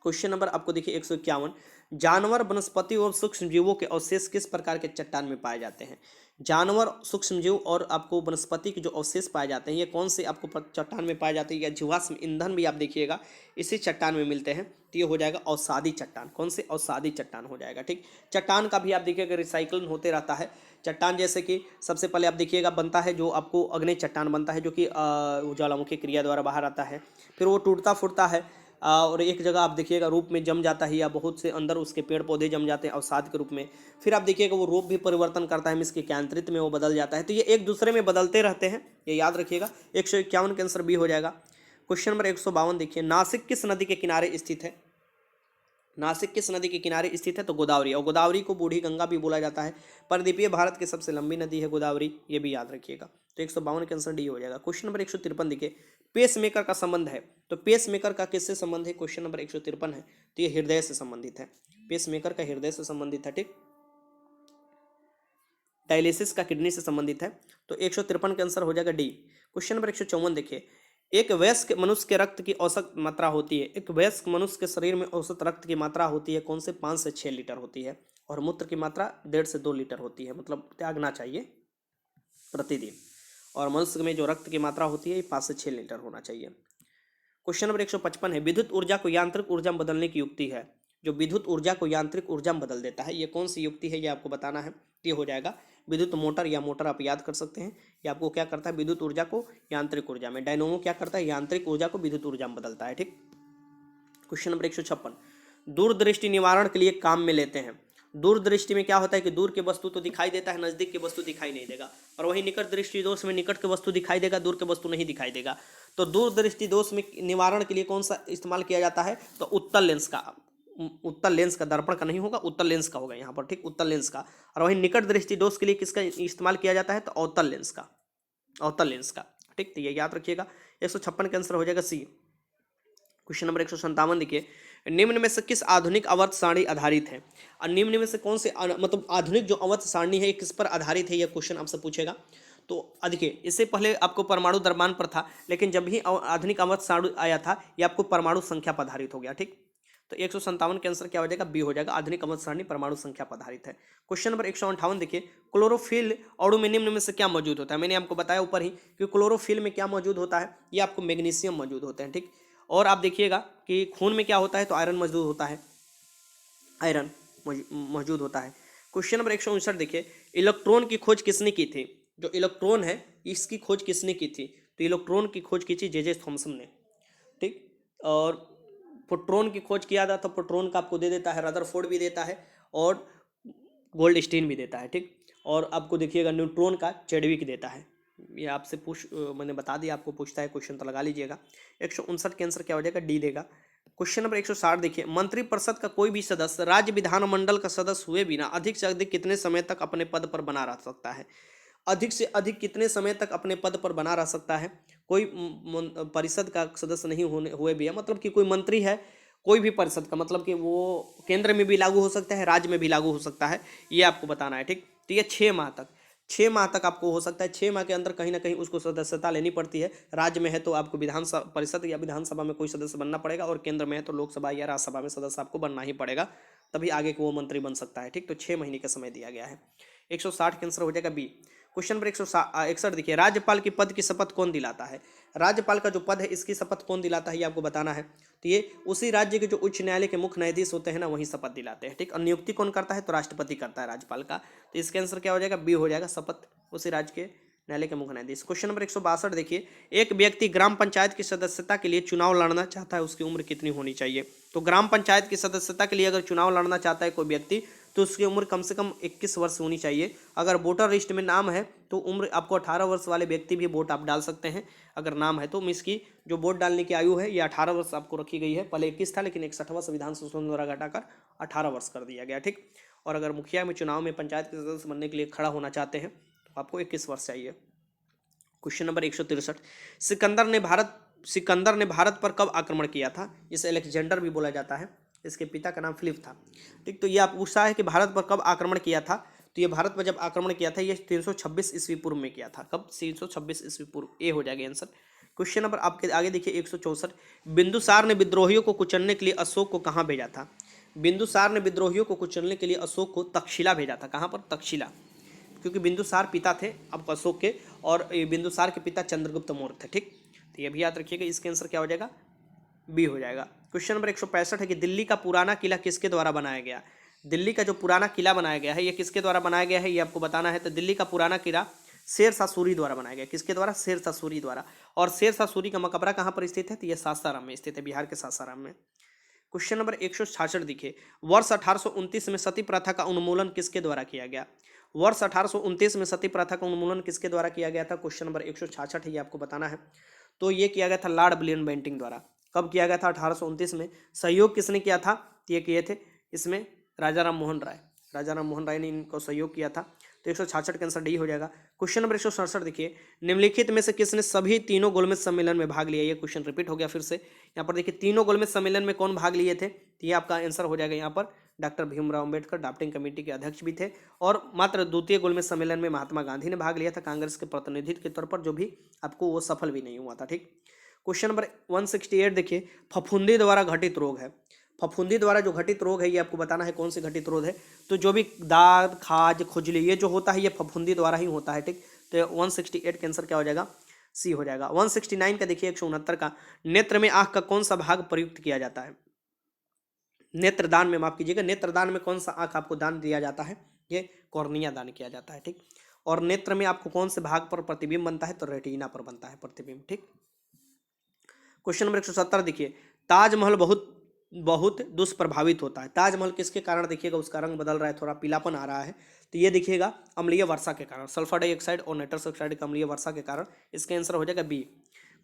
क्वेश्चन नंबर आपको देखिए 151, जानवर, वनस्पति और सूक्ष्म जीवों के अवशेष किस प्रकार के चट्टान में पाए जाते हैं? जानवर, सूक्ष्म जीव और आपको वनस्पति के जो अवशेष पाए जाते हैं ये कौन से आपको चट्टान में पाए जाते हैं? या जीवाश्म ईंधन भी आप देखिएगा इसी चट्टान में मिलते हैं, तो ये हो जाएगा अवसादी चट्टान। कौन से? अवसादी चट्टान हो जाएगा। ठीक। चट्टान का भी आप देखिएगा रिसाइकलिंग होते रहता है। चट्टान जैसे कि सबसे पहले आप देखिएगा बनता है जो आपको अग्नि चट्टान बनता है, जो कि ज्वालामुखी क्रिया द्वारा बाहर आता है, फिर वो टूटता फूटता है और एक जगह आप देखिएगा रूप में जम जाता है, या बहुत से अंदर उसके पेड़ पौधे जम जाते हैं अवसाद के रूप में। फिर आप देखिएगा वो रूप भी परिवर्तन करता है, इसके कैंत्रित में वो बदल जाता है। तो ये एक दूसरे में बदलते रहते हैं, ये याद रखिएगा। 151 का आंसर बी हो जाएगा। क्वेश्चन नंबर 152 देखिए, नासिक किस नदी के किनारे स्थित है? नासिक किस नदी के किनारे स्थित है? तो गोदावरी। और गोदावरी को बूढ़ी गंगा भी बोला जाता है। परद्वीपीय भारत की सबसे लंबी नदी है गोदावरी, ये भी याद रखिएगा। तो 152 का आंसर डी हो जाएगा। क्वेश्चन नंबर 153 देखिए, पेस मेकर का संबंध है, तो पेस मेकर का किससे संबंध है? क्वेश्चन नंबर 153 है, तो ये हृदय से संबंधित है। पेस मेकर का हृदय से संबंधित है। ठीक। डायलिसिस का किडनी से संबंधित है, तो 153 का आंसर हो जाएगा डी। क्वेश्चन नंबर 154 देखिए, एक वयस्क मनुष्य के रक्त की औसत मात्रा होती है, एक वयस्क मनुष्य के शरीर में औसत रक्त की मात्रा होती है कौन से? 5 से 6 लीटर होती है। और मूत्र की मात्रा 1.5 से 2 लीटर होती है, मतलब त्यागना चाहिए प्रतिदिन। और मनुष्य में जो रक्त की मात्रा होती है ये 5 से 6 लीटर होना चाहिए। क्वेश्चन नंबर 155 है, विद्युत ऊर्जा को यांत्रिक ऊर्जा में बदलने की युक्ति है। जो विद्युत ऊर्जा को यांत्रिक ऊर्जा में बदल देता है ये कौन सी युक्ति है, ये आपको बताना है। ये हो जाएगा विद्युत मोटर, या मोटर आप याद कर सकते हैं। ये आपको क्या करता है? विद्युत ऊर्जा को यांत्रिक ऊर्जा में। डायनोमो क्या करता है? यांत्रिक ऊर्जा को विद्युत ऊर्जा में बदलता है। ठीक। क्वेश्चन नंबर 156, दूरदृष्टि निवारण के लिए काम में लेते हैं। दूरदृष्टि में क्या होता है कि दूर के वस्तु तो दिखाई देता है, नजदीक की वस्तु दिखाई नहीं देगा। और वही निकट दृष्टि दोष में निकट के वस्तु दिखाई देगा, दूर के वस्तु नहीं दिखाई देगा। तो दूरदृष्टि दोष में निवारण के लिए कौन सा इस्तेमाल किया जाता है? तो उत्तल लेंस का। उत्तल लेंस का, दर्पण का नहीं होगा, उत्तल लेंस का होगा यहाँ पर। ठीक। उत्तल लेंस का। और वही निकट दृष्टि दोष के लिए किसका इस्तेमाल किया जाता है? तो अवतल लेंस का। अवतल लेंस का। ठीक। तो ये याद रखिएगा। 156 का आंसर हो जाएगा सी। क्वेश्चन नंबर 157 देखिए, निम्न में से किस आधुनिक आवर्त सारणी आधारित है? और निम्न में से कौन से मतलब आधुनिक जो आवर्त सारणी है ये किस पर आधारित है? यह क्वेश्चन आपसे पूछेगा। तो देखिए, इससे पहले आपको परमाणु द्रव्यमान पर था, लेकिन जब भी आधुनिक आवर्त सारणी आया था ये आपको परमाणु संख्या पर आधारित हो गया। ठीक। तो 157 के आंसर क्या हो जाएगा? बी हो जाएगा। आधुनिक आवर्त सारणी परमाणु संख्या पर आधारित है। क्वेश्चन नंबर 158 देखिए, क्लोरोफिल अणु में निम्न में से क्या मौजूद होता है? मैंने आपको बताया ऊपर ही कि क्लोरोफिल में क्या मौजूद होता है, ये आपको मैग्नीशियम मौजूद होते हैं। ठीक। और आप देखिएगा कि खून में क्या होता है? तो आयरन मौजूद होता है, आयरन मौजूद होता है। क्वेश्चन नंबर 159 देखिए, इलेक्ट्रॉन की खोज किसने की थी? जो इलेक्ट्रॉन है इसकी खोज किसने की थी? तो इलेक्ट्रॉन की खोज की थी जे थॉमसन ने। ठीक। और प्रोटॉन की खोज किया था, तो प्रोटॉन का आपको दे देता है रदरफोर्ड भी देता है, और गोल्डस्टीन भी देता है। ठीक। और आपको देखिएगा न्यूट्रॉन का चेडविक देता है। ये आपसे मैंने बता दिया, आपको पूछता है क्वेश्चन तो लगा लीजिएगा। 159 के आंसर क्या हो जाएगा? डी देगा। क्वेश्चन नंबर 160 देखिए, मंत्रिपरिषद का कोई भी सदस्य राज्य विधानमंडल का सदस्य हुए बिना अधिक से अधिक कितने समय तक अपने पद पर बना रह सकता है? अधिक से अधिक कितने समय तक अपने पद पर बना रह सकता है? कोई परिषद का सदस्य नहीं होने हुए भी है, मतलब कि कोई मंत्री है, कोई भी परिषद का, मतलब कि वो केंद्र में भी लागू हो सकता है, राज्य में भी लागू हो सकता है, ये आपको बताना है। ठीक। तो ये 6 माह तक, 6 माह तक आपको हो सकता है। 6 माह के अंदर कहीं ना कहीं उसको सदस्यता लेनी पड़ती है। राज्य में है तो आपको विधानसभा परिषद या विधानसभा में कोई सदस्य बनना पड़ेगा, और केंद्र में है तो लोकसभा या राज्यसभा में सदस्य आपको बनना ही पड़ेगा, तभी आगे को वो मंत्री बन सकता है। ठीक। तो 6 महीने का समय दिया गया है। 160 के आंसर हो जाएगा बी। क्वेश्चन नंबर 161 देखिए, राज्यपाल की पद की शपथ कौन दिलाता है? राज्यपाल का जो पद है इसकी शपथ कौन दिलाता है, ये आपको बताना है। तो ये उसी राज्य के जो उच्च न्यायालय के मुख्य न्यायाधीश होते हैं ना, वही शपथ दिलाते हैं। ठीक। और नियुक्ति कौन करता है? तो राष्ट्रपति करता है राज्यपाल का। तो इसका आंसर क्या हो जाएगा? बी हो जाएगा। शपथ उसी राज्य के न्यायालय के मुख्य न्यायाधीश। क्वेश्चन नंबर 162 देखिए, एक व्यक्ति ग्राम पंचायत की सदस्यता के लिए चुनाव लड़ना चाहता है, उसकी उम्र कितनी होनी चाहिए? तो ग्राम पंचायत की सदस्यता के लिए अगर चुनाव लड़ना चाहता है कोई व्यक्ति, तो उसकी उम्र कम से कम 21 वर्ष होनी चाहिए। अगर वोटर लिस्ट में नाम है तो उम्र आपको 18 वर्ष वाले व्यक्ति भी वोट आप डाल सकते हैं, अगर नाम है तो। मिस की जो वोट डालने की आयु है ये 18 वर्ष आपको रखी गई है। पहले 21 था, लेकिन 61वां संविधान संशोधन द्वारा घटाकर 18 वर्ष कर दिया गया। ठीक। और अगर मुखिया में चुनाव में पंचायत के सदस्य बनने के लिए खड़ा होना चाहते हैं तो आपको 21 वर्ष चाहिए। क्वेश्चन नंबर 163, सिकंदर ने भारत पर कब आक्रमण किया था? इसे अलेक्जेंडर भी बोला जाता है। इसके पिता का नाम फिलिप था। ठीक, तो ये आप पूछा है कि भारत पर कब आक्रमण किया था, तो ये भारत पर जब आक्रमण किया था ये 326 ईस्वी पूर्व में किया था। कब? 326 ईस्वी पूर्व, ए हो जाएगा आंसर। क्वेश्चन नंबर आपके आगे देखिए 164, बिंदुसार ने विद्रोहियों को कुचलने के लिए अशोक को कहाँ भेजा था? बिंदुसार ने विद्रोहियों को कुचलने के लिए अशोक को तक्षशिला भेजा था। कहाँ पर? तक्षशिला, क्योंकि बिंदुसार पिता थे अब अशोक के, और ये बिंदुसार के पिता चंद्रगुप्त मौर्य थे। ठीक, तो ये भी याद रखिएगा, इसके आंसर क्या हो जाएगा? बी हो जाएगा। क्वेश्चन नंबर 165 है कि दिल्ली का पुराना किला किसके द्वारा बनाया गया? दिल्ली का जो पुराना किला बनाया गया है ये किसके द्वारा बनाया गया है, ये आपको बताना है। तो दिल्ली का पुराना किला शेर शाह सूरी द्वारा बनाया गया। किसके द्वारा? शेर शाह सूरी द्वारा। और शेर शाह सूरी का मकबरा कहाँ पर स्थित है? तो ये सासाराम में स्थित है, बिहार के सासाराम में। क्वेश्चन नंबर 166 देखिए, वर्ष 1829 में सती प्रथा का उन्मूलन किसके द्वारा किया गया? वर्ष 1829 में सती प्रथा का उन्मूलन किसके द्वारा किया गया था? क्वेश्चन नंबर 166 है, ये आपको बताना है। तो ये किया गया था लॉर्ड विलियम बेंटिंक द्वारा। कब किया गया था? 1829 में। सहयोग किसने किया था? तो ये किए थे इसमें राजा राम मोहन राय। राजा राम मोहन राय ने इनको सहयोग किया था। तो 166 का आंसर डी हो जाएगा। क्वेश्चन नंबर 167 देखिए, निम्नलिखित में से किसने सभी तीनों गोलमेज सम्मेलन में भाग लिया? ये क्वेश्चन रिपीट हो गया फिर से। यहाँ पर देखिए तीनों गोलमेज सम्मेलन में कौन भाग लिए थे? तो ये आपका आंसर हो जाएगा यहाँ पर doctor Bhimrao Ambedkar, drafting committee के अध्यक्ष भी थे। और मात्र द्वितीय गोलमेज सम्मेलन में महात्मा गांधी ने भाग लिया था कांग्रेस के प्रतिनिधित्व के तौर पर, जो भी आपको वो सफल भी नहीं हुआ था। ठीक, क्वेश्चन नंबर 168 देखिए, फफूंदी द्वारा घटित रोग है। फफूंदी द्वारा जो घटित रोग है ये आपको बताना है कौन से घटित रोग है। तो जो भी दाद, खाज, खुजली ये जो होता है ये फफूंदी द्वारा ही होता है। ठीक, तो 168 का आंसर क्या हो जाएगा? सी हो जाएगा। 169 का देखिए 169 का, नेत्र में आंख का कौन सा भाग प्रयुक्त किया जाता है? नेत्रदान में, माफ कीजिएगा, नेत्रदान में कौन सा आंख आपको दान दिया जाता है? ये कॉर्निया दान किया जाता है। ठीक, और नेत्र में आपको कौन से भाग पर प्रतिबिंब बनता है? तो रेटिना पर बनता है प्रतिबिंब। ठीक, क्वेश्चन नंबर 170 देखिए, ताजमहल बहुत बहुत दुष्प्रभावित होता है। ताजमहल किसके कारण? देखिएगा उसका रंग बदल रहा है, थोड़ा पीलापन आ रहा है। तो ये देखिएगा अम्लीय वर्षा के कारण, सल्फर डाइऑक्साइड और नाइट्रस ऑक्साइड का अम्लीय वर्षा के कारण। इसका आंसर हो जाएगा बी।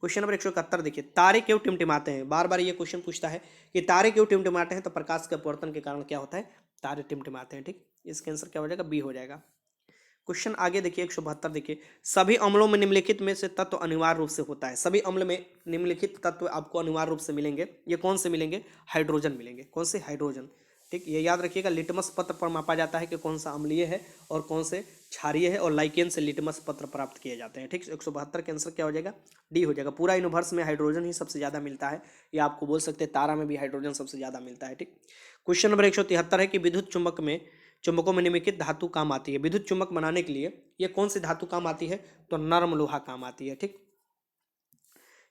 क्वेश्चन नंबर 171 देखिए, तारे क्यों टिमटिमाते हैं? बार बार ये क्वेश्चन पूछता है कि तारे क्यों टिमटिमाते हैं? तो प्रकाश के अपवर्तन के कारण क्या होता है? तारे टिमटिमाते हैं। ठीक, इसका आंसर क्या हो जाएगा? बी हो जाएगा। क्वेश्चन आगे देखिए 172 देखिए, सभी अम्लों में निम्नलिखित में से तत्व अनिवार्य रूप से होता है। सभी अम्ल में निम्नलिखित तत्व आपको अनिवार्य रूप से मिलेंगे। ये कौन से मिलेंगे? हाइड्रोजन मिलेंगे। कौन से? हाइड्रोजन। ठीक, ये याद रखिएगा, लिटमस पत्र पर मापा जाता है कि कौन सा अम्लीय है और कौन से क्षारीय है, और लाइकेन से लिटमस पत्र प्राप्त किए जाते हैं। ठीक, 172 के आंसर क्या हो जाएगा? डी हो जाएगा। पूरा यूनिवर्स में हाइड्रोजन ही सबसे ज़्यादा मिलता है, या आपको बोल सकते हैं तारा में भी हाइड्रोजन सबसे ज़्यादा मिलता है। ठीक, क्वेश्चन नंबर 173 है कि विद्युत चुंबकों में निम्नलिखित धातु काम आती है। विद्युत चुंबक बनाने के लिए ये कौन सी धातु काम आती है? तो नरम लोहा काम आती है। ठीक,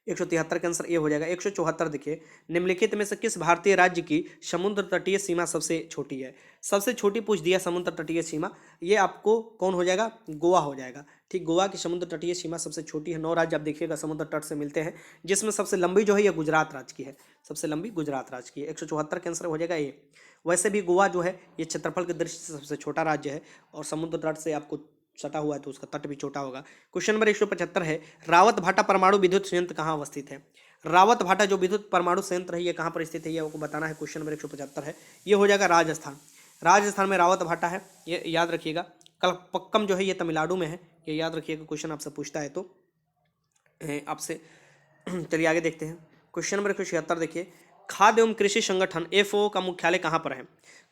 173 का आंसर ये हो जाएगा। 174 देखिए, निम्नलिखित में से किस भारतीय राज्य की समुद्र तटीय सीमा सबसे छोटी है? सबसे छोटी पूछ दिया समुद्र तटीय सीमा, ये आपको कौन हो जाएगा? गोवा हो जाएगा। ठीक, गोवा की समुद्र तटीय सीमा सबसे छोटी है। 9 राज्य आप देखिएगा समुद्र तट से मिलते हैं, जिसमें सबसे लंबी जो है ये गुजरात राज्य की है। सबसे लंबी गुजरात राज्य की है। 174 का आंसर हो जाएगा ये। वैसे भी गोवा जो है ये क्षेत्रफल की दृष्टि से सबसे छोटा राज्य है, और समुद्र तट से आपको सटा हुआ है तो उसका तट भी छोटा होगा। क्वेश्चन नंबर 175 है, रावत भाटा परमाणु विद्युत संयंत्र कहाँ अवस्थित है? रावत भाटा जो विद्युत परमाणु संयंत्र है ये कहाँ पर स्थित है? ये आपको बताना है। क्वेश्चन नंबर 175 है, ये हो जाएगा राजस्थान। राजस्थान में रावत भाटा है, ये याद रखिएगा। कलपक्कम जो है ये तमिलनाडु में है, ये याद रखिएगा, क्वेश्चन आपसे पूछता है तो आपसे। चलिए आगे देखते हैं। क्वेश्चन नंबर 176 देखिए, खाद्य एवं कृषि संगठन FAO का मुख्यालय कहाँ पर है?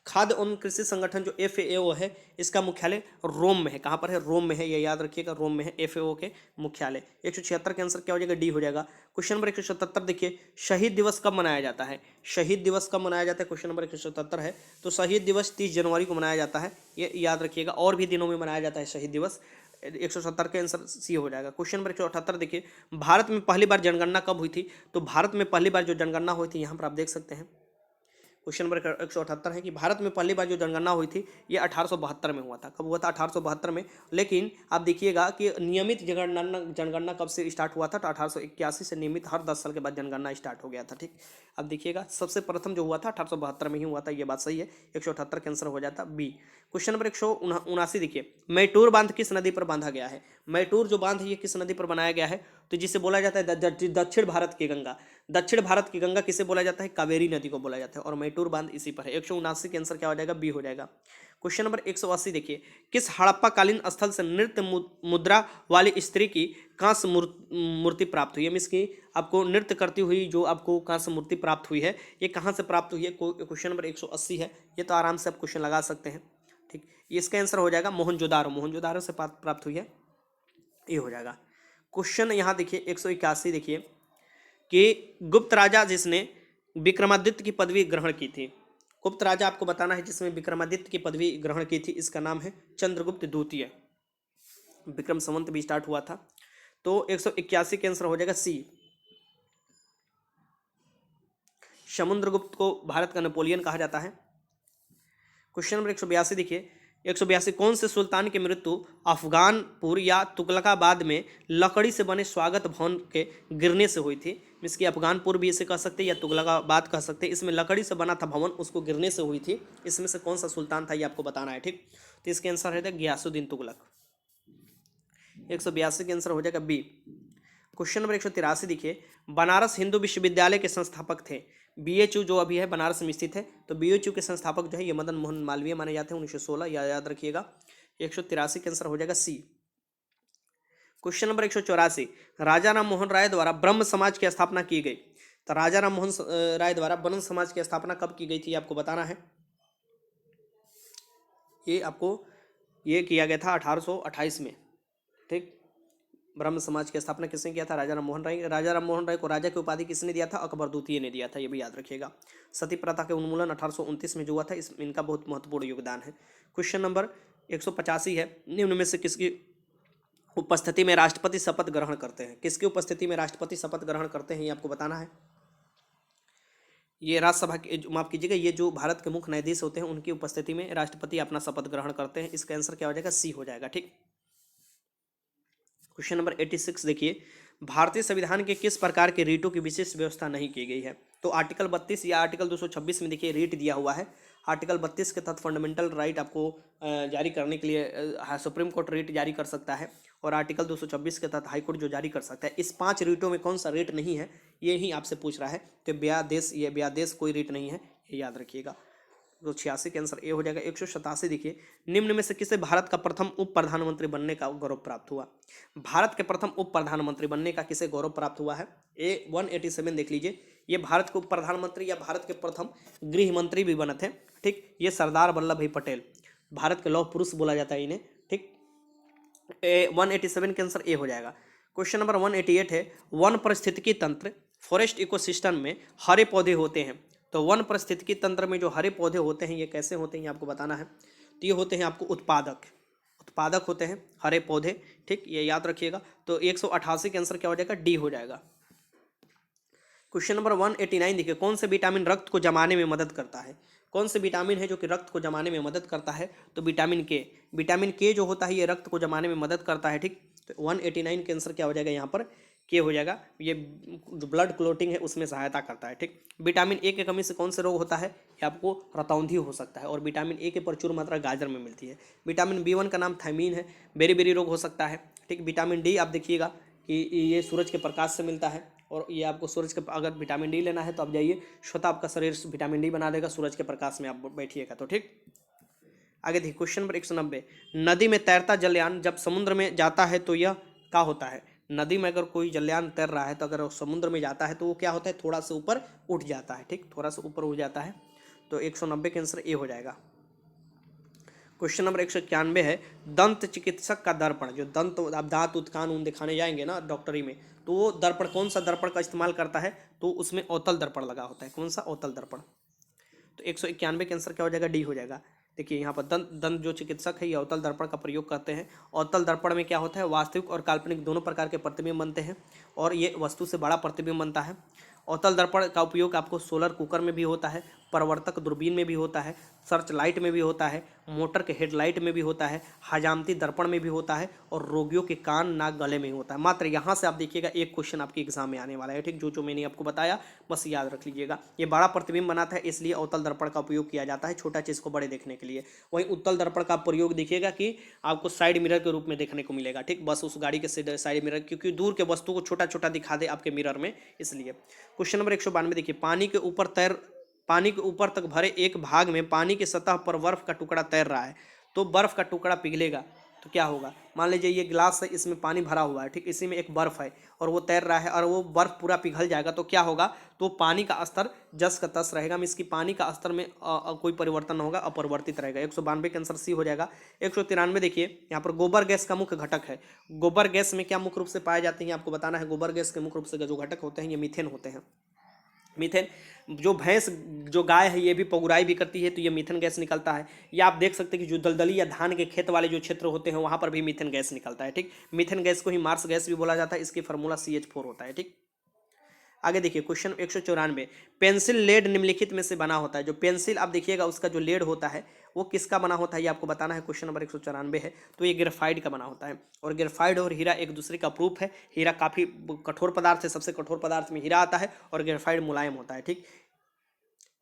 खाद्य एवं कृषि संगठन जो FAO है इसका मुख्यालय रोम में है। कहाँ पर है? रोम में है, ये याद रखिएगा, रोम में है FAO के मुख्यालय। 176 के आंसर क्या हो जाएगा? डी हो जाएगा। क्वेश्चन नंबर 177 देखिए, शहीद दिवस कब मनाया जाता है? शहीद दिवस कब मनाया जाता है? क्वेश्चन नंबर 177 है, तो शहीद दिवस 30 जनवरी को मनाया जाता है, ये याद रखिएगा। और भी दिनों में मनाया जाता है शहीद दिवस। 170 का आंसर सी हो जाएगा। क्वेश्चन नंबर 178 देखिए, भारत में पहली बार जनगणना कब हुई थी? तो भारत में पहली बार जो जनगणना हुई थी यहाँ पर आप देख सकते हैं। क्वेश्चन नंबर 178 है कि भारत में पहली बार जो जनगणना हुई थी ये 1872 में हुआ था। कब हुआ था? 1872 में। लेकिन आप देखिएगा कि नियमित जनगणना कब से स्टार्ट हुआ था? तो 1881 से नियमित हर 10 साल के बाद जनगणना स्टार्ट हो गया था। ठीक, अब देखिएगा सबसे प्रथम जो हुआ था 1872 में ही हुआ था, ये बात सही है। 178 का आंसर हो जाता बी। क्वेश्चन नंबर 179 देखिए, मैटूर बांध किस नदी पर बांधा गया है? मैटूर जो बांध है ये किस नदी पर बनाया गया है? तो जिसे बोला जाता है दक्षिण भारत की गंगा। दक्षिण भारत की गंगा किसे बोला जाता है? कावेरी नदी को बोला जाता है। और मैटूर बांध इसी पर है। 179 के आंसर क्या हो जाएगा? बी हो जाएगा। क्वेश्चन नंबर 180 देखिए, किस हड़प्पा कालीन स्थल से नृत्य मुद्रा वाली स्त्री की कांस्य मूर्ति प्राप्त हुई है? मीन्स की आपको नृत्य करती हुई जो आपको कांस्य मूर्ति प्राप्त हुई है, ये कहाँ से प्राप्त हुई है? क्वेश्चन नंबर 180 है। ये तो आराम से आप क्वेश्चन लगा सकते हैं। ठीक, इसका आंसर हो जाएगा मोहनजोदारो। मोहनजोदारो से प्राप्त हुई है, ये हो जाएगा। क्वेश्चन यहाँ देखिए 181 देखिए कि गुप्त राजा जिसने विक्रमादित्य की पदवी ग्रहण की थी, गुप्त राजा आपको बताना है जिसमें विक्रमादित्य की पदवी ग्रहण की थी, इसका नाम है चंद्रगुप्त द्वितीय। विक्रम संवत भी स्टार्ट हुआ था। तो 181 के आंसर हो जाएगा सी। समुद्रगुप्त को भारत का नेपोलियन कहा जाता है। क्वेश्चन नंबर 182 देखिए, 182 कौन से सुल्तान की मृत्यु अफगानपुर या तुगलकाबाद में लकड़ी से बने स्वागत भवन के गिरने से हुई थी? इसकी अफगानपुर भी इसे कह सकते हैं या तुगलकाबाद कह सकते हैं। इसमें लकड़ी से बना था भवन, उसको गिरने से हुई थी। इसमें से कौन सा सुल्तान था ये आपको बताना है। ठीक, तो इसके आंसर है गियासुद्दीन तुगलक। 182 के आंसर हो जाएगा बी। क्वेश्चन नंबर 183 देखिए, बनारस हिंदू विश्वविद्यालय के संस्थापक थे। बीएचयू जो अभी है बनारस में स्थित है, तो बीएचयू के संस्थापक जो है ये मदन मोहन मालवीय माने जाते हैं। 1916 याद रखिएगा। 183 के आंसर हो जाएगा सी। क्वेश्चन नंबर 184, राजा राम मोहन राय द्वारा ब्रह्म समाज की स्थापना की गई। तो राजा राम मोहन राय द्वारा ब्रह्म समाज की स्थापना कब की गई थी आपको बताना है। ये आपको ये किया गया था 1828 में। ठीक, ब्रह्म समाज की स्थापना किसने किया था? राजा राम मोहन राय। राजा राम मोहन राय को राजा की उपाधि किसने दिया था? अकबर द्वितीय ने दिया था, ये भी याद रखिएगा। सती प्रथा के उन्मूलन 1829 में जो हुआ था, इसमें इनका बहुत महत्वपूर्ण योगदान है। क्वेश्चन नंबर 185 है, निम्न में से किसकी उपस्थिति में राष्ट्रपति शपथ ग्रहण करते हैं? किसकी उपस्थिति में राष्ट्रपति शपथ ग्रहण करते हैं ये आपको बताना है। ये राज्यसभा के, माफ कीजिएगा, ये जो भारत के मुख्य न्यायाधीश होते हैं उनकी उपस्थिति में राष्ट्रपति अपना शपथ ग्रहण करते हैं। इसका आंसर क्या हो जाएगा? सी हो जाएगा। ठीक, क्वेश्चन नंबर 86 देखिए, भारतीय संविधान के किस प्रकार के रीटों की विशेष व्यवस्था नहीं की गई है? तो आर्टिकल 32 या आर्टिकल 226 में देखिए रीट दिया हुआ है। आर्टिकल 32 के तहत फंडामेंटल राइट आपको जारी करने के लिए सुप्रीम कोर्ट रीट जारी कर सकता है, और आर्टिकल 226 के तहत हाई कोर्ट जो जारी कर सकता है। इस 5 रीटों में कौन सा रीट नहीं है ये ही आपसे पूछ रहा है। तो ब्यादेश कोई रीट नहीं है, ये याद रखिएगा। तो 86 के आंसर ए हो जाएगा। 187 देखिए, निम्न में से किसे भारत का प्रथम उप प्रधानमंत्री बनने का गौरव प्राप्त हुआ? भारत के प्रथम उप प्रधानमंत्री बनने का किसे गौरव प्राप्त हुआ है? ए 187 देख लीजिए, ये भारत के उप प्रधानमंत्री या भारत के प्रथम गृह मंत्री भी बने थे। ठीक, ये सरदार वल्लभ भाई पटेल, भारत के लौह पुरुष बोला जाता है इन्हें। ठीक, 187 के आंसर ए हो जाएगा। क्वेश्चन नंबर 188 है, वन पारिस्थितिकी तंत्र फॉरेस्ट इकोसिस्टम में हरे पौधे होते हैं। तो वन पारिस्थितिकी तंत्र में जो हरे पौधे होते हैं ये कैसे होते हैं ये आपको बताना है। तो ये होते हैं आपको उत्पादक होते हैं हरे पौधे। ठीक, ये याद रखिएगा। तो 188 के आंसर क्या हो जाएगा? डी हो जाएगा। क्वेश्चन नंबर 189 देखिए, कौन से विटामिन रक्त को जमाने में मदद करता है? कौन से विटामिन है जो कि रक्त को जमाने में मदद करता है? तो विटामिन के। विटामिन के जो होता है ये रक्त को जमाने में मदद करता है। ठीक, तो 189 के आंसर क्या हो जाएगा? यहाँ पर के हो जाएगा। ये जो ब्लड क्लोटिंग है उसमें सहायता करता है। ठीक, विटामिन ए की कमी से कौन से रोग होता है? ये आपको रतौंधी हो सकता है, और विटामिन ए की प्रचुर मात्रा गाजर में मिलती है। विटामिन B1 का नाम थायमीन है, बेरी रोग हो सकता है। ठीक, विटामिन डी आप देखिएगा कि ये सूरज के प्रकाश से मिलता है, और ये आपको सूरज के, अगर विटामिन डी लेना है तो आप जाइए, स्वतः आपका शरीर विटामिन डी बना देगा सूरज के प्रकाश में आप बैठिएगा तो। ठीक, आगे देखिए क्वेश्चन नंबर 190, नदी में तैरता जलयान जब समुद्र में जाता है तो यह क्या होता है? नदी में अगर कोई जलयान तैर रहा है तो अगर वो समुद्र में जाता है तो वो क्या होता है? थोड़ा सा ऊपर उठ जाता है। ठीक, थोड़ा सा ऊपर उठ जाता है। तो 190 के आंसर ए हो जाएगा। क्वेश्चन नंबर 191 है, दंत चिकित्सक का दर्पण, जो दंत आप दांत उत्कान ऊन दिखाने जाएंगे ना डॉक्टरी में, तो वो दर्पण कौन सा दर्पण का इस्तेमाल करता है? तो उसमें अवतल दर्पण लगा होता है। कौन सा? अवतल दर्पण। तो 191 के आंसर क्या हो जाएगा? डी हो जाएगा। देखिए यहाँ पर दंत जो चिकित्सक है ये अवतल दर्पण का प्रयोग करते हैं। अवतल दर्पण में क्या होता है? वास्तविक और काल्पनिक दोनों प्रकार के प्रतिबिंब बनते हैं, और ये वस्तु से बड़ा प्रतिबिंब बनता है। अवतल दर्पण का उपयोग आपको सोलर कुकर में भी होता है, परावर्तक दूरबीन में भी होता है, सर्च लाइट में भी होता है, मोटर के हेडलाइट में भी होता है, हजामती दर्पण में भी होता है और रोगियों के कान नाक गले में होता है। मात्र यहाँ से आप देखिएगा एक क्वेश्चन आपके एग्जाम में आने वाला है। ठीक, जो मैंने आपको बताया बस याद रख लीजिएगा। ये बड़ा प्रतिबिंब बनाता है, इसलिए अवतल दर्पण का उपयोग किया जाता है छोटा चीज़ को बड़े देखने के लिए। वहीं उत्तल दर्पण का प्रयोग देखिएगा कि आपको साइड मिरर के रूप में देखने को मिलेगा। ठीक, बस उस गाड़ी के साइड मिरर, क्योंकि दूर के वस्तु को छोटा छोटा दिखा दे आपके मिरर में, इसलिए। क्वेश्चन नंबर 192 देखिए, पानी के ऊपर तक भरे एक भाग में पानी की सतह पर बर्फ का टुकड़ा तैर रहा है, तो बर्फ का टुकड़ा पिघलेगा तो क्या होगा। मान लीजिए ये गिलास है, इसमें पानी भरा हुआ है, ठीक, इसी में एक बर्फ है और वो तैर रहा है और वो बर्फ पूरा पिघल जाएगा तो क्या होगा, तो पानी का स्तर जस का तस रहेगा। इसकी पानी का स्तर में कोई परिवर्तन न होगा, अपरिवर्तित रहेगा। 192 का आंसर सी हो जाएगा। 193 देखिए, यहाँ पर गोबर गैस का मुख्य घटक है। गोबर गैस में क्या मुख्य रूप से पाए जाते हैं आपको बताना है। गोबर गैस के मुख्य रूप से जो घटक होते हैं ये मीथेन होते हैं। मीथेन, जो भैंस जो गाय है ये भी पगुराई भी करती है तो ये मीथेन गैस निकलता है। या आप देख सकते हैं कि जो दलदली या धान के खेत वाले जो क्षेत्र होते हैं वहाँ पर भी मीथेन गैस निकलता है। ठीक, मीथेन गैस को ही मार्स गैस भी बोला जाता है, इसकी फार्मूला CH4 होता है। ठीक, आगे देखिए क्वेश्चन 194, पेंसिल लेड निम्नलिखित में से बना होता है। जो पेंसिल आप देखिएगा उसका जो लेड होता है वो किसका बना होता है ये आपको बताना है। क्वेश्चन नंबर 194 है, तो ये ग्रेफाइट का बना होता है। और ग्रेफाइट और हीरा एक दूसरे का प्रूफ है। हीरा काफ़ी कठोर पदार्थ है, सबसे कठोर पदार्थ में हीरा आता है और ग्रेफाइट मुलायम होता है। ठीक,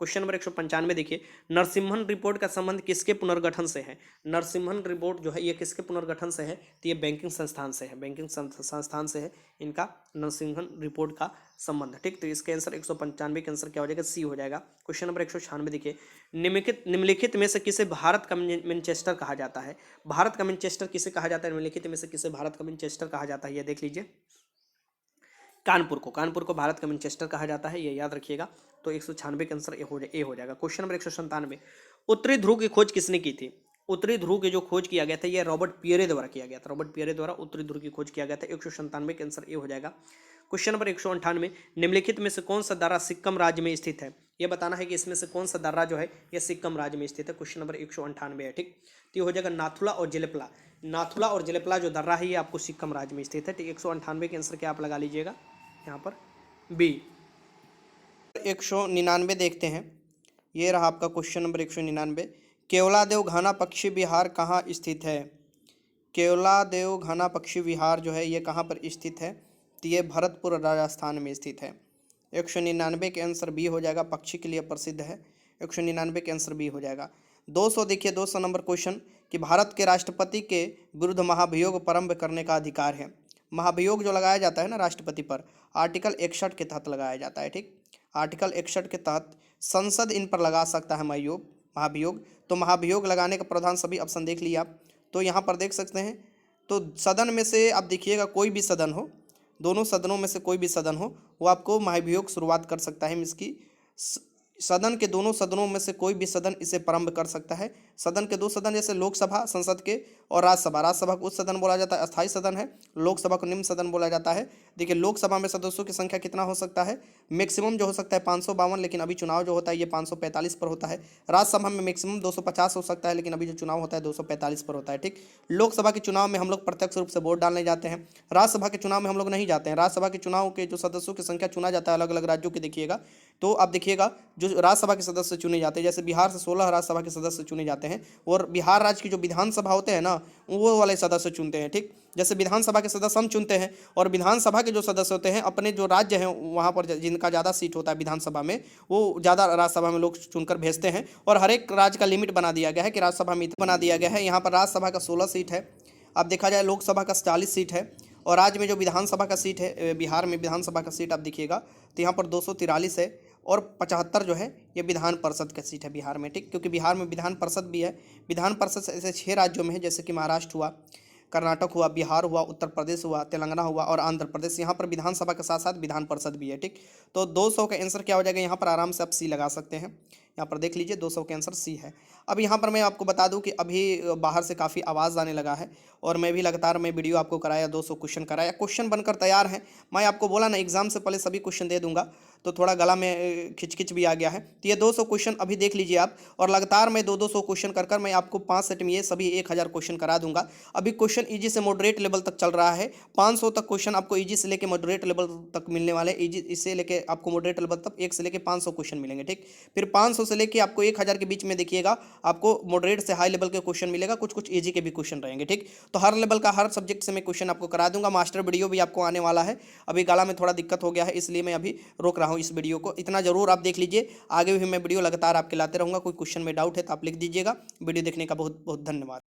क्वेश्चन नंबर 195 देखिए, नरसिम्हन रिपोर्ट का संबंध किसके पुनर्गठन से है। नरसिम्हन रिपोर्ट जो है ये किसके पुनर्गठन से है, तो ये बैंकिंग संस्थान से है। बैंकिंग संस्थान से है इनका नरसिम्हन रिपोर्ट का संबंध। ठीक, तो इसके आंसर 195 के आंसर क्या हो जाएगा, सी हो जाएगा। क्वेश्चन नंबर 196 देखिए, निम्नलिखित में से किसे भारत का मैनचेस्टर कहा जाता है। भारत का मैनचेस्टर किसे कहा जाता है, निम्नलिखित में से किसे भारत का मैनचेस्टर कहा जाता है, ये देख लीजिए। कानपुर को भारत का मैनचेस्टर कहा जाता है, ये याद रखिएगा। तो 196 का आंसर ए हो जाएगा। क्वेश्चन नंबर 197, उत्तरी ध्रुव की खोज किसने की थी। उत्तरी ध्रुव की जो खोज किया गया था ये रॉबर्ट पियरे द्वारा किया गया था। रॉबर्ट पियरे द्वारा उत्तरी ध्रुव की खोज किया गया था। 197 का आंसर ए हो जाएगा। क्वेश्चन नंबर 198, निम्नलिखित में से कौन सा दर्रा सिक्किम राज्य में स्थित है। यह बताना है कि इसमें से कौन सा दर्रा जो है यह सिक्किम राज्य में स्थित है। क्वेश्चन नंबर 198 है। ठीक, तो ये हो जाएगा नाथुला और जेलेपला। नाथुला और जेलेपला जो दर्रा है ये आपको सिक्किम राज्य में स्थित है। ठीक, 198 के आंसर क्या आप लगा लीजिएगा यहाँ पर बी। 199 देखते हैं, ये रहा आपका क्वेश्चन नंबर 199। केवलादेव घाना पक्षी विहार कहाँ स्थित है। केवलादेव घाना पक्षी विहार जो है ये कहाँ पर स्थित है, तो ये भरतपुर राजस्थान में स्थित है। 199 के आंसर बी हो जाएगा, पक्षी के लिए प्रसिद्ध है। 199 के आंसर बी हो जाएगा। 200 देखिए, 200 नंबर क्वेश्चन कि भारत के राष्ट्रपति के विरुद्ध महाभियोग प्रारंभ करने का अधिकार है। महाभियोग जो लगाया जाता है ना राष्ट्रपति पर, आर्टिकल 61 के तहत लगाया जाता है। ठीक, आर्टिकल 61 के तहत संसद इन पर लगा सकता है महाभियोग। तो महाभियोग लगाने का प्रावधान सभी ऑप्शन देख लिए आप, तो यहाँ पर देख सकते हैं। तो सदन में से आप देखिएगा कोई भी सदन हो, दोनों सदनों में से कोई भी सदन हो वो आपको महाभियोग शुरुआत कर सकता है। इसकी सदन के दोनों सदनों में से कोई भी सदन इसे प्रारंभ कर सकता है। सदन के दो सदन जैसे लोकसभा संसद के और राज्यसभा, राज्यसभा को उच्च सदन बोला जाता है, अस्थायी सदन है। लोकसभा को निम्न सदन बोला जाता है। देखिए लोकसभा में सदस्यों की संख्या कितना हो सकता है, मैक्सिमम जो हो सकता है 552, लेकिन अभी चुनाव जो होता है ये 545 पर होता है। राज्यसभा में मैक्सिमम 250 हो सकता है, लेकिन अभी जो चुनाव होता है 245 पर होता है। ठीक, लोकसभा के चुनाव में हम लोग प्रत्यक्ष रूप से वोट डालने जाते हैं, राज्यसभा के चुनाव में हम लोग नहीं जाते हैं। राज्यसभा के चुनाव के जो सदस्यों की संख्या चुना जाता है अलग अलग राज्यों के, देखिएगा तो आप देखिएगा जो राज्यसभा के सदस्य चुने जाते हैं, जैसे बिहार से 16 राज्यसभा के सदस्य चुने जाते हैं और बिहार राज्य की जो विधानसभा होते हैं ना वो वाले सदस्य चुनते हैं। ठीक, जैसे विधानसभा के सदस्य हम चुनते हैं और विधानसभा के जो सदस्य होते हैं अपने जो राज्य हैं वहाँ पर जिनका ज़्यादा सीट होता है विधानसभा में वो ज़्यादा राज्यसभा में लोग चुनकर भेजते हैं। और हर एक राज्य का लिमिट बना दिया गया है कि राज्यसभा में बना दिया गया है। यहाँ पर राज्यसभा का 16 सीट है, अब देखा जाए लोकसभा का 40 सीट है और राज्य में जो विधानसभा का सीट है, बिहार में विधानसभा का सीट आप देखिएगा तो यहाँ पर 243 है और 75 जो है ये विधान परिषद का सीट है बिहार में। ठीक, क्योंकि बिहार में विधान परिषद भी है। विधान परिषद ऐसे 6 राज्यों में है, जैसे कि महाराष्ट्र हुआ, कर्नाटक हुआ, बिहार हुआ, उत्तर प्रदेश हुआ, तेलंगाना हुआ और आंध्र प्रदेश। यहाँ पर विधानसभा के साथ साथ विधान परिषद भी है। ठीक, तो 200 का आंसर क्या हो जाएगा, यहाँ पर आराम से आप सी लगा सकते हैं। यहाँ पर देख लीजिए 200 का आंसर सी है। अब यहाँ पर मैं आपको बता दूं कि अभी बाहर से काफ़ी आवाज़ आने लगा है और मैं भी लगातार वीडियो आपको कराया, 200 क्वेश्चन कराया, क्वेश्चन बनकर तैयार हैं। मैं आपको बोला ना एग्जाम से पहले सभी क्वेश्चन दे दूंगा, तो थोड़ा गला में खिचखिच भी आ गया है। तो ये 200 क्वेश्चन अभी देख लीजिए आप, और लगातार मैं 200 क्वेश्चन कर कर मैं आपको 5 सेट में ये सभी 1000 क्वेश्चन करा दूंगा। अभी क्वेश्चन ईजी से मॉडरेट लेवल तक चल रहा है, 500 तक क्वेश्चन आपको ईजी से लेके मॉडरेट लेवल तक मिलने वाले, ईजी इससे लेके आपको मॉडरेट लेवल तक 1 से लेके 500 क्वेश्चन मिलेंगे, ठीक। फिर 500 से लेके आपको 1000 के बीच में देखिएगा आपको मॉडरेट से हाई लेवल के क्वेश्चन मिलेगा, कुछ कुछ ईजी के भी क्वेश्चन रहेंगे, ठीक। तो हर लेवल का हर सब्जेक्ट से मैं क्वेश्चन आपको करा दूंगा। मास्टर वीडियो भी आपको आने वाला है। अभी गला में थोड़ा दिक्कत हो गया है, इसलिए मैं अभी रोक रहा हूँ इस वीडियो को। इतना जरूर आप देख लीजिए, आगे भी मैं वीडियो लगातार आपके लाते रहूँगा। कोई क्वेश्चन में डाउट है तो आप लिख दीजिएगा। वीडियो देखने का बहुत बहुत धन्यवाद।